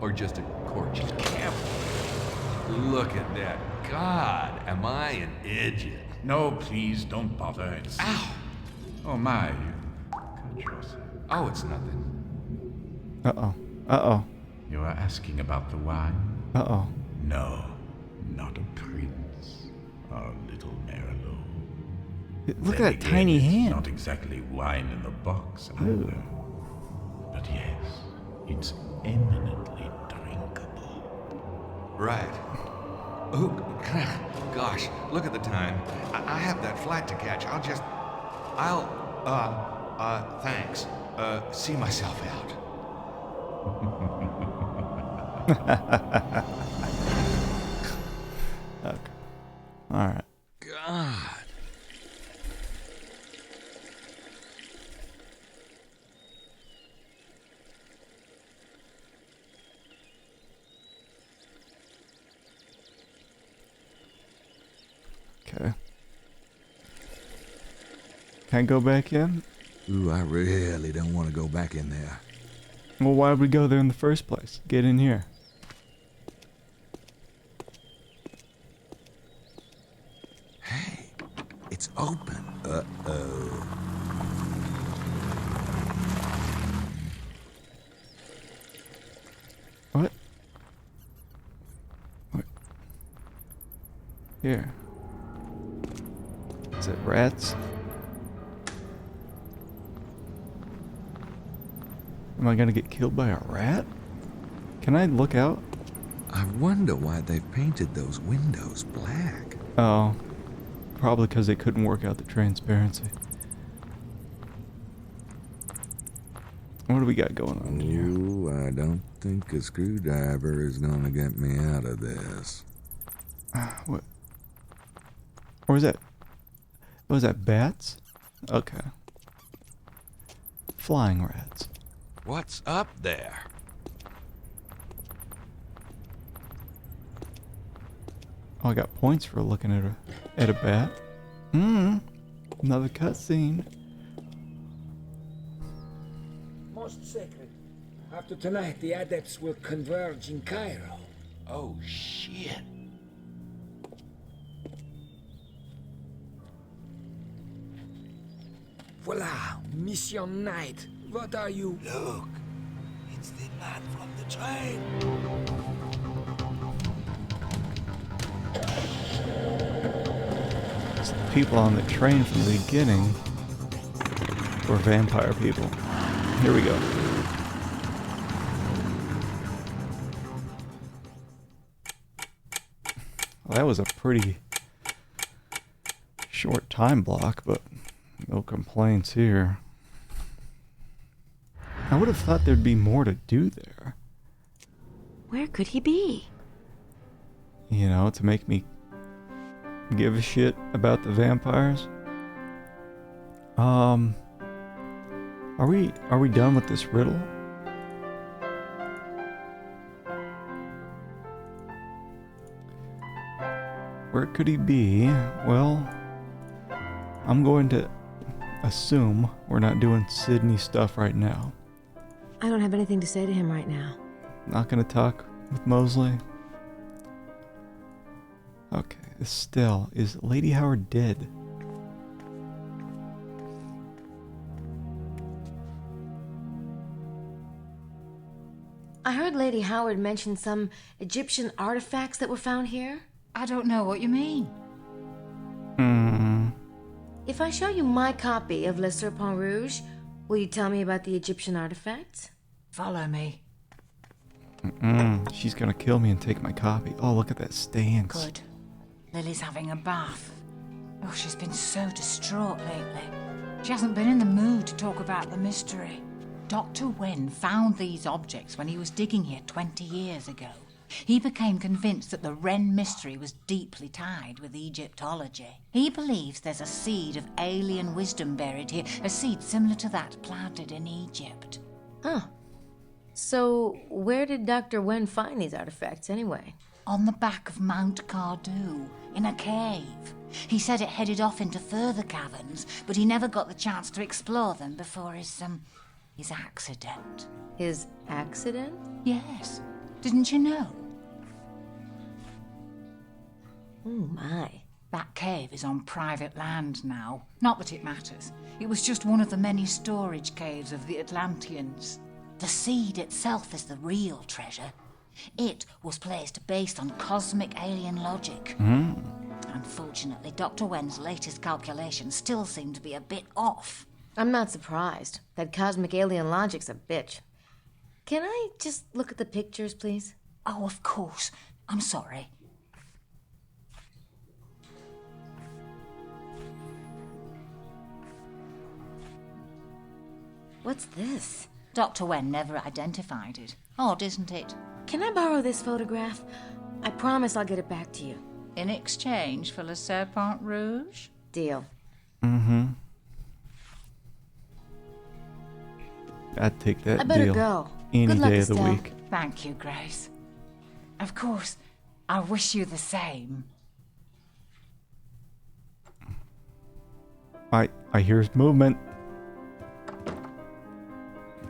Or just a gorgeous camel? Look at that. God, am I an idiot? No, please, don't bother. It's... Ow! Oh, my. You cut yourself. Oh, it's nothing. Uh-oh. Uh-oh. You are asking about the wine? Uh-oh. No, not a prince. Our little Merlot. Look at that tiny hand. Not exactly wine in the box, either. But yes, it's eminently drinkable. Right. Oh, gosh, look at the time. I have that flight to catch. I'll just... Thanks. See myself out. Okay. Alright. God. Okay. Can't go back in? Ooh, I really don't want to go back in there. Well, why would we go there in the first place? Get in here. Hey, it's open. Uh-oh. What? What? Here. Is it rats? Am I gonna get killed by a rat? Can I look out? I wonder why they painted those windows black. Oh. Probably because they couldn't work out the transparency. What do we got going on here? Ooh, I don't think a screwdriver is gonna get me out of this. What? Or was that? Was that bats? Okay. Flying rats. What's up there? Oh, I got points for looking at a bat. Another cutscene. Most sacred. After tonight, the adepts will converge in Cairo. Oh, shit. Voila, mission night. What are you? Look, it's the man from the train. The people on the train from the beginning were vampire people. Here we go. Well, that was a pretty short time block, but no complaints here. I would have thought there'd be more to do there. Where could he be? You know, to make me give a shit about the vampires. Are we done with this riddle? Where could he be? Well, I'm going to assume we're not doing Sydney stuff right now. I don't have anything to say to him right now. Not gonna talk with Mosley. Okay, Estelle, is Lady Howard dead? I heard Lady Howard mention some Egyptian artifacts that were found here. I don't know what you mean. If I show you my copy of Le Serpent Rouge, will you tell me about the Egyptian artifacts? Follow me. She's gonna kill me and take my copy. Oh, look at that stance. Good. Lily's having a bath. Oh, she's been so distraught lately. She hasn't been in the mood to talk about the mystery. Dr. Wen found these objects when he was digging here 20 years ago. He became convinced that the Wren mystery was deeply tied with Egyptology. He believes there's a seed of alien wisdom buried here, a seed similar to that planted in Egypt. Huh. So, where did Dr. Wen find these artifacts anyway? On the back of Mount Cardew, in a cave. He said it headed off into further caverns, but he never got the chance to explore them before his accident. His accident? Yes. Didn't you know? Oh my. That cave is on private land now. Not that it matters. It was just one of the many storage caves of the Atlanteans. The seed itself is the real treasure. It was placed based on cosmic alien logic. Unfortunately, Dr. Wen's latest calculations still seem to be a bit off. I'm not surprised. That cosmic alien logic's a bitch. Can I just look at the pictures, please? Oh, of course. I'm sorry. What's this? Dr. Wen never identified it. Odd, isn't it? Can I borrow this photograph? I promise I'll get it back to you. In exchange for Le Serpent Rouge? Deal. Mm-hmm. I'd take that I better deal go. any Good luck, day of the Estelle. week. Thank you, Grace. Of course, I wish you the same. I hear movement.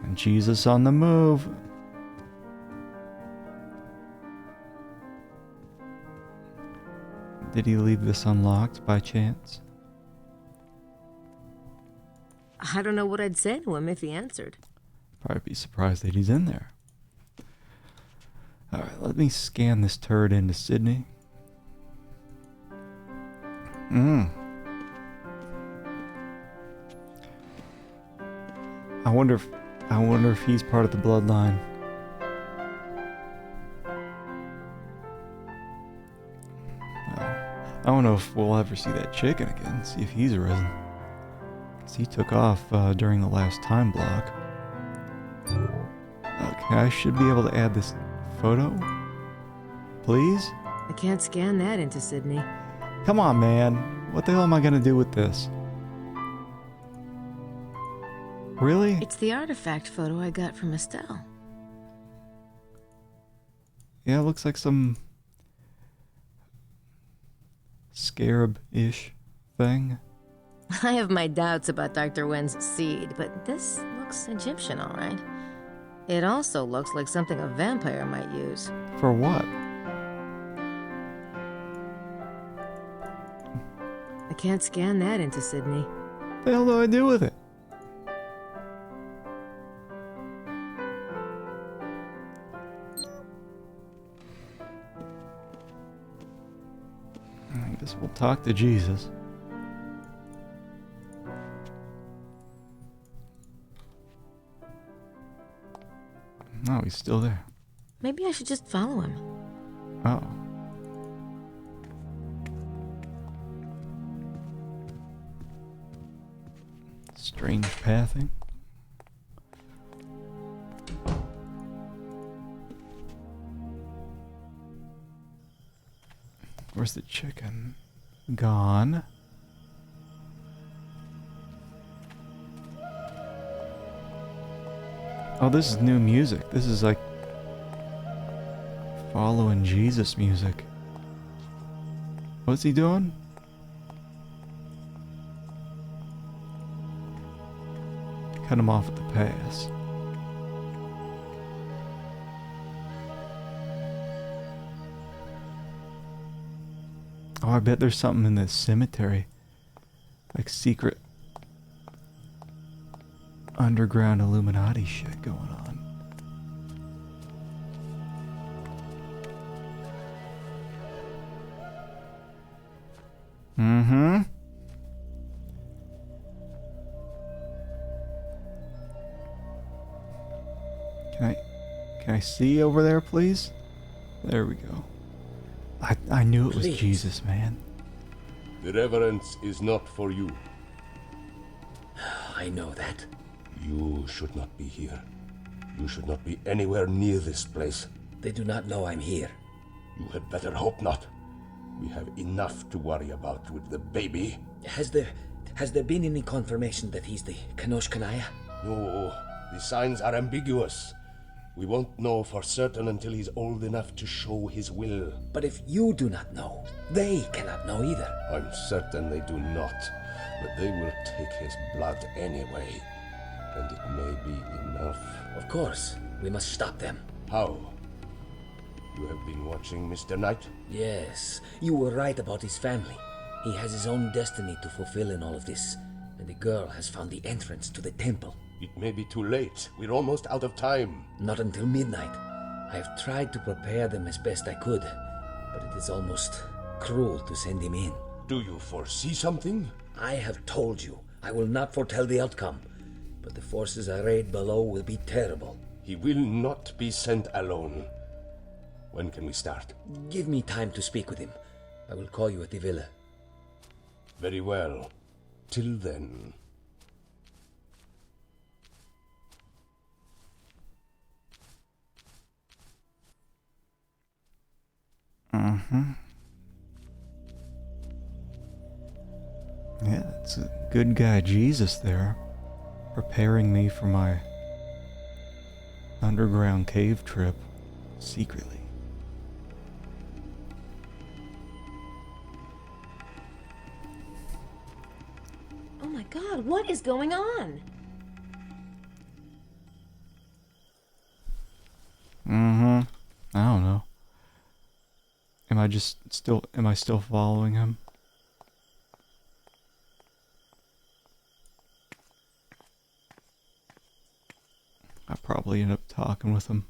And Jesus on the move. Did he leave this unlocked by chance? I don't know what I'd say to him if he answered. Probably be surprised that he's in there. Alright, let me scan this turd into Sydney. I wonder if he's part of the bloodline. I don't know if we'll ever see that chicken again. See if he's arisen. Because he took off during the last time block. Okay, I should be able to add this photo. Please? I can't scan that into Sydney. Come on, man. What the hell am I going to do with this? Really? It's the artifact photo I got from Estelle. Yeah, it looks like some scarab-ish thing. I have my doubts about Dr. Wen's seed, but this looks Egyptian, all right. It also looks like something a vampire might use. For what? I can't scan that into Sydney. What the hell do I do with it? I guess we'll talk to Jesus. No, he's still there. Maybe I should just follow him. Oh. Strange pathing. Where's the chicken? Gone. Oh, this is new music. This is like following Jesus music. What's he doing? Cut him off at the pass. Oh, I bet there's something in this cemetery. Like secret underground Illuminati shit going on. Mm-hmm. Can I see over there, please? There we go. I knew it was Please. Jesus, man. The reverence is not for you. I know that. You should not be here. You should not be anywhere near this place. They do not know I'm here. You had better hope not. We have enough to worry about with the baby. Has there been any confirmation that he's the Kanosh Kanaya? No, the signs are ambiguous. We won't know for certain until he's old enough to show his will. But if you do not know, they cannot know either. I'm certain they do not, but they will take his blood anyway. And it may be enough. Of course, we must stop them. How? You have been watching Mr. Knight? Yes, you were right about his family. He has his own destiny to fulfill in all of this, and the girl has found the entrance to the temple. It may be too late. We're almost out of time. Not until midnight. I have tried to prepare them as best I could, but it is almost cruel to send him in. Do you foresee something? I have told you, I will not foretell the outcome, but the forces arrayed below will be terrible. He will not be sent alone. When can we start? Give me time to speak with him. I will call you at the villa. Very well. Till then. Mm-hmm. Yeah, it's a good guy Jesus there, preparing me for my underground cave trip secretly. Oh my God, what is going on? Mm-hmm. I don't know. Am I still following him? I probably end up talking with him,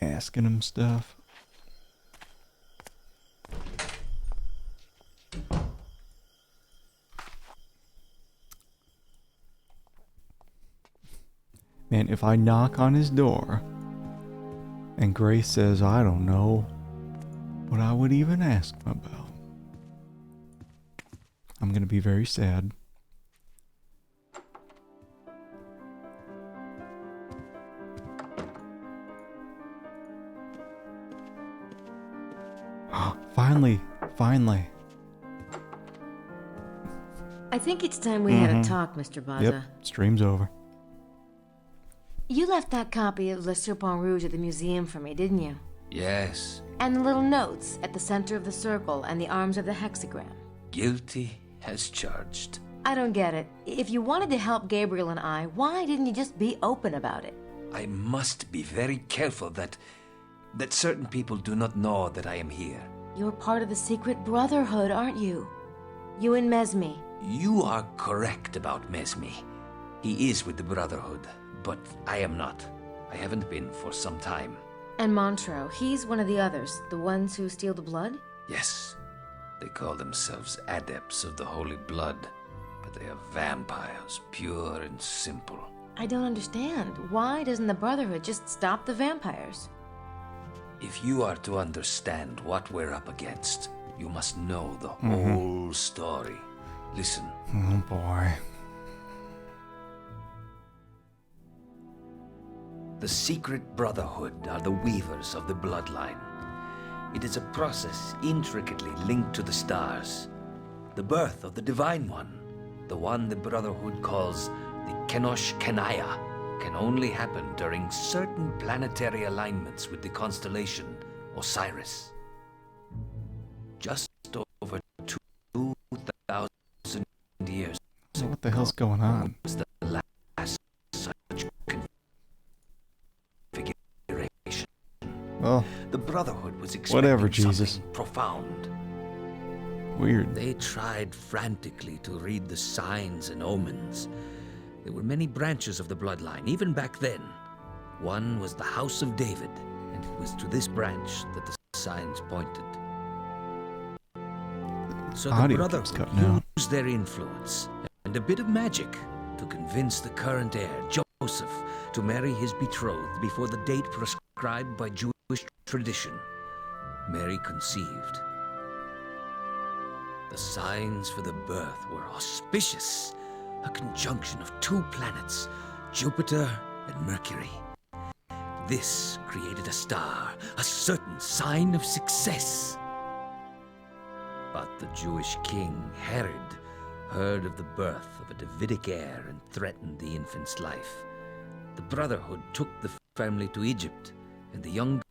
asking him stuff. Man, if I knock on his door and Grace says, I don't know what I would even ask him about, I'm gonna be very sad. Finally. I think it's time we had a talk, Mr. Baza. Yep, stream's over. You left that copy of Le Serpent Rouge at the museum for me, didn't you? Yes. And the little notes at the center of the circle and the arms of the hexagram. Guilty as charged. I don't get it. If you wanted to help Gabriel and I, why didn't you just be open about it? I must be very careful that certain people do not know that I am here. You're part of the secret brotherhood, aren't you? You and Mesme. You are correct about Mesme. He is with the Brotherhood, but I am not. I haven't been for some time. And Montreux, he's one of the others, the ones who steal the blood? Yes. They call themselves adepts of the holy blood, but they are vampires, pure and simple. I don't understand. Why doesn't the Brotherhood just stop the vampires? If you are to understand what we're up against, you must know the whole story. Listen. Oh boy. The secret brotherhood are the weavers of the bloodline. It is a process intricately linked to the stars. The birth of the Divine One, the one the Brotherhood calls the Kenosh Kenaya, can only happen during certain planetary alignments with the constellation Osiris. Just over 2,000 years. So what the hell's going on? Was the last such configuration. Well, the Brotherhood was expecting whatever, Jesus. something profound. Weird. They tried frantically to read the signs and omens. There were many branches of the bloodline, even back then. One was the House of David, and it was to this branch that the signs pointed. So the Brotherhood used their influence and a bit of magic to convince the current heir, Joseph, to marry his betrothed before the date prescribed by Jewish tradition. Mary conceived. The signs for the birth were auspicious. A conjunction of two planets, Jupiter and Mercury. This created a star, a certain sign of success. But the Jewish king, Herod, heard of the birth of a Davidic heir and threatened the infant's life. The Brotherhood took the family to Egypt, and the young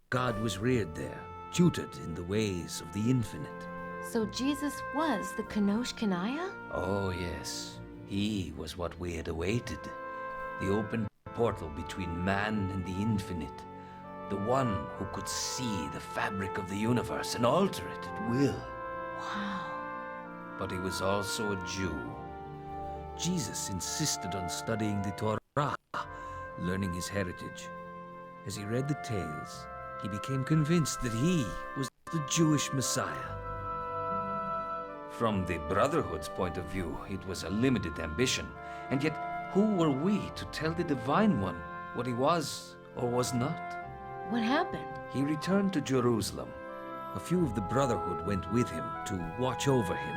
god was reared there, tutored in the ways of the infinite. So Jesus was the Kenosh Kenaya? Oh, yes. He was what we had awaited. The open portal between man and the infinite. The one who could see the fabric of the universe and alter it at will. Wow. But he was also a Jew. Jesus insisted on studying the Torah, learning his heritage. As he read the tales, he became convinced that he was the Jewish Messiah. From the Brotherhood's point of view, it was a limited ambition. And yet, who were we to tell the Divine One what he was or was not? What happened? He returned to Jerusalem. A few of the Brotherhood went with him to watch over him.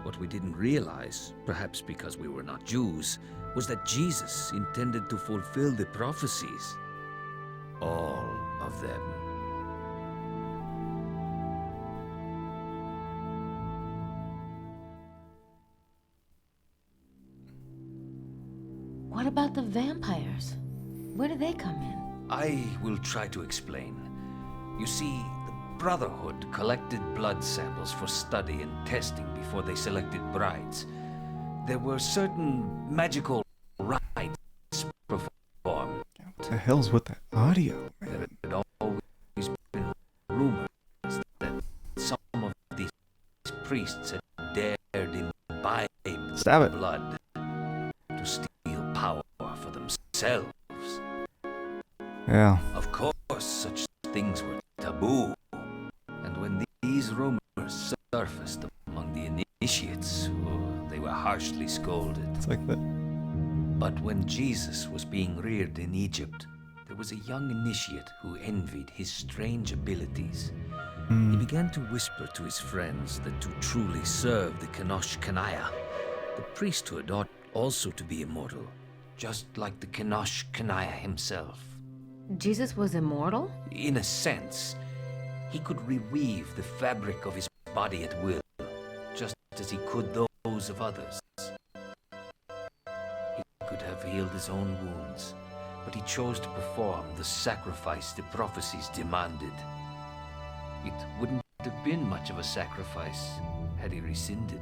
What we didn't realize, perhaps because we were not Jews, was that Jesus intended to fulfill the prophecies. All of them. What about the vampires? Where do they come in? I will try to explain. You see, the Brotherhood collected blood samples for study and testing before they selected brides. There were certain magical rites performed. What the hell's with that audio, man? There had always been rumors that some of these priests had dared imbibe blood to steal power for themselves. Yeah. Of course, such things were taboo. And when these rumors surfaced among the initiates, they were harshly scolded. It's like that. But when Jesus was being reared in Egypt, there was a young initiate who envied his strange abilities. He began to whisper to his friends that to truly serve the Kenosh Kanaya, the priesthood ought also to be immortal, just like the Kenosh Kanaya himself. Jesus was immortal? In a sense, he could reweave the fabric of his body at will, just as he could those of others. He could have healed his own wounds, but he chose to perform the sacrifice the prophecies demanded. It wouldn't have been much of a sacrifice had he rescinded.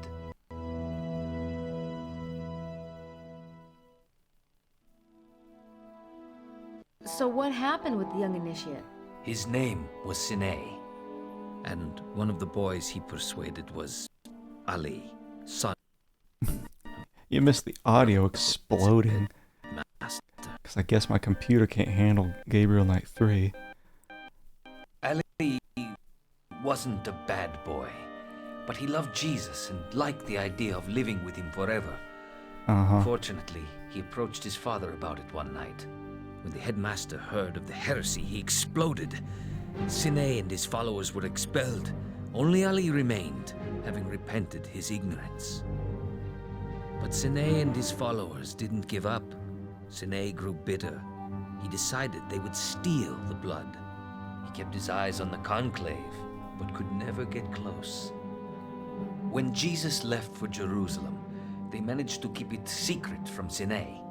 So what happened with the young initiate? His name was Sine, and one of the boys he persuaded was Ali, son. You missed the audio exploding. Because I guess my computer can't handle Gabriel Knight 3. Ali wasn't a bad boy, but he loved Jesus and liked the idea of living with him forever. Fortunately, he approached his father about it one night. When the headmaster heard of the heresy, he exploded. Sine and his followers were expelled. Only Ali remained, having repented his ignorance. But Sine and his followers didn't give up. Sine grew bitter. He decided they would steal the blood. He kept his eyes on the conclave, but could never get close. When Jesus left for Jerusalem, they managed to keep it secret from Sine.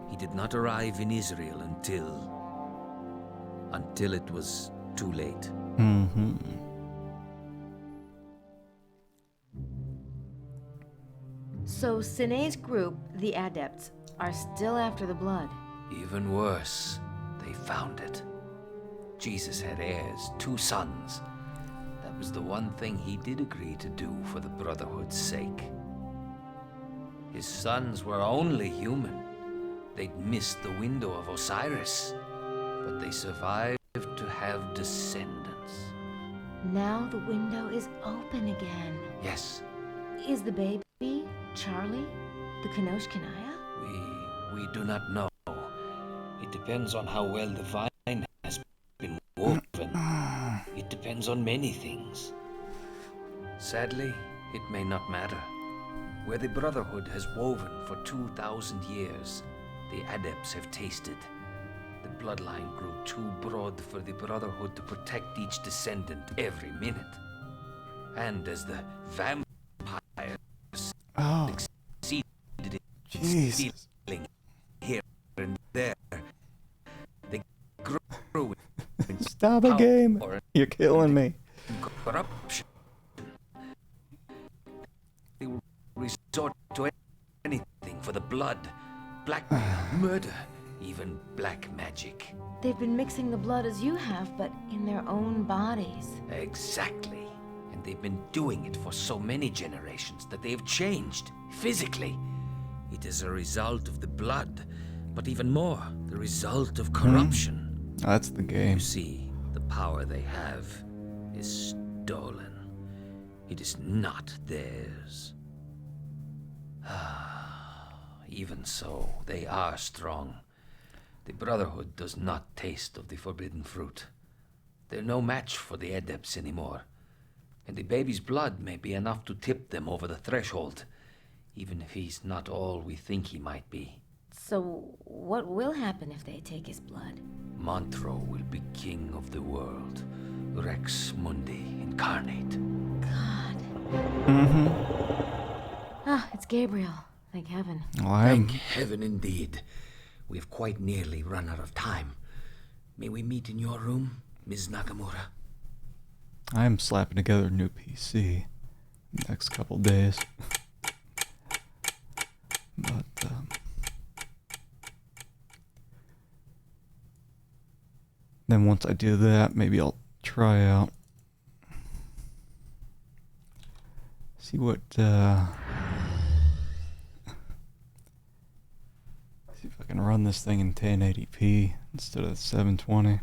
He did not arrive in Israel until it was too late. So Sine's group, the Adepts, are still after the blood. Even worse, they found it. Jesus had heirs, 2 sons. That was the one thing he did agree to do for the Brotherhood's sake. His sons were only human. They'd missed the window of Osiris, but they survived to have descendants. Now the window is open again. Yes. Is the baby, Charlie, the Kenosh Kanaya? We do not know. It depends on how well the vine has been woven. It depends on many things. Sadly, it may not matter. Where the Brotherhood has woven for 2,000 years, the Adepts have tasted. The bloodline grew too broad for the Brotherhood to protect each descendant every minute. And as the vampires succeeded in stealing here and there, they grew in Stop a game! You're killing me. Corruption. They will resort to anything for the blood. Blackmail, murder, even black magic. They've been mixing the blood as you have, but in their own bodies. Exactly. And they've been doing it for so many generations that they have changed, physically. It is a result of the blood, but even more, the result of corruption. That's the game. You see, the power they have is stolen. It is not theirs. Even so, they are strong. The Brotherhood does not taste of the forbidden fruit. They're no match for the Adepts anymore. And the baby's blood may be enough to tip them over the threshold, even if he's not all we think he might be. So, what will happen if they take his blood? Montreux will be king of the world. Rex Mundi incarnate. Ah, it's Gabriel. Thank heaven. Thank heaven indeed. We have quite nearly run out of time. May we meet in your room, Ms. Nakamura? I am slapping together a new PC next couple days. But, then once I do that, maybe I'll try out. See what, see if I can run this thing in 1080p instead of 720. I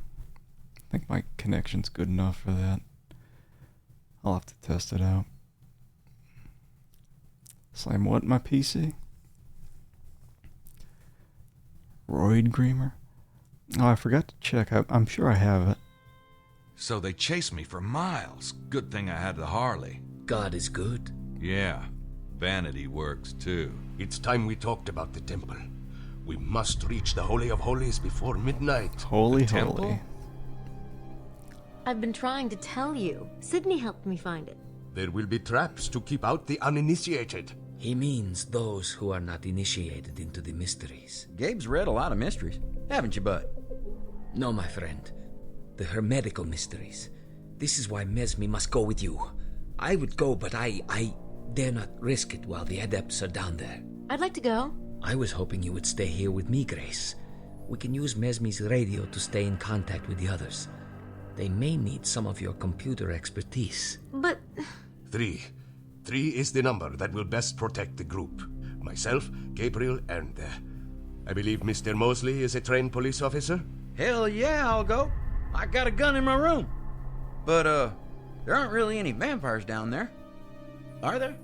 think my connection's good enough for that. I'll have to test it out. Slam what in my PC? Roid Dreamer? Oh, I forgot to check. I'm sure I have it. So they chased me for miles. Good thing I had the Harley. God is good. Yeah. Vanity works too. It's time we talked about the temple. We must reach the Holy of Holies before midnight. Holy. I've been trying to tell you. Sydney helped me find it. There will be traps to keep out the uninitiated. He means those who are not initiated into the mysteries. Gabe's read a lot of mysteries, haven't you, bud? No, my friend. The hermetical mysteries. This is why Mesme must go with you. I would go, but I dare not risk it while the adepts are down there. I'd like to go. I was hoping you would stay here with me, Grace. We can use Mesme's radio to stay in contact with the others. They may need some of your computer expertise. But... 3. 3 is the number that will best protect the group. Myself, Gabriel, and I believe Mr. Mosley is a trained police officer? Hell yeah, I'll go. I got a gun in my room. But, there aren't really any vampires down there. Are there?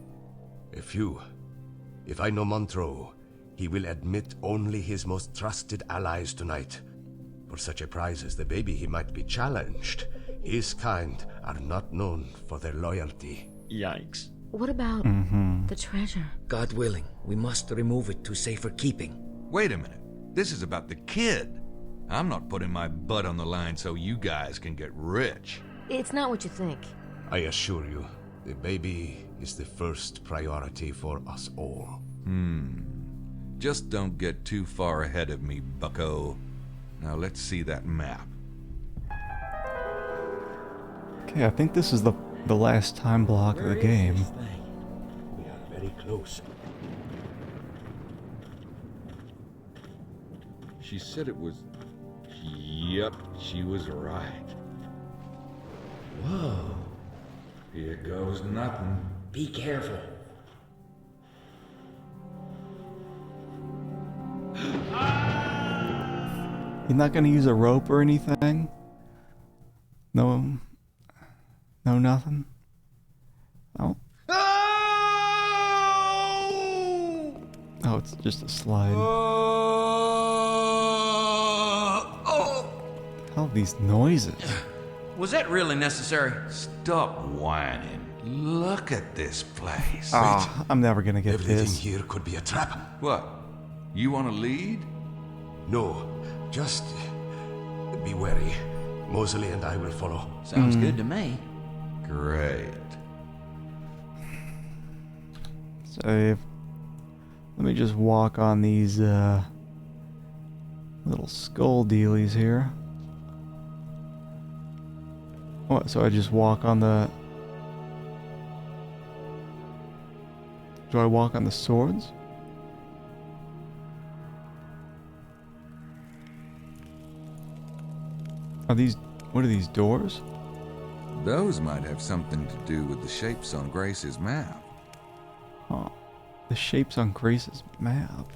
A few. If I know Montreux, he will admit only his most trusted allies tonight. For such a prize as the baby, he might be challenged. His kind are not known for their loyalty. Yikes. What about the treasure? God willing, we must remove it to safer keeping. Wait a minute. This is about the kid. I'm not putting my butt on the line so you guys can get rich. It's not what you think. I assure you, the baby is the first priority for us all. Just don't get too far ahead of me, bucko. Now let's see that map. Okay, I think this is the last time block of the game. We are very close. She said it was... Yep, she was right. Whoa. Here goes nothing. Be careful. You're not gonna use a rope or anything? No, nothing? Oh. Oh, it's just a slide. Hell, these noises. Was that really necessary? Stop whining. Look at this place. Ah, I'm never gonna get Everything this. here could be a trap. What? You want to lead? No, just be wary. Mosley and I will follow. Sounds good to me. Great. Save. Let me just walk on these little skull dealies here. What, so I just walk on the... Do I walk on the swords? Are these... What are these, doors? Those might have something to do with the shapes on Grace's map. Huh. The shapes on Grace's map.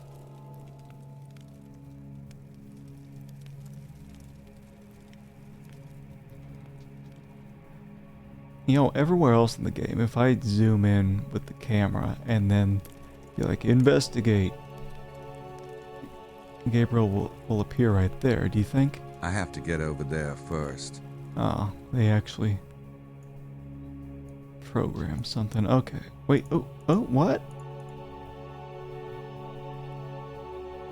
You know, everywhere else in the game, if I zoom in with the camera and then be like, investigate, Gabriel will appear right there, do you think? I have to get over there first. Oh, they actually programmed something. Okay. Wait, oh, what?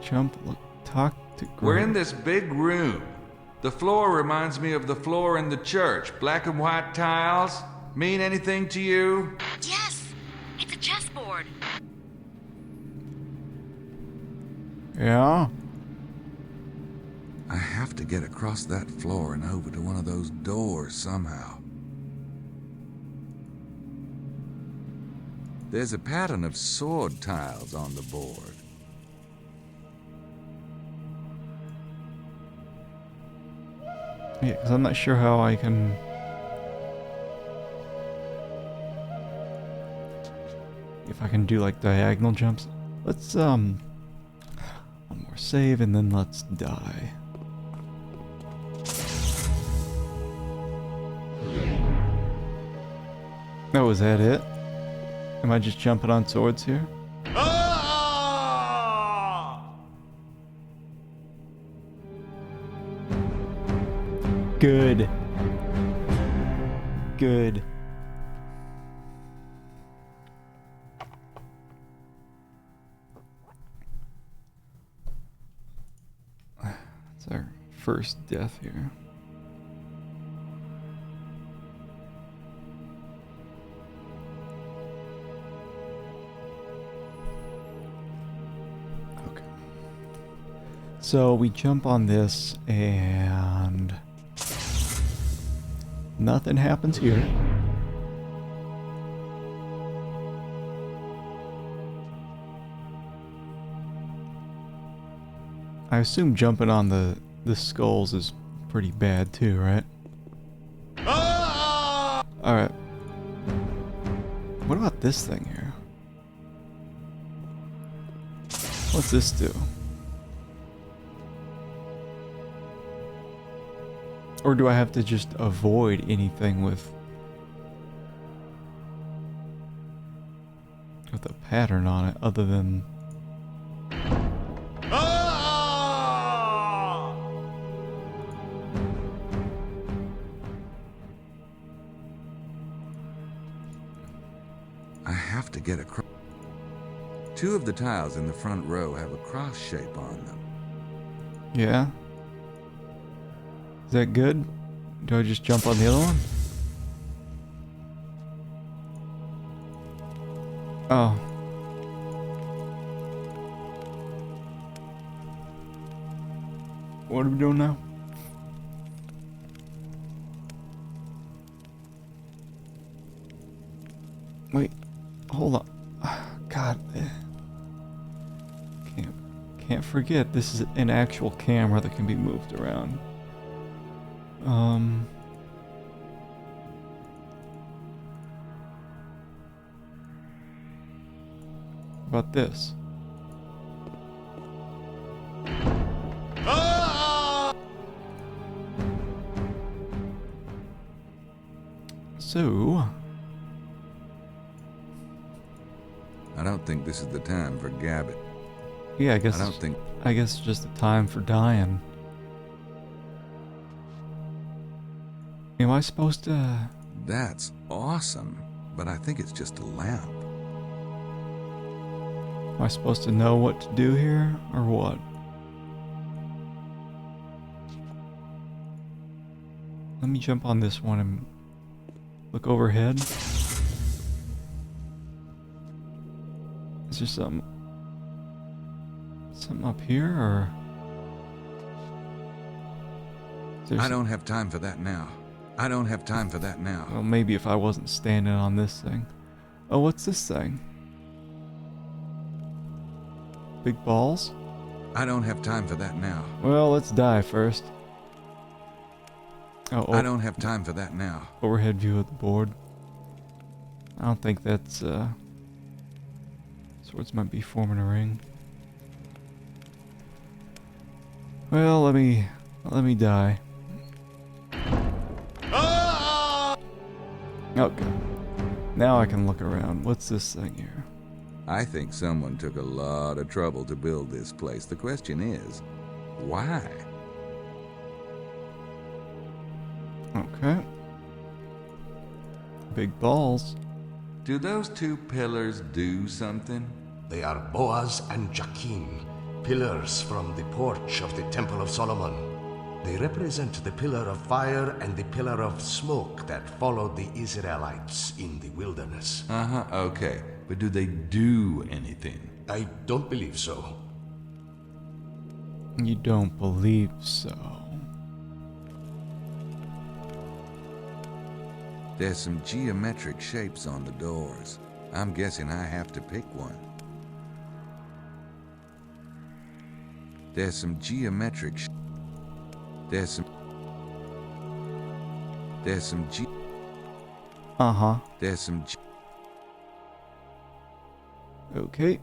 Jump, look, talk to Grace. We're in this big room. The floor reminds me of the floor in the church. Black and white tiles. Mean anything to you? Yes! It's a chessboard! Yeah? have to get across that floor and over to one of those doors somehow. There's a pattern of sword tiles on the board. Yeah, because I'm not sure how I can... If I can do like diagonal jumps. Let's, one more save and then let's die. Oh, is that it? Am I just jumping on swords here? Good. Good. It's our first death here. Okay. So we jump on this and nothing happens here. I assume jumping on the skulls is pretty bad too, right? Alright. What about this thing here? What's this do? Or do I have to just avoid anything with a pattern on it other than... I have to get across. Two of the tiles in the front row have a cross shape on them. Yeah? Is that good? Do I just jump on the other one? Oh. What are we doing now? Wait, hold on. God. Can't forget this is an actual camera that can be moved around. About this. So, I don't think this is the time for gabbing. Yeah, I guess it's just the time for dying. Am I supposed to... That's awesome, but I think it's just a lamp. Am I supposed to know what to do here, or what? Let me jump on this one and look overhead. Is there something up here, or... I don't have time for that now. I don't have time for that now. Well, maybe if I wasn't standing on this thing. Oh, what's this thing? Big balls? I don't have time for that now. Well, let's die first. Oh, I don't have time for that now. Overhead view of the board. I don't think that's, swords might be forming a ring. Well, let me die. Okay. Now I can look around. What's this thing here? I think someone took a lot of trouble to build this place. The question is, why? Okay. Big balls. Do those two pillars do something? They are Boaz and Jachin, pillars from the porch of the Temple of Solomon. They represent the pillar of fire and the pillar of smoke that followed the Israelites in the wilderness. Okay. But do they do anything? I don't believe so. You don't believe so. There's some geometric shapes on the doors. I'm guessing I have to pick one. There's some geometric There's some Uh-huh. There's some Okay.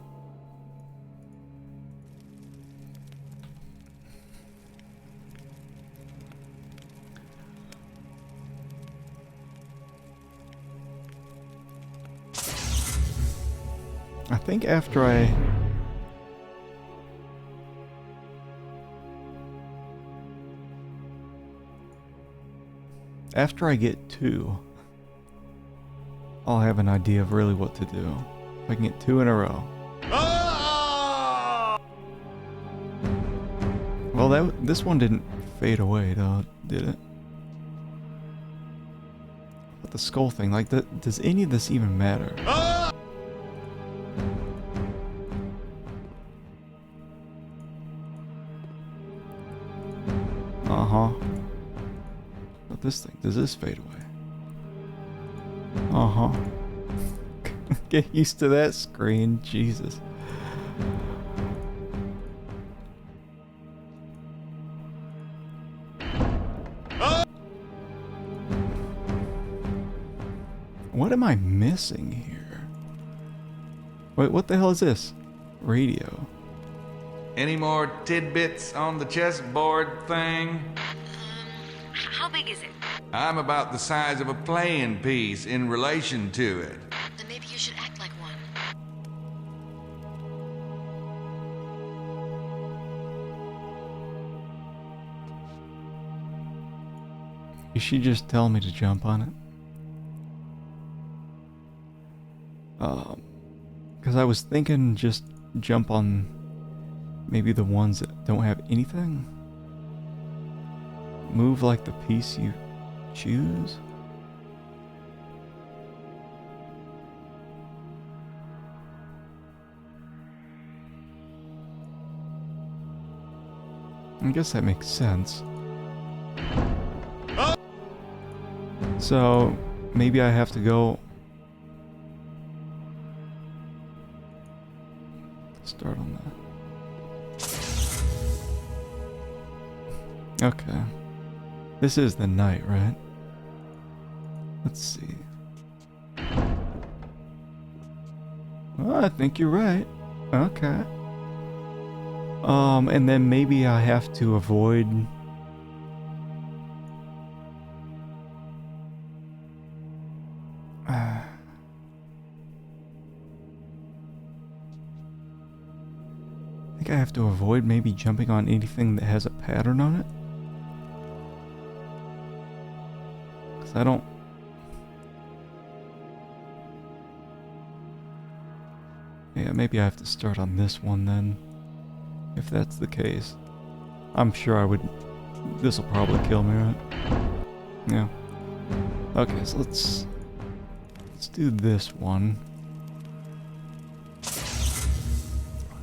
I think after I get 2, I'll have an idea of really what to do. If I can get 2 in a row. Well, this one didn't fade away, though, did it? But the skull thing, like, does any of this even matter? Uh-huh. But this thing, does this fade away? Uh-huh. Get used to that screen, Jesus. What am I missing here? Wait, what the hell is this? Radio. Any more tidbits on the chessboard thing? How big is it? I'm about the size of a playing piece in relation to it. Then maybe you should act like one. Is she just telling me to jump on it? Because I was thinking just jump on maybe the ones that don't have anything. Move like the piece you choose. I guess that makes sense. So maybe I have to go start on that. Okay. This is the night, right? Let's see. Well, I think you're right. Okay. And then maybe I have to avoid I think I have to avoid maybe jumping on anything that has a pattern on it. Because I don't... Yeah, maybe I have to start on this one then. If that's the case. I'm sure I would... This will probably kill me, right? Yeah. Okay, so let's do this one.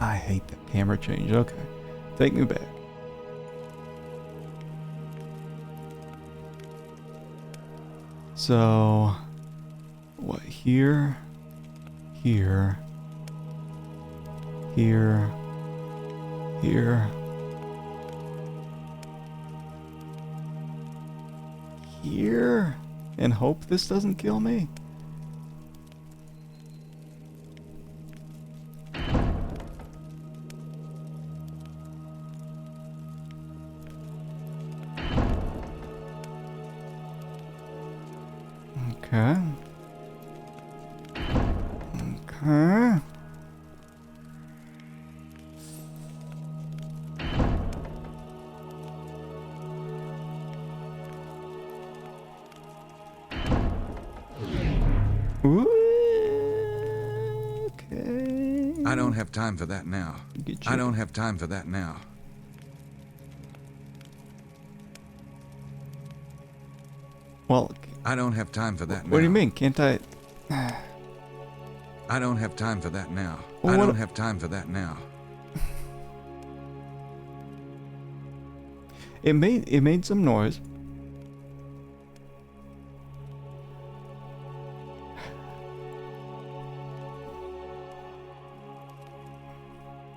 I hate that camera change. Okay. Take me back. So... What, here? Here. Here. Here. Here. And hope this doesn't kill me. Okay. Okay. Okay. I don't have time for that now. I don't have time for that now. Well, I don't have time for that now. What do you mean? Can't I? I don't have time for that now. Well, I what- don't have time for that now. It made some noise.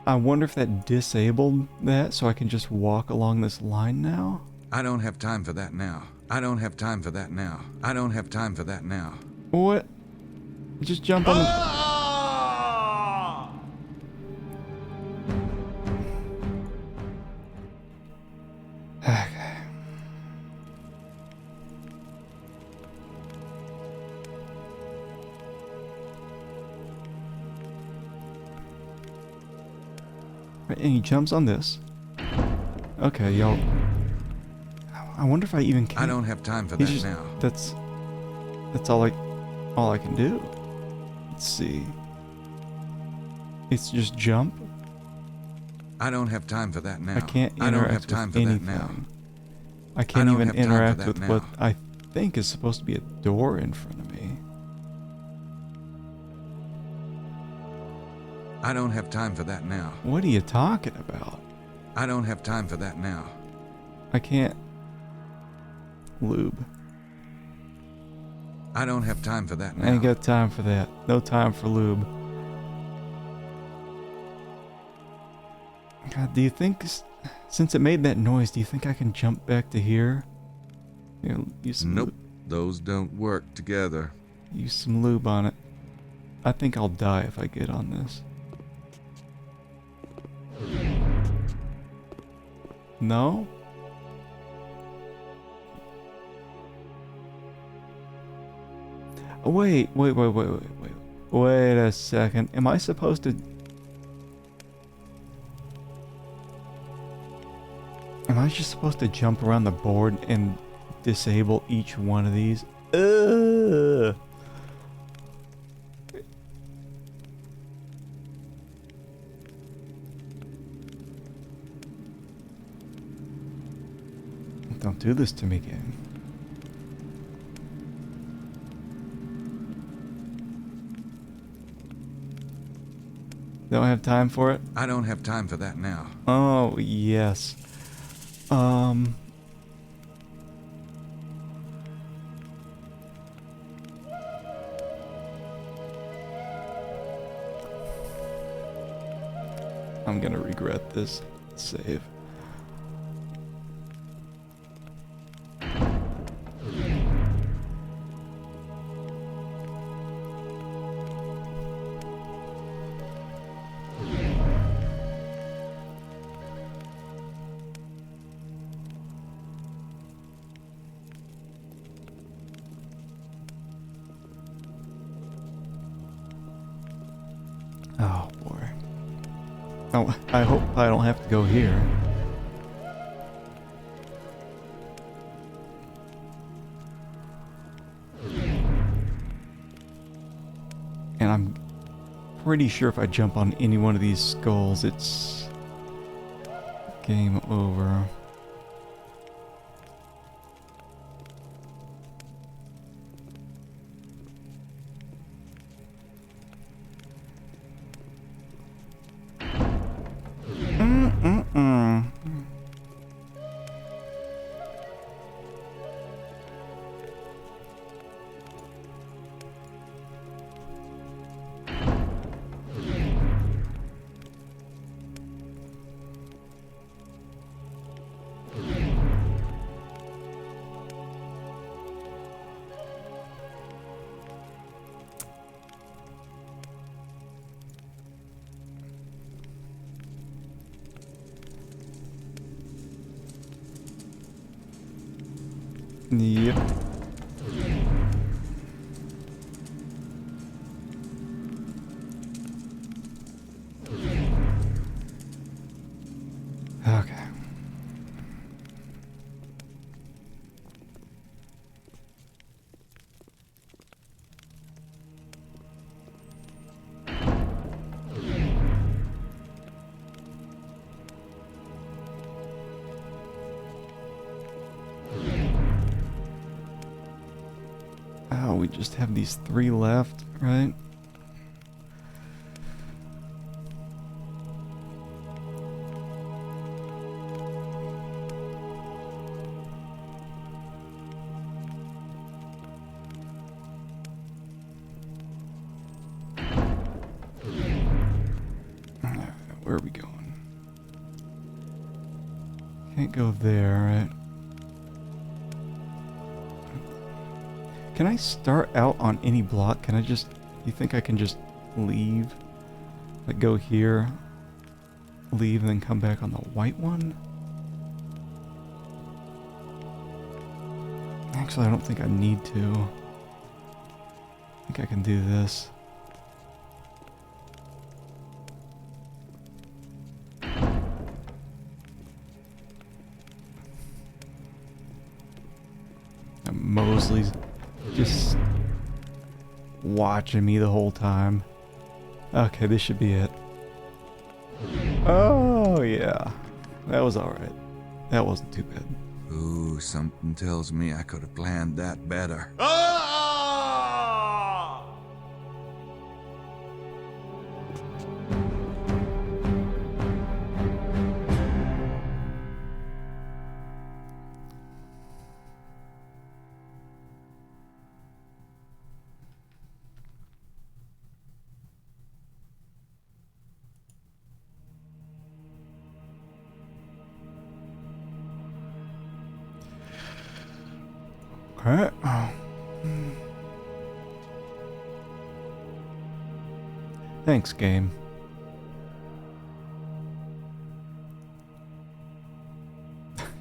I wonder if that disabled that so I can just walk along this line now? I don't have time for that now. I don't have time for that now. I don't have time for that now. What? Just jump on the... Okay. Right, and he jumps on this. Okay, y'all. I wonder if I even can. I don't have time for that just, now. That's all I can do. Let's see. It's just jump. I don't have time for that now. I can't interact I don't have time with for anything. that now. I can't even have time for interact that with now. what I think is supposed to be a door in front of me. I don't have time for that now. What are you talking about? I don't have time for that now. I can't. Lube. I don't have time for that I now. ain't got time for that. No time for lube. God, do you think, since it made that noise, do you think I can jump back to here? You know, use some Nope, lube. those don't work together. Use some lube on it. I think I'll die if I get on this. No? Wait a second. Am I supposed to... Am I just supposed to jump around the board and disable each one of these? Ugh. Don't do this to me, game. Don't have time for it? I don't have time for that now. Oh, yes. I'm gonna regret this save. Oh boy. Oh, I hope I don't have to go here. And I'm pretty sure if I jump on any one of these skulls, it's game over. Yep. Okay. Oh, we just have these 3 left, right? Where are we going? Can't go there, right? Can I start out on any block? Can I just... You think I can just leave? Like go here, leave, and then come back on the white one? Actually, I don't think I need to. I think I can do this. And Mosley's just watching me the whole time. Okay, this should be it. Oh, yeah. That was alright. That wasn't too bad. Ooh, something tells me I could have planned that better. Okay. Thanks, game.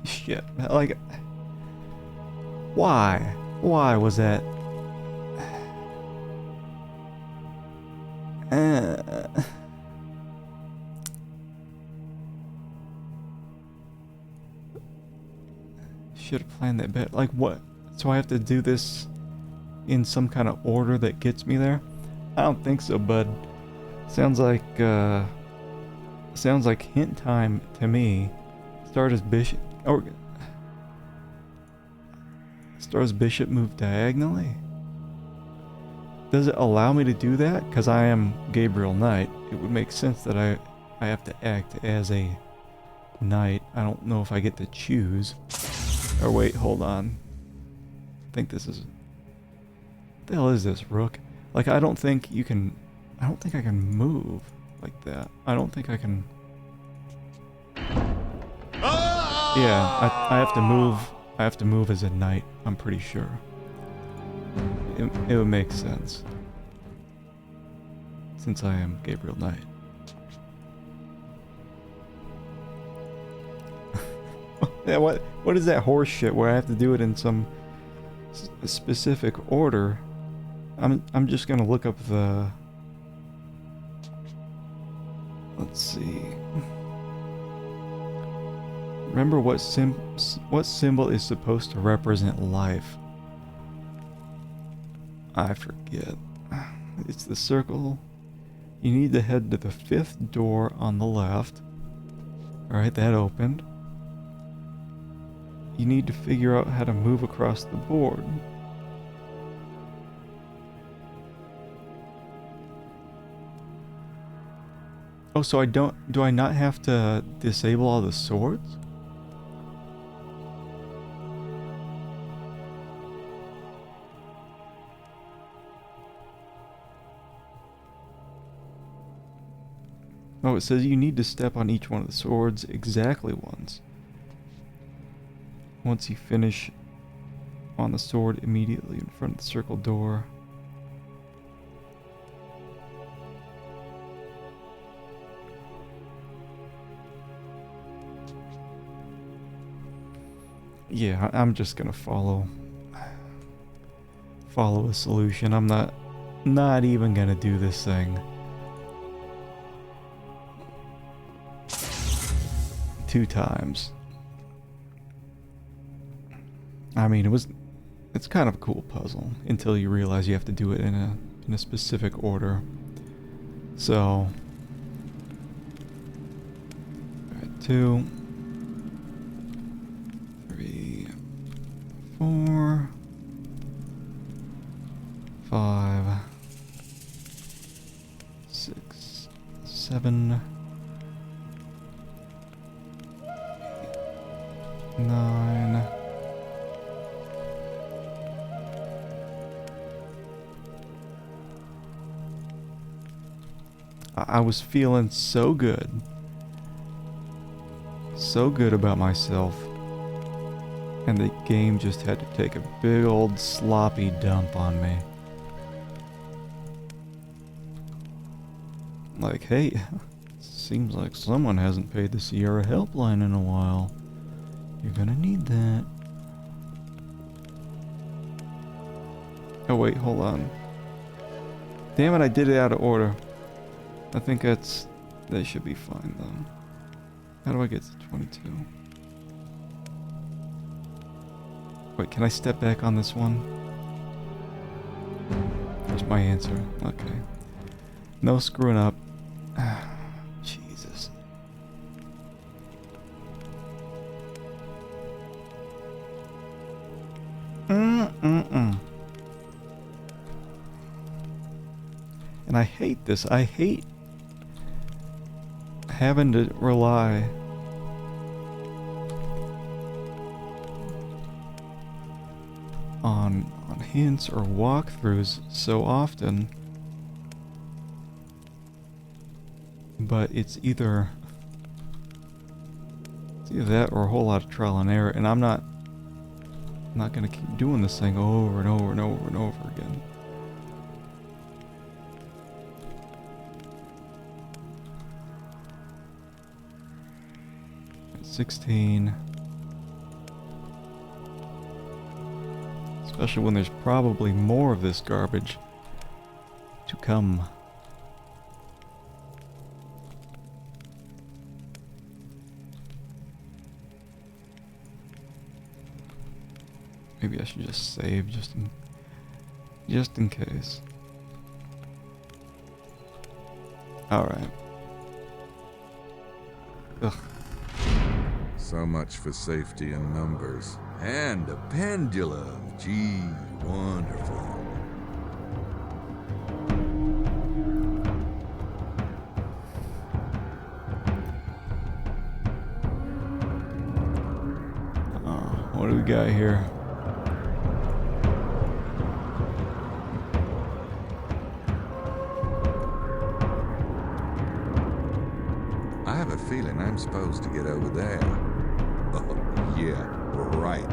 Shit. Like... Why? Why was that? Should have planned that better. Like what? So I have to do this in some kind of order that gets me there? I don't think so, bud. Sounds like hint time to me. Start as bishop, or start as bishop, move diagonally. Does it allow me to do that? Because I am Gabriel Knight. It would make sense that I have to act as a knight. I don't know if I get to choose. Or wait, hold on. I think this is... What the hell is this, rook? Like, I don't think you can... I don't think I can move like that. I don't think I can... Yeah, I have to move... I have to move as a knight, I'm pretty sure. It would make sense. Since I am Gabriel Knight. Yeah, what is that horse shit where I have to do it in some specific order? I'm just gonna look up the... Let's see. Remember what symbol is supposed to represent life? I forget. It's the circle. You need to head to the 5th door on the left. Alright, that opened. You need to figure out how to move across the board. Oh, so I don't... Do I not have to disable all the swords? Oh, it says you need to step on each one of the swords exactly once. Once you finish on the sword immediately in front of the circle door. Yeah, I'm just gonna follow a solution. I'm not even gonna do this thing 2 times. I mean, it's kind of a cool puzzle until you realize you have to do it in a specific order. So, 2, 3, 4, 5, 6, 7, 9. I was feeling so good. so good about myself, and the game just had to take a big old sloppy dump on me. Like, hey, seems like someone hasn't paid the Sierra helpline in a while. You're gonna need that. Oh wait, hold on. Damn it, I did it out of order. I think that should be fine though. How do I get to 22? Wait, can I step back on this one? That's my answer. Okay. No screwing up. Jesus. And I hate this. I hate having to rely on hints or walkthroughs so often. But it's either that or a whole lot of trial and error, and I'm not gonna keep doing this thing over and over and over and over again. At 16. Especially when there's probably more of this garbage to come. Maybe I should just save just in case. All right. Ugh. So much for safety in numbers. And a pendulum. Gee, wonderful. What do we got here? I have a feeling I'm supposed to get over there. Oh, yeah, right.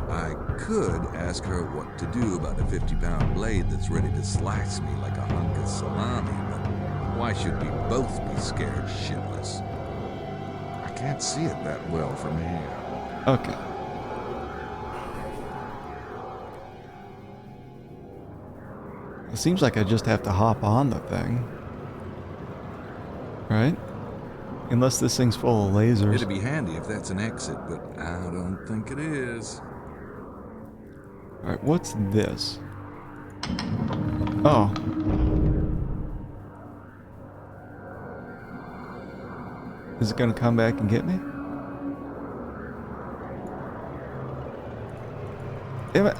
I could ask her what to do about a 50-pound blade that's ready to slice me like a hunk of salami, but why should we both be scared shitless? I can't see it that well from here. Okay. It seems like I just have to hop on the thing. Right? Unless this thing's full of lasers. It'd be handy if that's an exit, but I don't think it is. Alright, what's this? Oh. Is it gonna come back and get me? Damn it.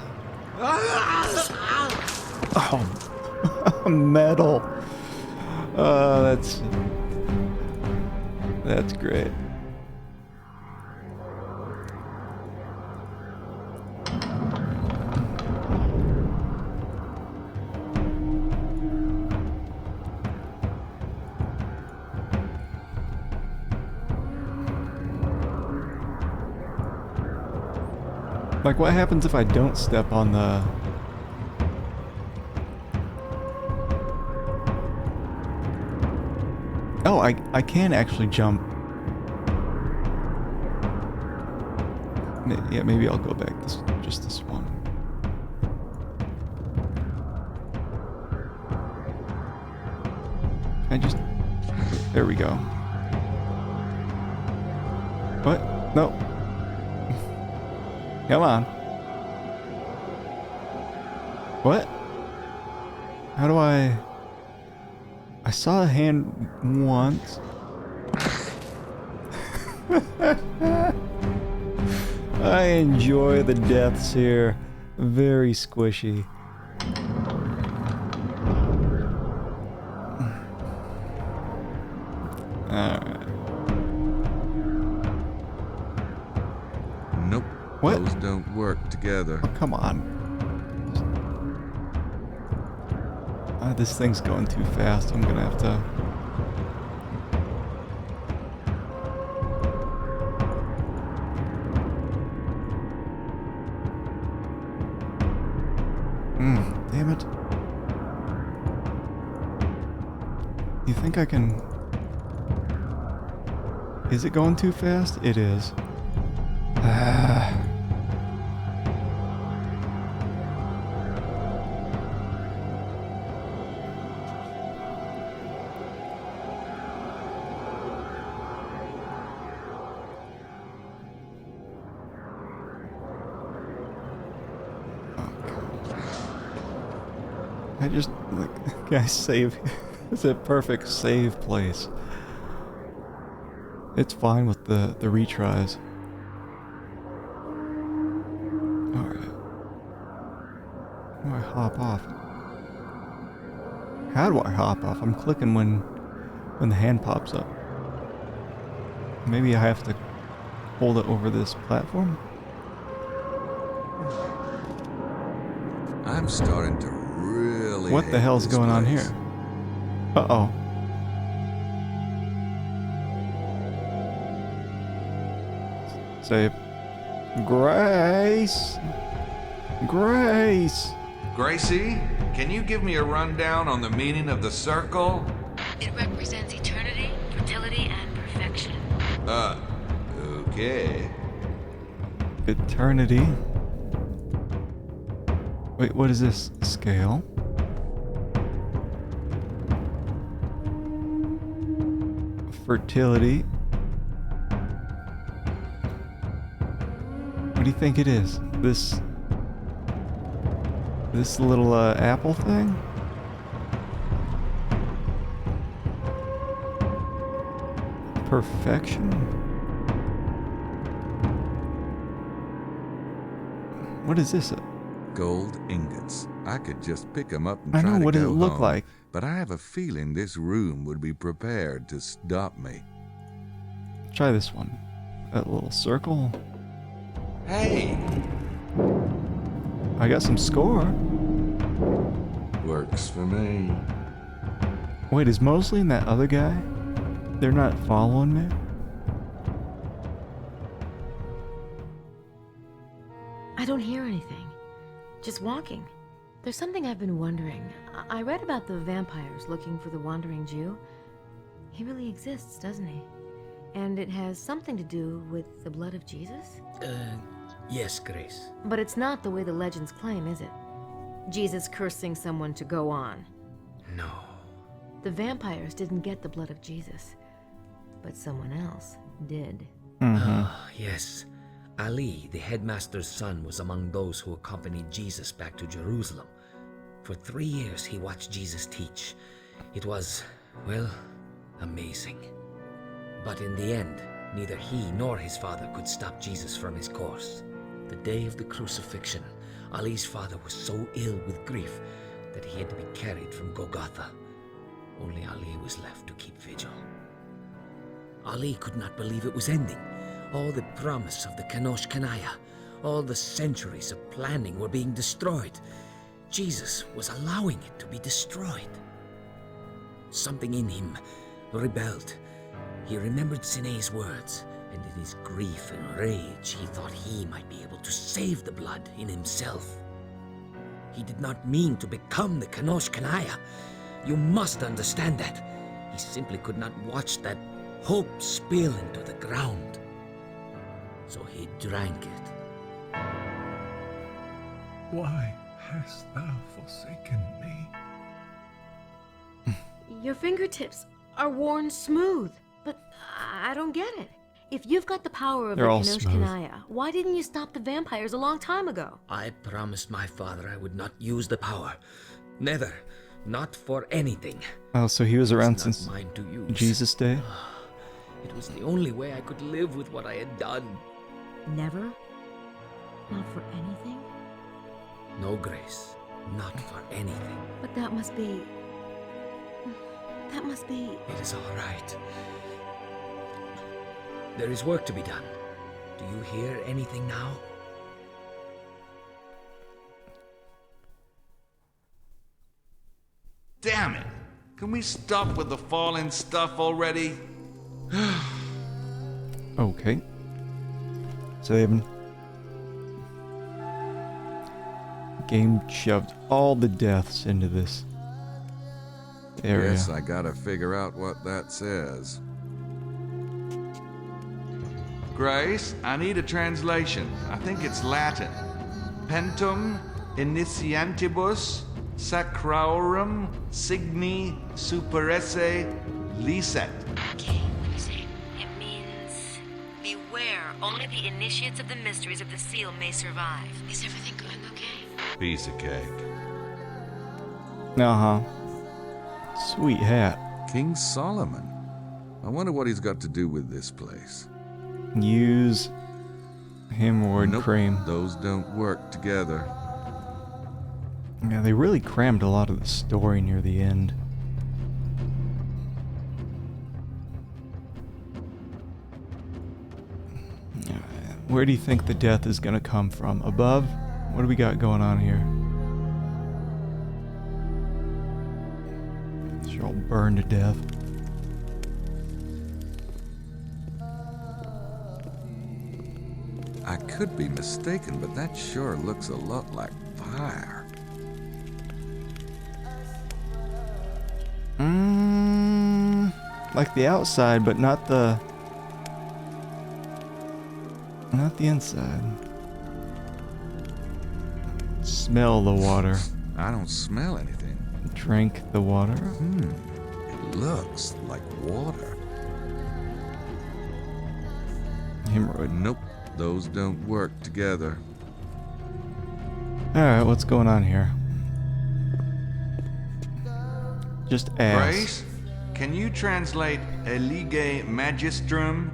Oh, metal. That's great. Like, what happens if I don't step on the... Oh, I can actually jump. Yeah, maybe I'll go back just this one. There we go. What? No. Come on. What? How do I saw a hand once. I enjoy the deaths here. Very squishy. Alright. Nope. What? Those don't work together. Oh, come on. This thing's going too fast. I'm gonna have to... Damn it. You think I can... Is it going too fast? It is. I just, like, guys, save. It's a perfect save place. It's fine with the retries. Alright. How do I hop off? How do I hop off? I'm clicking when the hand pops up. Maybe I have to hold it over this platform? I'm starting to really What the hell's going on here? Uh-oh. Say, Grace! Grace! Gracie, can you give me a rundown on the meaning of the circle? It represents eternity, fertility, and perfection. Okay. Eternity. Wait, what is this? Scale? Fertility. What do you think it is? This little apple thing? Perfection? What is this? Gold ingots. I could just pick them up and I try know, to what go does it look home, like? but I have a feeling this room would be prepared to stop me. Try this one. That little circle. Hey! I got some score. Works for me. Wait, is Mosley and that other guy? They're not following me? I don't hear anything. Just walking. There's something I've been wondering. I read about the vampires looking for the wandering Jew. He really exists, doesn't he? And it has something to do with the blood of Jesus? Yes, Grace. But it's not the way the legends claim, is it? Jesus cursing someone to go on. No. The vampires didn't get the blood of Jesus, but someone else did. Yes. Ali, the headmaster's son, was among those who accompanied Jesus back to Jerusalem. For 3 years he watched Jesus teach. It was, well, amazing. But in the end, neither he nor his father could stop Jesus from his course. The day of the crucifixion, Ali's father was so ill with grief that he had to be carried from Golgotha. Only Ali was left to keep vigil. Ali could not believe it was ending. All the promise of the Kanosh Kanaya, all the centuries of planning were being destroyed. Jesus was allowing it to be destroyed. Something in him rebelled. He remembered Sine's words, and in his grief and rage, he thought he might be able to save the blood in himself. He did not mean to become the Kanosh Kanaya. You must understand that. He simply could not watch that hope spill into the ground. So he drank it. Why hast thou forsaken me? Your fingertips are worn smooth, but I don't get it. If you've got the power of They're the all Kanosh smooth. Kanaya, why didn't you stop the vampires a long time ago? I promised my father I would not use the power. Never. Not for anything. Oh, so he was around It's not since mine to use. Jesus' day? It was the only way I could live with what I had done. Never? Not for anything? No, Grace. Not for anything. But that must be... It is all right. There is work to be done. Do you hear anything now? Damn it! Can we stop with the falling stuff already? Okay. Saving. Game shoved all the deaths into this area. Guess I gotta figure out what that says. Grace, I need a translation. I think it's Latin. Pentum initiantibus sacrarum signi superesse licet. Okay, what is it? It means beware. Only the initiates of the mysteries of the seal may survive. Is everything going okay? Piece of cake. Uh-huh. Sweet hat. King Solomon. I wonder what he's got to do with this place. Use hemorrhoid cream. Those don't work together. Yeah, they really crammed a lot of the story near the end. Where do you think the death is gonna come from? Above? What do we got going on here? She'll all burn to death. I could be mistaken, but that sure looks a lot like fire. Like the outside, but not the inside. Smell the water. I don't smell anything. Drink the water. It looks like water. Hemorrhoid. Nope, those don't work together. Alright, what's going on here? Just ass. Grace, can you translate elige magistrum?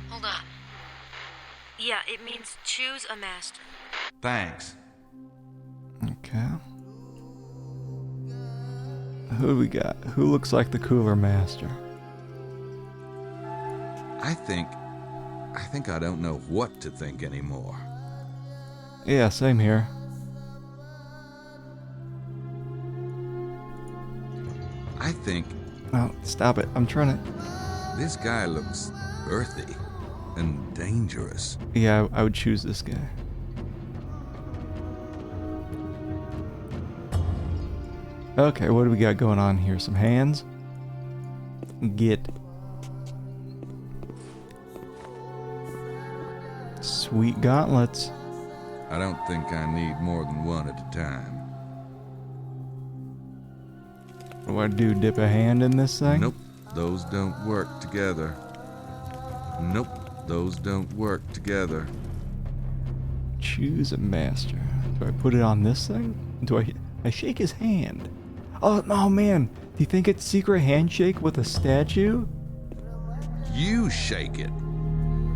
Hold on. Yeah, it means choose a master. Thanks. Okay. Who do we got? Who looks like the cooler master? I think I don't know what to think anymore. Yeah, same here. I think... Oh, stop it. I'm trying to... This guy looks earthy and dangerous. Yeah, I would choose this guy. Okay, what do we got going on here? Some hands? Get. Sweet gauntlets. I don't think I need more than one at a time. What do I do? Dip a hand in this thing? Nope, those don't work together. Nope, those don't work together. Choose a master. Do I put it on this thing? Do I shake his hand? Oh man, do you think it's secret handshake with a statue? You shake it.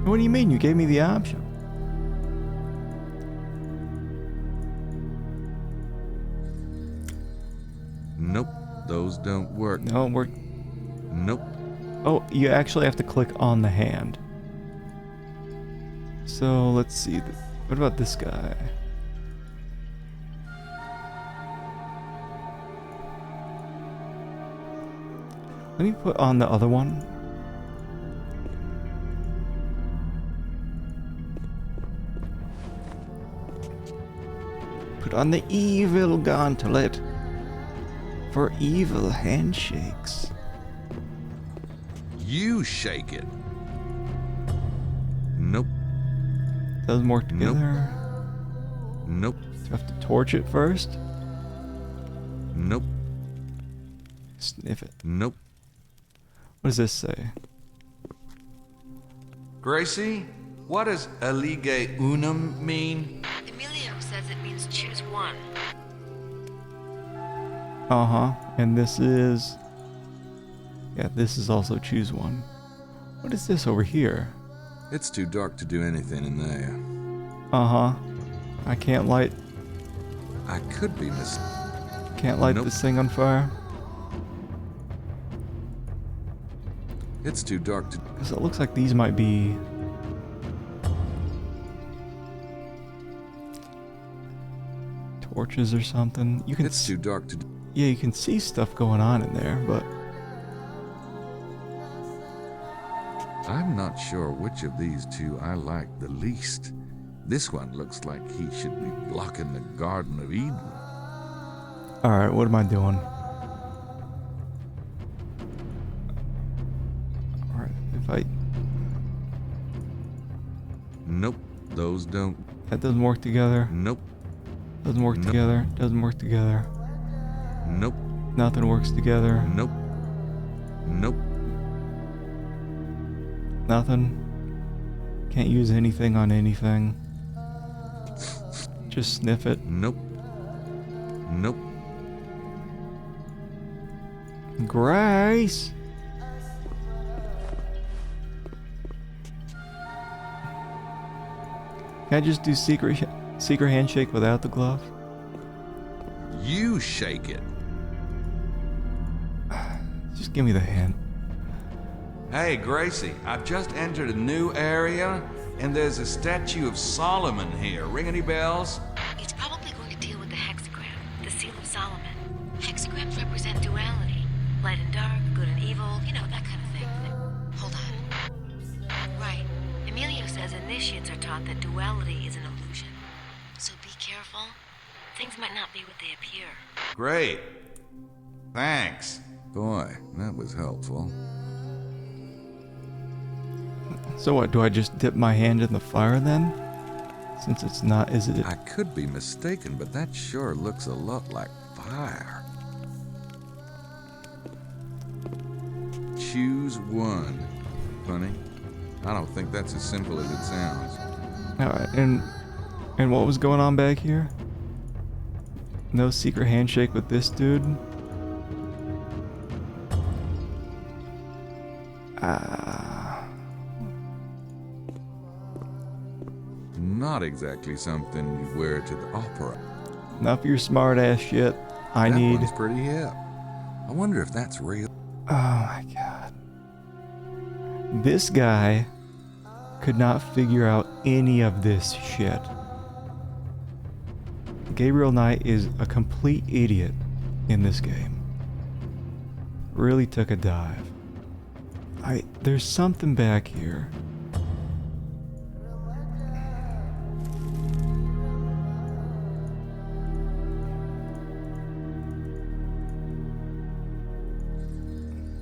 What do you mean? You gave me the option. Nope, those don't work. No, we're... Nope. Oh, you actually have to click on the hand. So, let's see. What about this guy? Let me put on the other one. Put on the evil gauntlet for evil handshakes. You shake it. Nope. Doesn't work together. Nope. Do you have to torch it first? Nope. Sniff it. Nope. What does this say? Gracie, what does elige unum mean? Emilio says it means choose one. Uh-huh. And this is... Yeah, this is also choose one. What is this over here? It's too dark to do anything in there. Uh-huh. I can't light... I could be Can't light this thing on fire? It's too dark to... Because it looks like these might be... torches or something. You can... It's too dark to... Yeah, you can see stuff going on in there, but I'm not sure which of these two I like the least. This one looks like he should be blocking the Garden of Eden. alright, what am I doing? Alright, if I... Nope, those don't. That doesn't work together. Nope. Doesn't work together. Doesn't work together. Nope. Nothing works together. Nope. Nope. Nothing. Can't use anything on anything. Just sniff it. Nope. Nope. Grace! Can I just do secret handshake without the glove? You shake it. Just give me the hand. Hey, Gracie, I've just entered a new area, and there's a statue of Solomon here. Ring any bells? It's probably going to deal with the hexagram, the seal of Solomon. Hexagrams represent duality. Light and dark, good and evil, you know, that kind of thing. Hold on. Right. Emilio says initiates are taught that duality is an illusion. So be careful. Things might not be what they appear. Great. Thanks. Boy, that was helpful. So what, do I just dip my hand in the fire then? Since it's not, is it? I could be mistaken, but that sure looks a lot like fire. Choose one. Funny. I don't think that's as simple as it sounds. Alright, and what was going on back here? No secret handshake with this dude? Not exactly something you wear to the opera. Enough of your smart ass shit. That one's pretty hip. I wonder if that's real. Oh my god. This guy could not figure out any of this shit. Gabriel Knight is a complete idiot in this game. Really took a dive. There's something back here.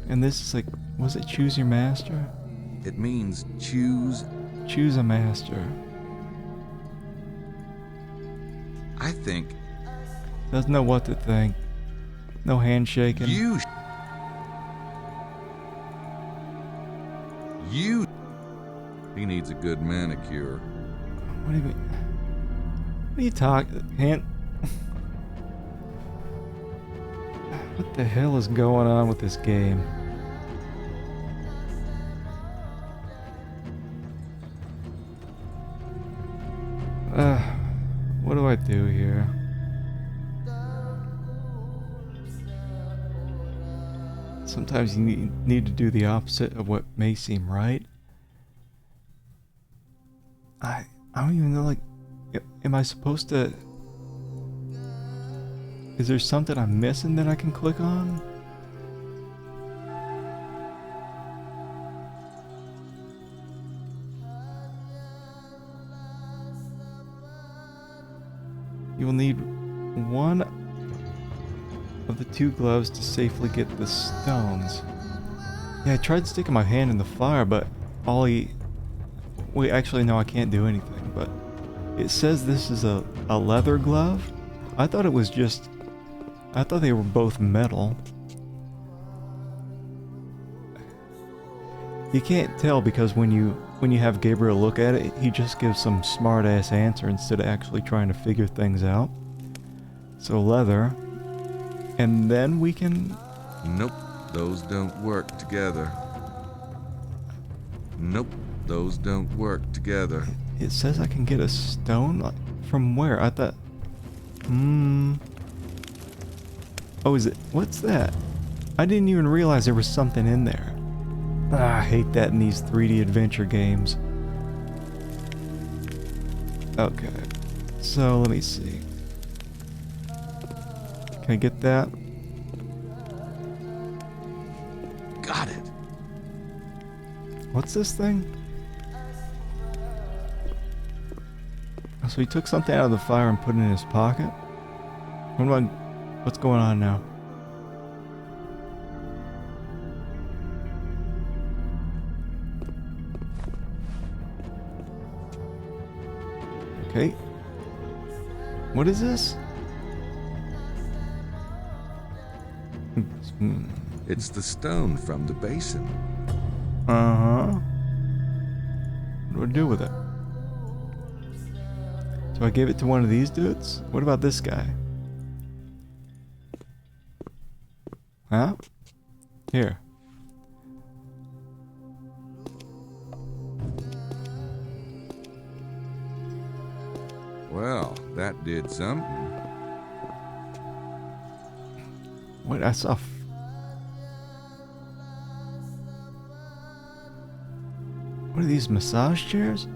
And this is like, was it choose your master? It means choose a master. I think. Doesn't know what to think. No handshaking. He needs a good manicure. What do you mean? What are you talking? What the hell is going on with this game? What do I do here? Sometimes you need to do the opposite of what may seem right. I don't even know, like, am I supposed to... Is there something I'm missing that I can click on? You will need one of the two gloves to safely get the stones. Yeah, I tried sticking my hand in the fire, but wait, actually no, I can't do anything, but it says this is a leather glove? I thought they were both metal. You can't tell because when you have Gabriel look at it, he just gives some smart ass answer instead of actually trying to figure things out. So leather, and then we can... Nope, those don't work together. Nope, those don't work together. It says I can get a stone? Like, from where? I thought... Oh, is it... What's that? I didn't even realize there was something in there. I hate that in these 3D adventure games. Okay. So, let me see. Can I get that? What's this thing? Oh, so he took something out of the fire and put it in his pocket? What's going on now? Okay. What is this? It's the stone from the basin. Uh-huh. What do I do with it? So I gave it to one of these dudes? What about this guy? Huh? Here. Well, that did something. What? I saw... What are these, massage chairs?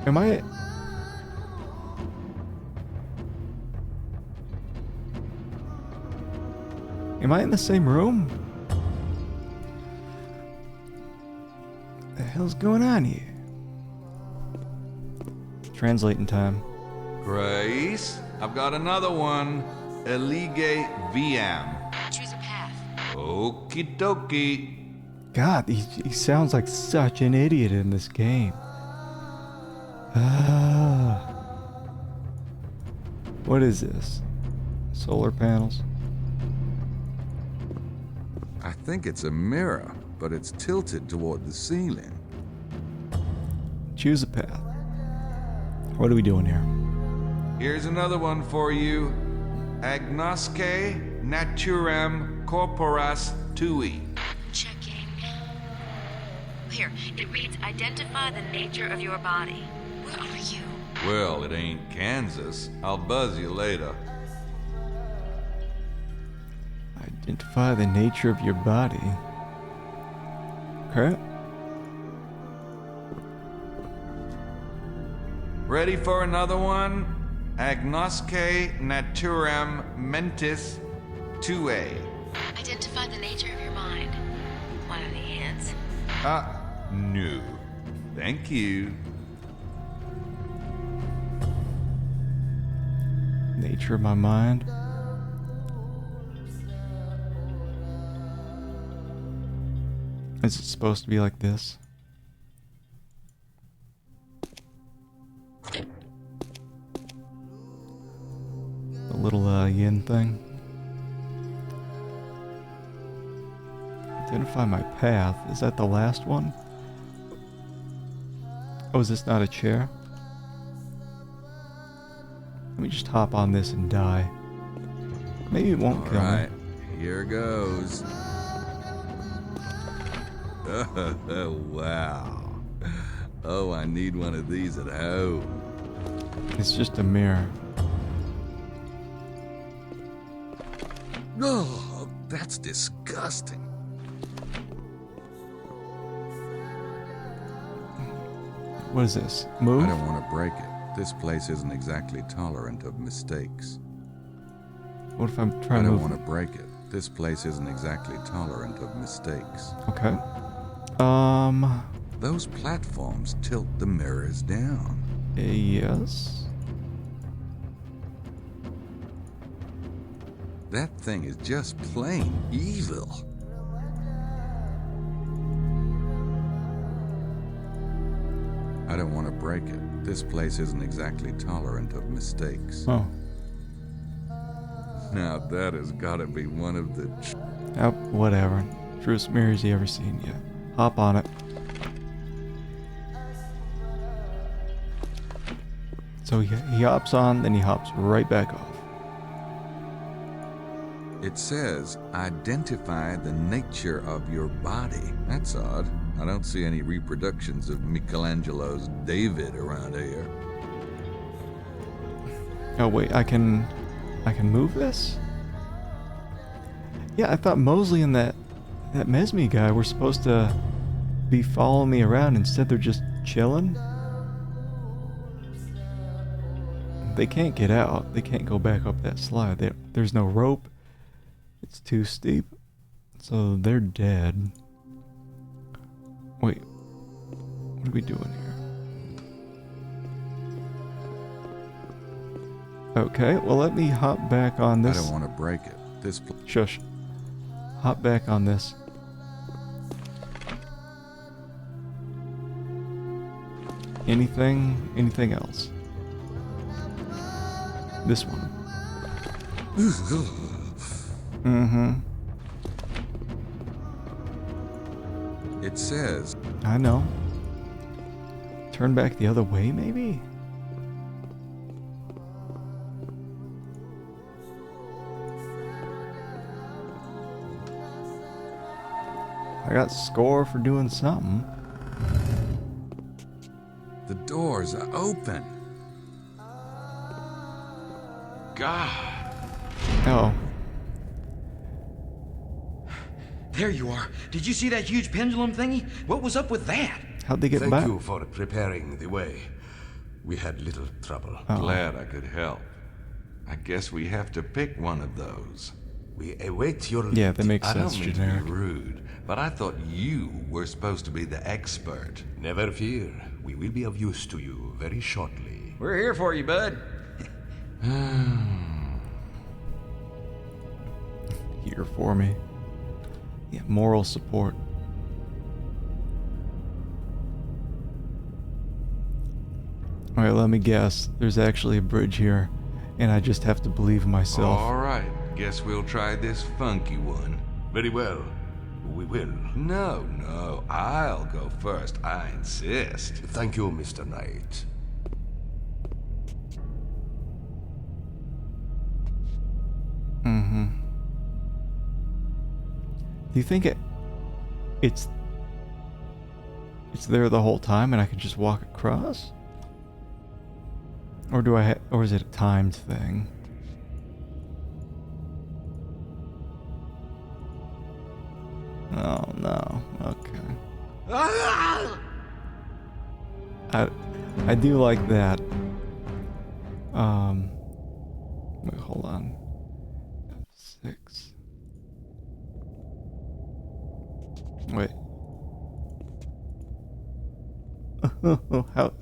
Am I... Am I in the same room? What the hell's going on here? Translating time. Grace, I've got another one. Elige Viam. Choose a path. Okie dokie. God, he sounds like such an idiot in this game. What is this? Solar panels? I think it's a mirror, but it's tilted toward the ceiling. Choose a path. What are we doing here? Here's another one for you. Agnosce naturem corporas tui. Checking. Here, it reads, identify the nature of your body. Where are you? Well, it ain't Kansas. I'll buzz you later. Identify the nature of your body. Okay. Ready for another one? Agnosce naturem mentis tue. Identify the nature of your mind. Want any hints? No. Thank you. Nature of my mind. Is it supposed to be like this? The little yin thing. Identify my path. Is that the last one? Oh, is this not a chair? Let me just hop on this and die. Maybe it won't kill me. Here goes. Wow. Oh, I need one of these at home. It's just a mirror. Oh, that's disgusting. What is this? Move? I don't want to break it. This place isn't exactly tolerant of mistakes. What if I'm trying to move? I don't want to break it. This place isn't exactly tolerant of mistakes. Okay. Those platforms tilt the mirrors down. Yes. That thing is just plain evil. I don't want to break it. This place isn't exactly tolerant of mistakes. Oh. Now that has got to be one of the... Oh, whatever. Truest mirrors you ever seen yet. Hop on it. So he hops on, then he hops right back off. It says, identify the nature of your body. That's odd. I don't see any reproductions of Michelangelo's David around here. Oh wait, I can move this? Yeah, I thought Mosley and that Mesme guy were supposed to be following me around. Instead, they're just chilling. They can't get out. They can't go back up that slide. There's no rope. It's too steep. So they're dead. Wait. What are we doing here? Okay, well let me hop back on this. I don't want to break it. Shush. Hop back on this. Anything else? This one. Mm-hmm. It says... I know. Turn back the other way, maybe? I got score for doing something. The doors are open. God. Oh. There you are. Did you see that huge pendulum thingy? What was up with that? How'd they get Thank back? you for preparing the way. We had little trouble. Glad I could help. I guess we have to pick one of those. We await your... Yeah, that makes I sense, don't mean generic. to be rude, but I thought you were supposed to be the expert. Never fear. We will be of use to you very shortly. We're here for you, bud. Here for me. Yeah, moral support. Alright, let me guess. There's actually a bridge here, and I just have to believe in myself. All right, guess we'll try this funky one. Very well. We will. No, I'll go first. I insist. Thank you, Mr. Knight. Mm-hmm. Do you think it's there the whole time and I could just walk across? Or or is it a timed thing? Oh no. Okay. I do like that. Wait, hold on. F6. Wait.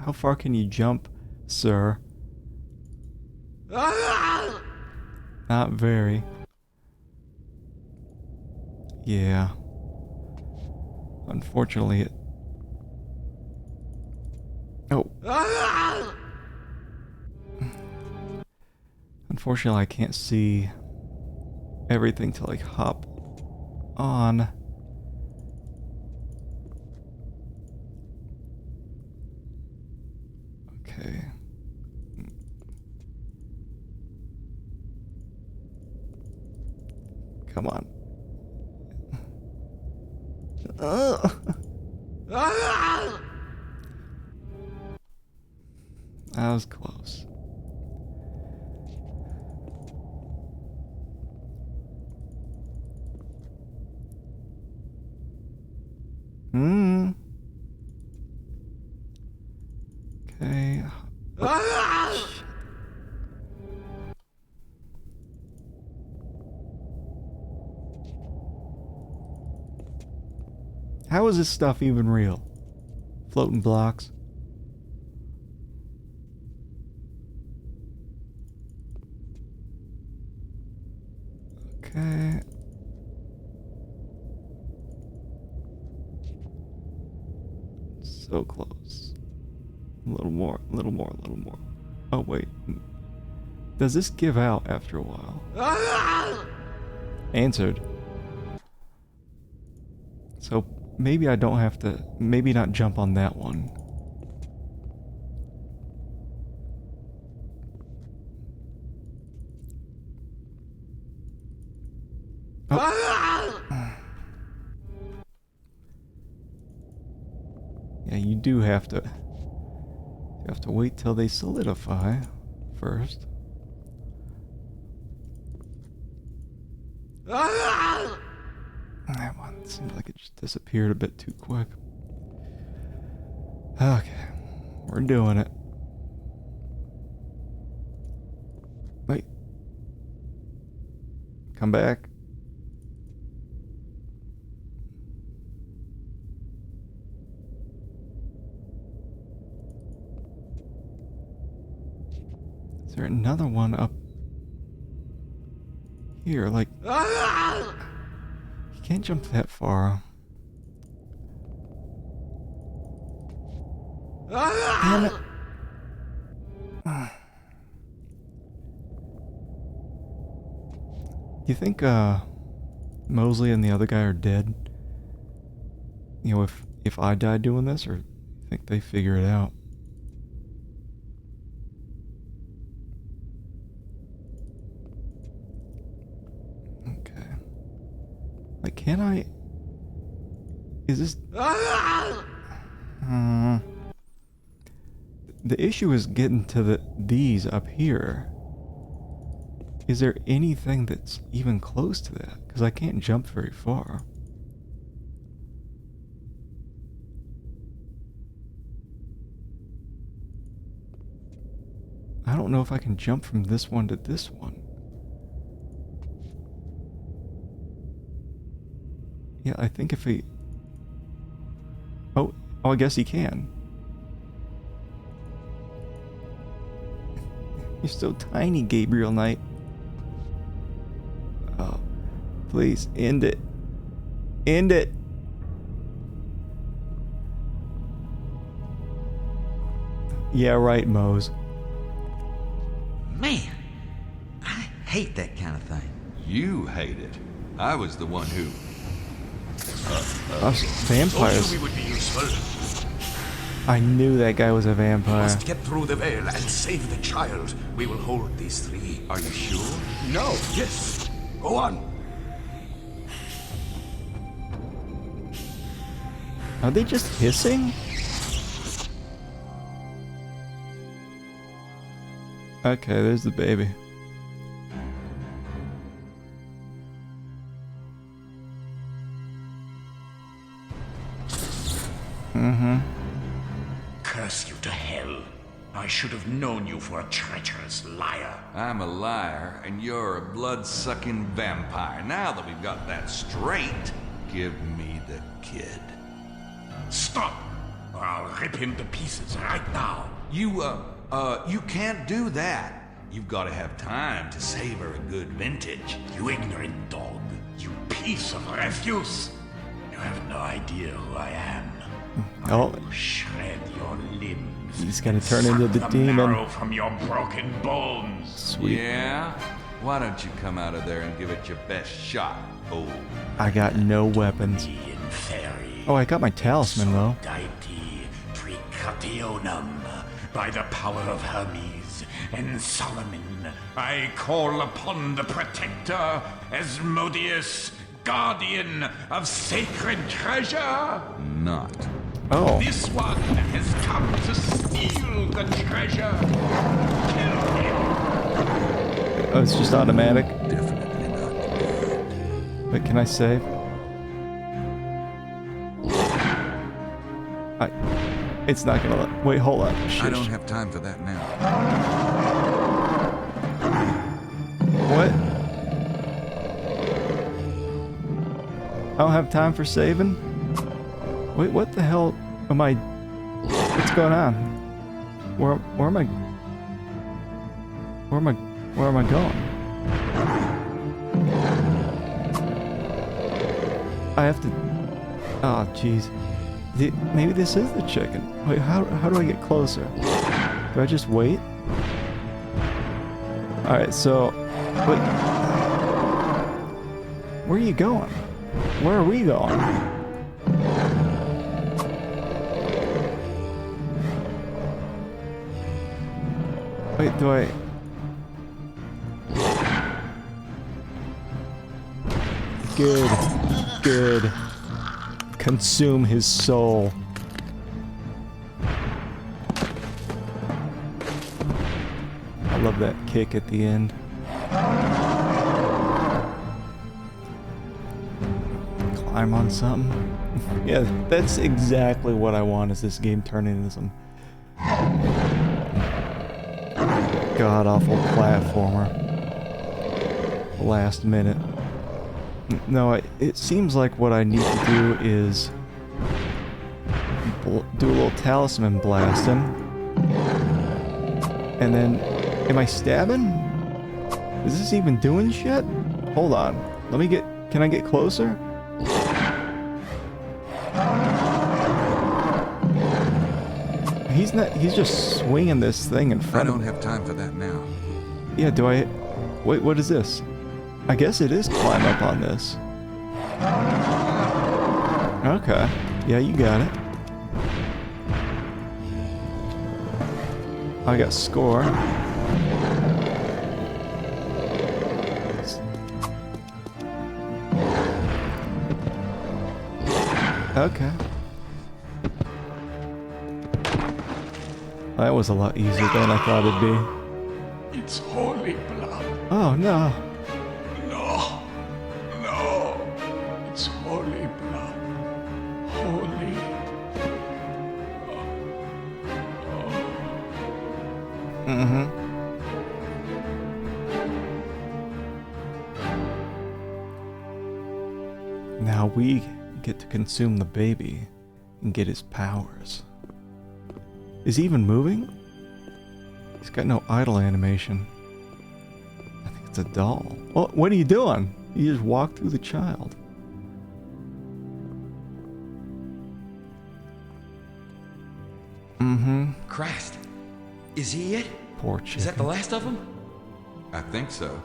How far can you jump, sir? Not very. Yeah. Unfortunately, it... Oh. Unfortunately, I can't see everything to, like, hop on. Okay. Come on. That was close. Okay. How is this stuff even real? Floating blocks. Okay. So close. A little more, a little more, a little more. Oh, wait. Does this give out after a while? Answered. So maybe I don't have to, maybe not jump on that one. Oh. Yeah, you do have to. You have to wait till they solidify first. That one seemed like it just disappeared a bit too quick. Okay, we're doing it. Wait. Come back. there another one up here? Like, you can't jump that far. Damn it. Do you think Mosley and the other guy are dead? You know, if I die doing this, or you think they figure it out? Okay. Like, can I? Is this? The issue is getting to these up here. Is there anything that's even close to that? Because I can't jump very far. I don't know if I can jump from this one to this one. Yeah, I think if he... Oh, I guess he can. You're so tiny, Gabriel Knight. Oh, please, end it. End it! Yeah, right, Mose. Man, I hate that kind of thing. You hate it. I was the one who... Us vampires. We would be useful. I knew that guy was a vampire. Must get through the veil and save the child. We will hold these three. Are you sure? No. Yes. Go on. Are they just hissing? Okay, there's the baby. Curse you to hell. I should have known you for a treacherous liar. I'm a liar, and you're a blood-sucking vampire. Now that we've got that straight, give me the kid. Stop, or I'll rip him to pieces right now. You can't do that. You've got to have time to savor a good vintage. You ignorant dog. You piece of refuse. You have no idea who I am. Oh. I will shred your limbs. He's gonna turn into the demon. Marrow from your broken bones. Sweet. Yeah? Why don't you come out of there and give it your best shot, old? I got no weapons. Oh, I got my talisman though. By the power of Hermes and Solomon, I call upon the protector, Asmodeus, guardian of sacred treasure. Not. Oh. This one has come to steal the treasure. Kill him. Oh, it's just automatic. Definitely not. Wait, can I save? It's not gonna let... Wait, hold on. Shit. I don't have time for that now. What? I don't have time for saving? Wait, what the hell am I... What's going on? Where am I... Where am I going? I have to... Oh, jeez. Maybe this is the chicken. Wait, how do I get closer? Do I just wait? Alright, so... Wait. Where are you going? Where are we going? Wait, do I... Good. Good. Consume his soul. I love that kick at the end. Climb on something. Yeah, that's exactly what I want, is this game turn into some god-awful platformer. Last minute. No, it seems like what I need to do is do a little talisman blasting, and then Am I stabbing? Is this even doing shit? Hold on. Let me get... Can I get closer? He's not... He's just swinging this thing in front of me. I don't have time for that now. Yeah, do I... Wait, what is this? I guess it is climb up on this. Okay. Yeah, you got it. I got score. Okay. That was a lot easier than I thought it'd be. It's holy blood. Oh no. No. No. It's holy blood. Holy. Mm-hmm. Now we get to consume the baby and get his powers. Is he even moving? He's got no idle animation. I think it's a doll. Oh, what are you doing? You just walk through the child. Mm-hmm. Christ. Is he it? Poor chicken. Is that the last of them? I think so.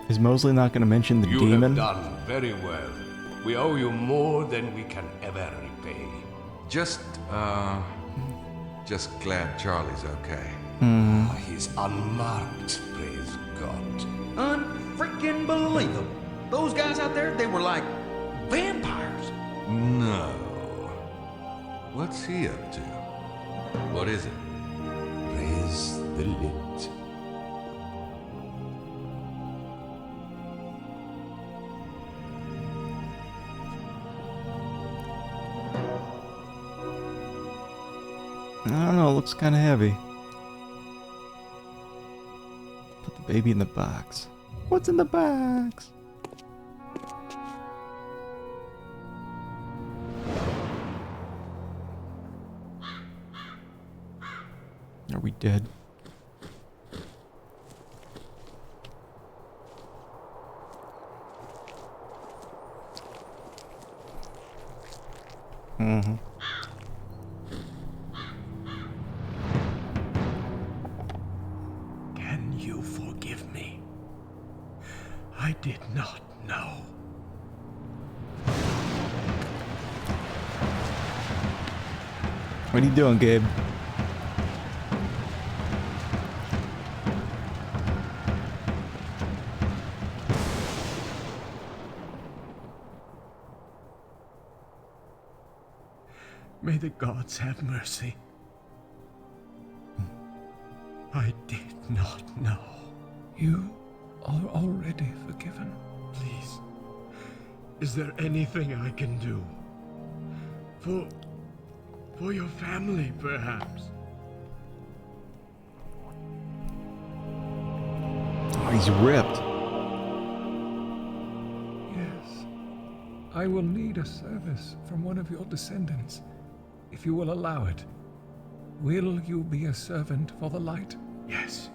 Is Mosley not going to mention the You demon? have done very well. We owe you more than we can ever repay. Just glad Charlie's okay. He's unmarked, praise God. Unfreaking believable. Those guys out there, they were like vampires. No. What's he up to? What is it? Raise the lid. I don't know, it looks kind of heavy. Put the baby in the box. What's in the box? Are we dead? Mm-hmm. Can you forgive me? I did not know. What are you doing, Gabe? May the gods have mercy. I did not know. You are already forgiven. Please, is there anything I can do? For your family, perhaps? Oh, he's ripped. Yes. I will need a service from one of your descendants, if you will allow it. Will you be a servant for the light? Yes.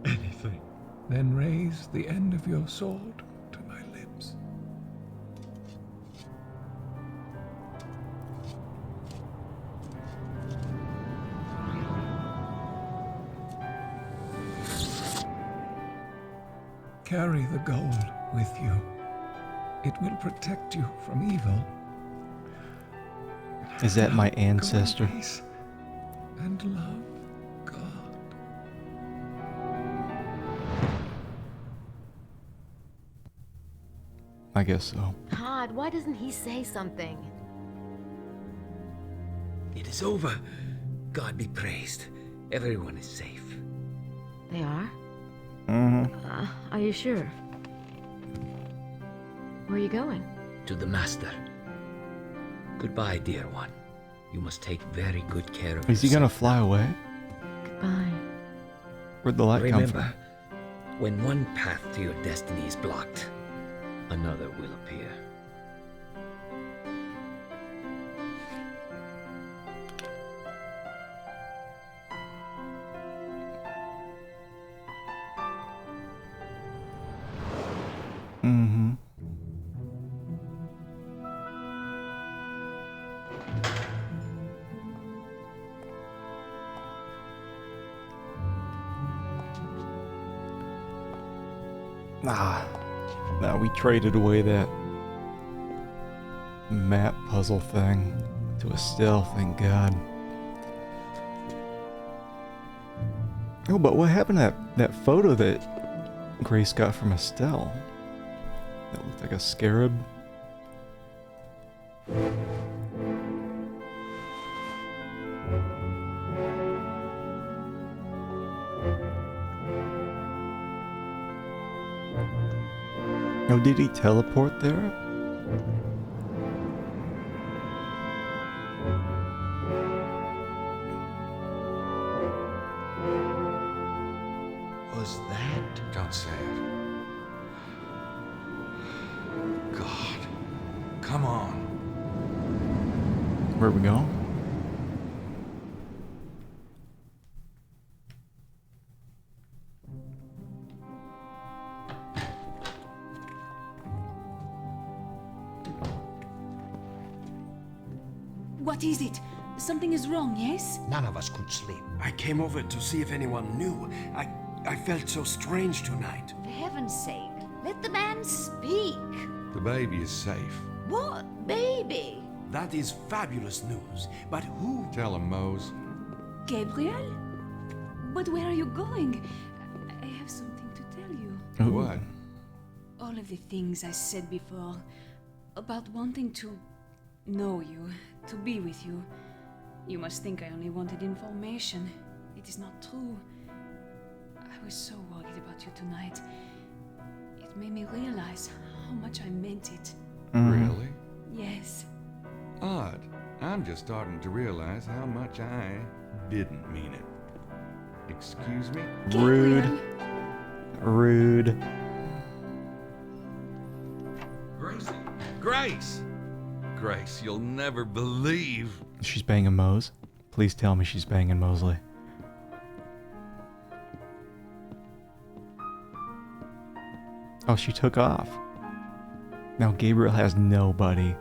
Anything. Then raise the end of your sword to my lips. Carry the gold with you. It will protect you from evil. Is that my ancestor? Peace and love, God. I guess so. God, why doesn't he say something? It is over. God be praised. Everyone is safe. They are? Mm-hmm. Are you sure? Where are you going? To the Master. Goodbye, dear one. You must take very good care of Is he gonna fly away? Goodbye. Where'd the light come from? Remember, when one path to your destiny is blocked, another will appear. No, we traded away that map puzzle thing to Estelle, thank God. Oh, but what happened to that photo that Grace got from Estelle? That looked like a scarab. Oh, did he teleport there? Was that? Don't say it. God. Come on. Where we go? What is it? Something is wrong, yes? None of us could sleep. I came over to see if anyone knew. I felt so strange tonight. For heaven's sake, let the man speak. The baby is safe. What baby? That is fabulous news. But who? Tell him, Mose. Gabriel? But where are you going? I have something to tell you. What? All of the things I said before about wanting to know you, to be with you. You must think I only wanted information. It is not true. I was so worried about you tonight. It made me realize how much I meant it. Really? Yes. Odd. I'm just starting to realize how much I didn't mean it. Excuse me? Rude. Rude. Gracie! Grace! Grace, you'll never believe. She's banging Mose. Please tell me she's banging Mosley. Oh, she took off. Now Gabriel has nobody.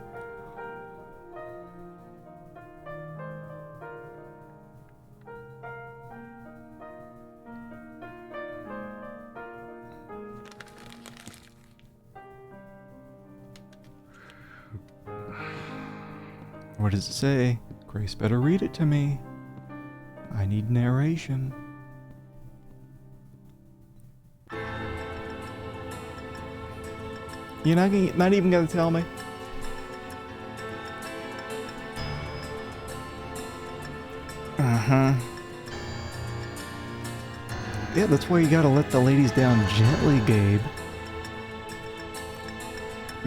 What does it say? Grace better read it to me. I need narration. You're not even gonna tell me? Uh-huh. Yeah, that's why you gotta let the ladies down gently, Gabe.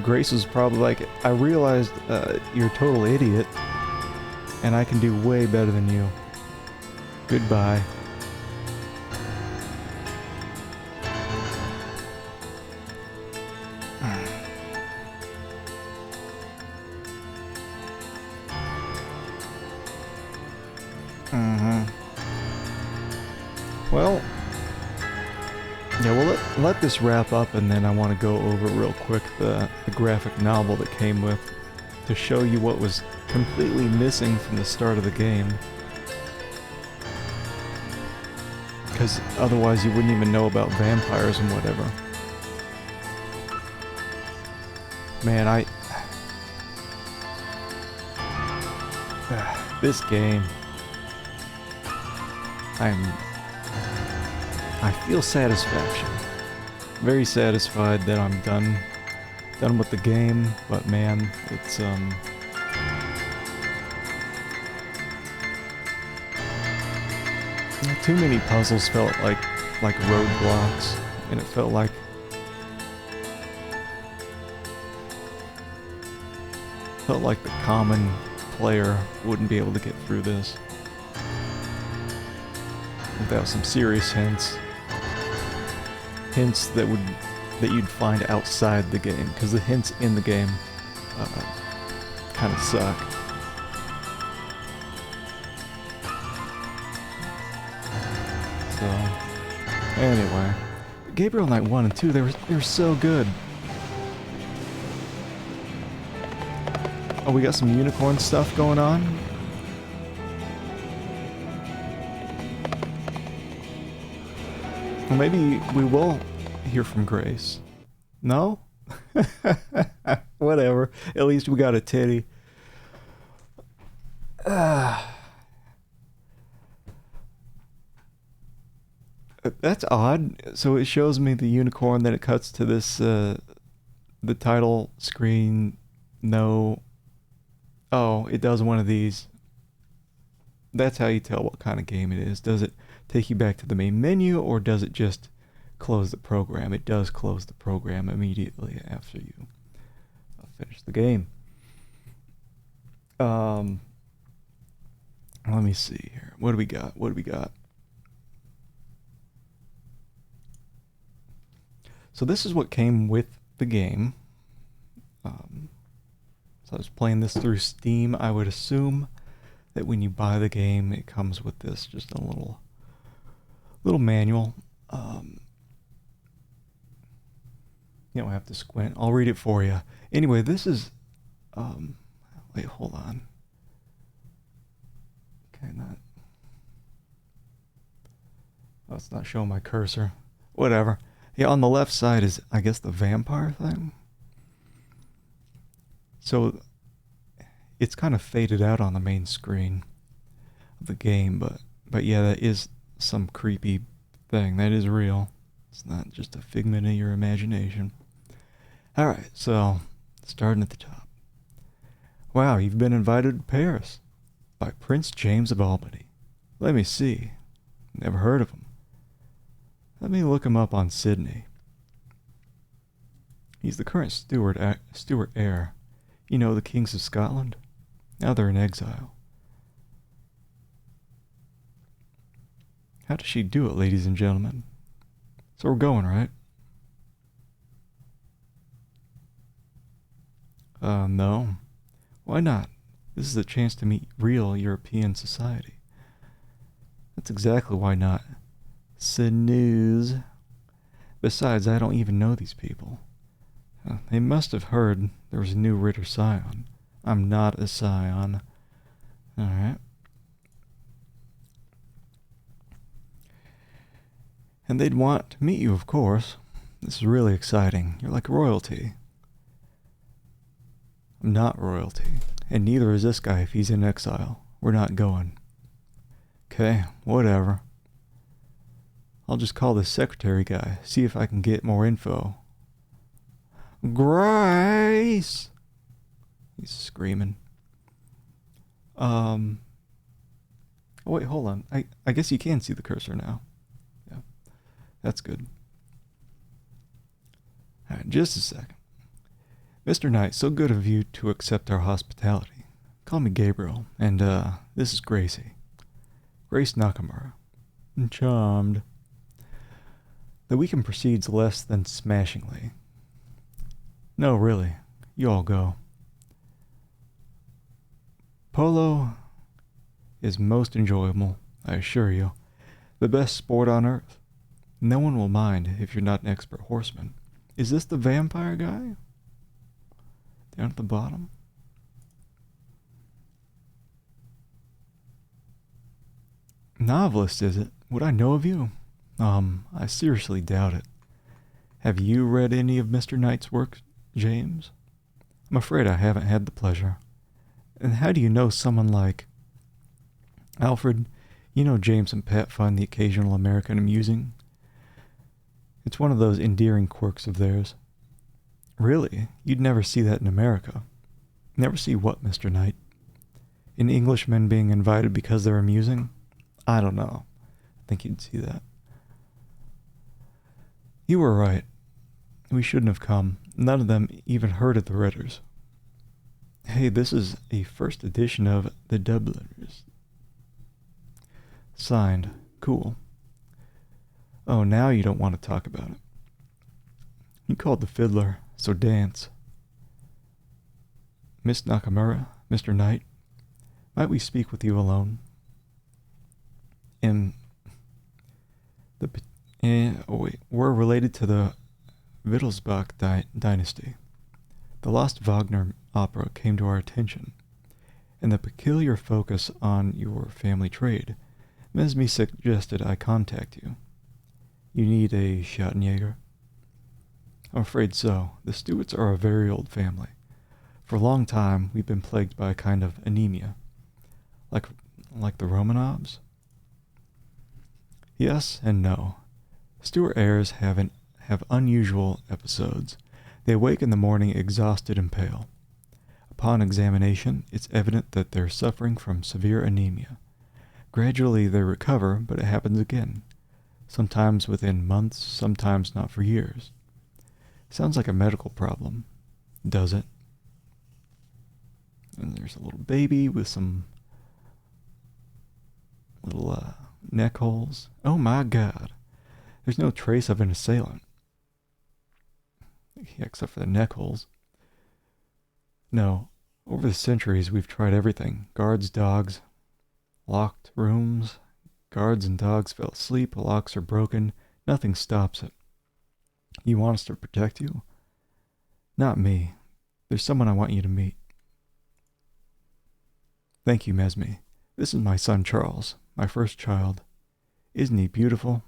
Grace was probably like, I realized you're a total idiot, and I can do way better than you. Goodbye. Well, yeah, we'll let this wrap up, and then I want to go over real quick the graphic novel that came with, to show you what was completely missing from the start of the game. Because otherwise you wouldn't even know about vampires and whatever. Man, this game, I feel satisfaction. Very satisfied that I'm done with the game, but man, it's too many puzzles felt like roadblocks, and it felt like the common player wouldn't be able to get through this without some serious hints that you'd find outside the game, because the hints in the game kind of suck. So anyway, Gabriel Knight 1 and 2, they were so good. Oh, we got some unicorn stuff going on. Well, maybe we will hear from Grace. No? Whatever. At least we got a titty. That's odd. So it shows me the unicorn, then it cuts to this, the title screen. No. Oh, it does one of these. That's how you tell what kind of game it is. Does it take you back to the main menu, or does it just close the program? It does close the program immediately after you finish the game. Let me see here. What do we got? So this is what came with the game. So I was playing this through Steam. I would assume that when you buy the game, it comes with this, just a little manual. You don't have to squint. I'll read it for you. Anyway, this is, wait, hold on. Okay, it's not showing my cursor. Whatever. Yeah, on the left side is, I guess, the vampire thing. So it's kind of faded out on the main screen of the game, but yeah, that is some creepy thing. That is real. It's not just a figment of your imagination. Alright, so starting at the top. Wow, you've been invited to Paris by Prince James of Albany. Let me see. Never heard of him. Let me look him up on Sydney. He's the current Stuart heir. You know, the kings of Scotland? Now they're in exile. How does she do it, ladies and gentlemen? So we're going, right? No. Why not? This is a chance to meet real European society. That's exactly why not. Snooze. Besides, I don't even know these people. They must have heard there was a new Ritter Scion. I'm not a Scion. Alright. And they'd want to meet you, of course. This is really exciting. You're like royalty. I'm not royalty. And neither is this guy if he's in exile. We're not going. Okay, whatever. I'll just call this secretary guy, see if I can get more info. Grace! He's screaming. Oh wait, hold on. I guess you can see the cursor now. Yeah, that's good. Alright, just a second. Mr. Knight, so good of you to accept our hospitality. Call me Gabriel, and this is Gracie. Grace Nakamura. Charmed. The weekend proceeds less than smashingly. No, really. You all go. Polo is most enjoyable, I assure you. The best sport on earth. No one will mind if you're not an expert horseman. Is this the vampire guy? Down at the bottom? Novelist, is it? Would I know of you? I seriously doubt it. Have you read any of Mr. Knight's work, James? I'm afraid I haven't had the pleasure. And how do you know someone like Alfred? You know James and Pat find the occasional American amusing. It's one of those endearing quirks of theirs. Really? You'd never see that in America. Never see what, Mr. Knight? An Englishman being invited because they're amusing? I don't know. I think you'd see that. You were right. We shouldn't have come. None of them even heard of the Ritters. Hey, this is a first edition of The Dubliners. Signed. Cool. Oh, now you don't want to talk about it. You called the fiddler, so dance. Miss Nakamura, Mr. Knight, might we speak with you alone? We're related to the Wittelsbach dynasty. The lost Wagner opera came to our attention, and the peculiar focus on your family trade. Mesme suggested I contact you. You need a Schattenjäger? I'm afraid so. The Stewarts are a very old family. For a long time, we've been plagued by a kind of anemia. Like the Romanovs? Yes and no. Stewart heirs have unusual episodes. They awake in the morning exhausted and pale. Upon examination, it's evident that they're suffering from severe anemia. Gradually they recover, but it happens again. Sometimes within months, sometimes not for years. Sounds like a medical problem, does it? And there's a little baby with some little neck holes. Oh my God. There's no trace of an assailant. Yeah, except for the neck holes. No. Over the centuries, we've tried everything. Guards, dogs, locked rooms. Guards and dogs fell asleep. Locks are broken. Nothing stops it. You want us to protect you? Not me. There's someone I want you to meet. Thank you, Mesme. This is my son Charles, my first child. Isn't he beautiful?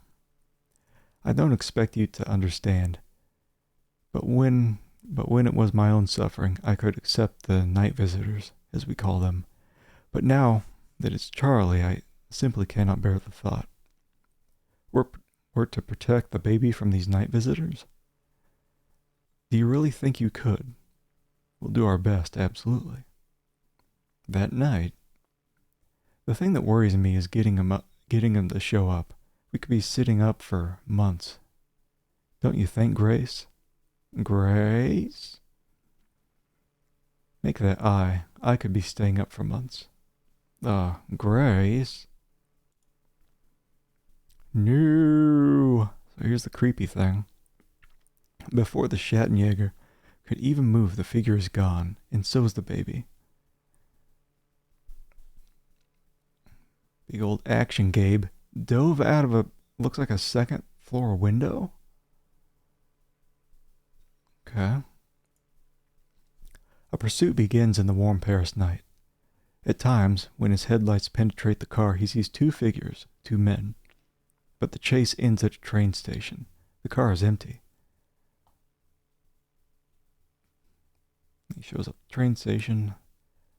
I don't expect you to understand. But when it was my own suffering, I could accept the night visitors, as we call them. But now that it's Charlie, I simply cannot bear the thought. We're to protect the baby from these night visitors? Do you really think you could? We'll do our best, absolutely. That night, the thing that worries me is getting him to show up. We could be sitting up for months. Don't you think, Grace? Grace? Make that I. I could be staying up for months. Grace? No. So here's the creepy thing. Before the Schattenjäger could even move, the figure is gone, and so is the baby. Big old action Gabe dove out of looks like a second floor window. Okay. A pursuit begins in the warm Paris night. At times, when his headlights penetrate the car, he sees two figures, two men. But the chase ends at a train station. The car is empty. He shows up at the train station.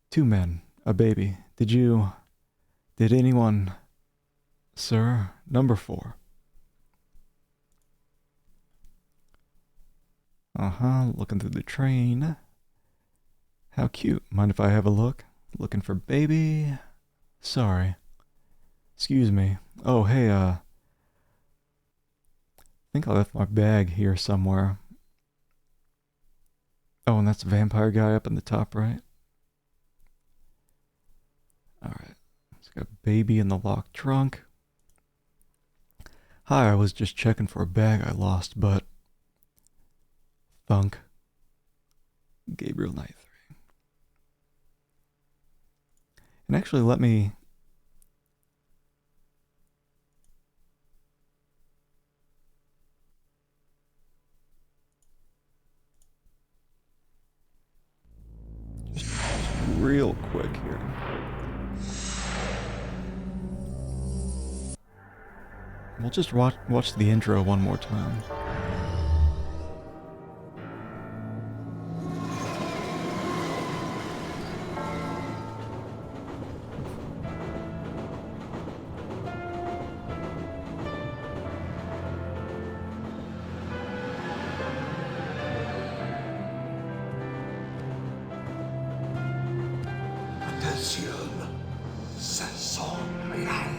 Two men, a baby. Did anyone... Sir, number 4. Looking through the train. How cute. Mind if I have a look? Looking for baby? Sorry. Excuse me. Oh, hey, I think I left my bag here somewhere. Oh, and that's a vampire guy up in the top right. Alright. It's got a baby in the locked trunk. Hi, I was just checking for a bag I lost, but... Thunk. Gabriel Night 3. And actually, let me... Just real quick here. We'll just watch the intro one more time. Attention, ce sont réel.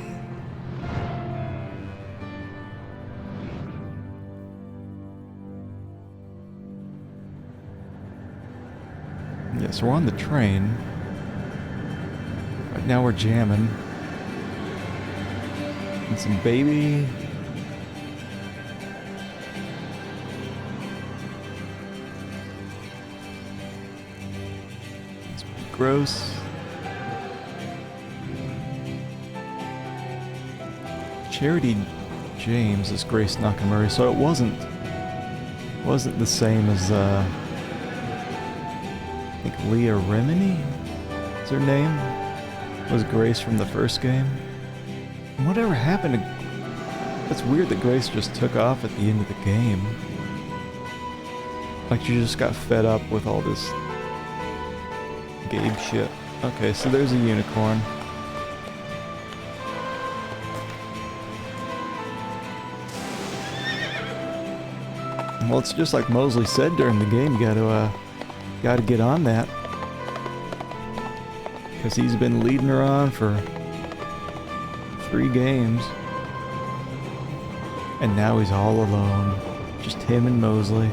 Yeah, so we're on the train. Right now we're jamming. And some baby. It's gross. Charity James is Grace Nakamura, so it wasn't the same as I think Leah Remini is her name, was Grace from the first game. And whatever happened to... It's weird that Grace just took off at the end of the game. Like she just got fed up with all this Gabe shit. Okay, so there's a unicorn. Well, it's just like Mosley said during the game, you gotta get on that. Because he's been leading her on for 3 games. And now he's all alone. Just him and Mosley.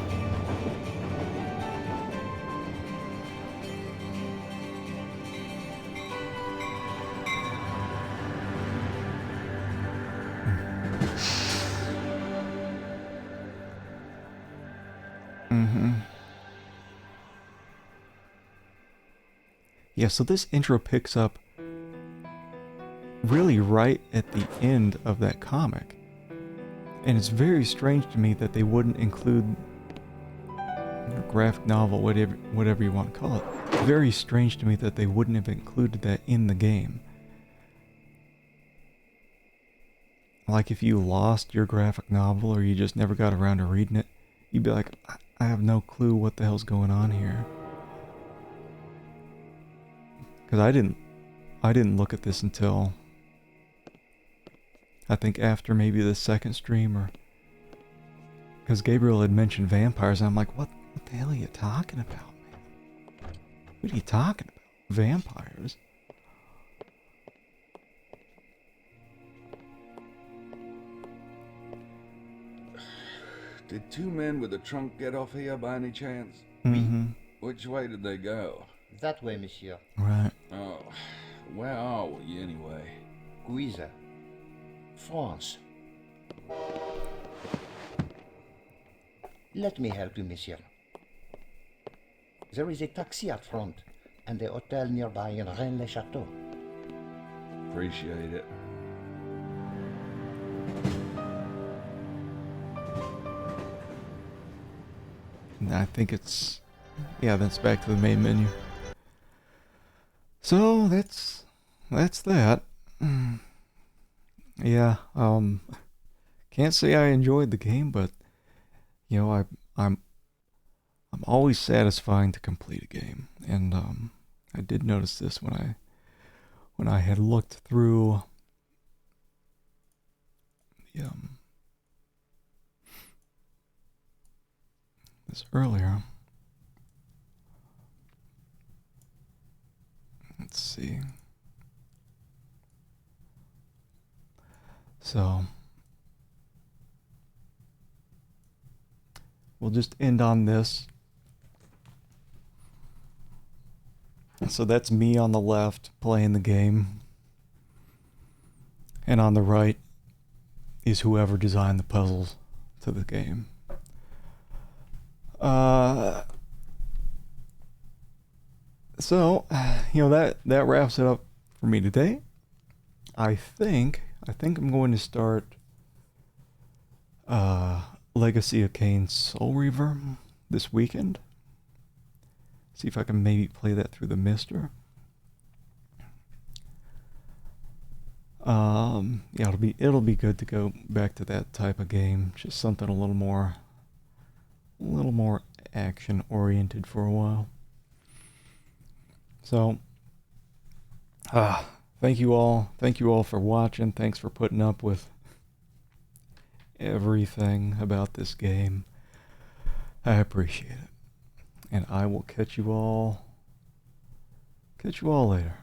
Yeah, so this intro picks up really right at the end of that comic. And it's very strange to me that they wouldn't include a graphic novel, whatever you want to call it. Very strange to me that they wouldn't have included that in the game. Like if you lost your graphic novel or you just never got around to reading it, you'd be like, I have no clue what the hell's going on here. Because I didn't look at this until I think after maybe the second stream, or because Gabriel had mentioned vampires, and I'm like, what the hell are you talking about, man? What are you talking about? Vampires? Did 2 men with a trunk get off here by any chance? Mm-hmm. Which way did they go? That way, monsieur. Right. Oh, where are we anyway? Guisa. France. Let me help you, monsieur. There is a taxi out front, and a hotel nearby in Rennes-le-Château. Appreciate it. And I think it's... yeah, that's back to the main menu. So, that's that. Yeah, can't say I enjoyed the game, but, you know, I'm always satisfying to complete a game. And, I did notice this when I had looked through the, this earlier. Let's see. So we'll just end on this. So that's me on the left playing the game. And on the right is whoever designed the puzzles to the game. So, you know, that wraps it up for me today. I think I'm going to start Legacy of Kain Soul Reaver this weekend. See if I can maybe play that through the Mister. Yeah, it'll be good to go back to that type of game. Just something a little more action oriented for a while. So, thank you all for watching. Thanks for putting up with everything about this game. I appreciate it. And I will catch you all later.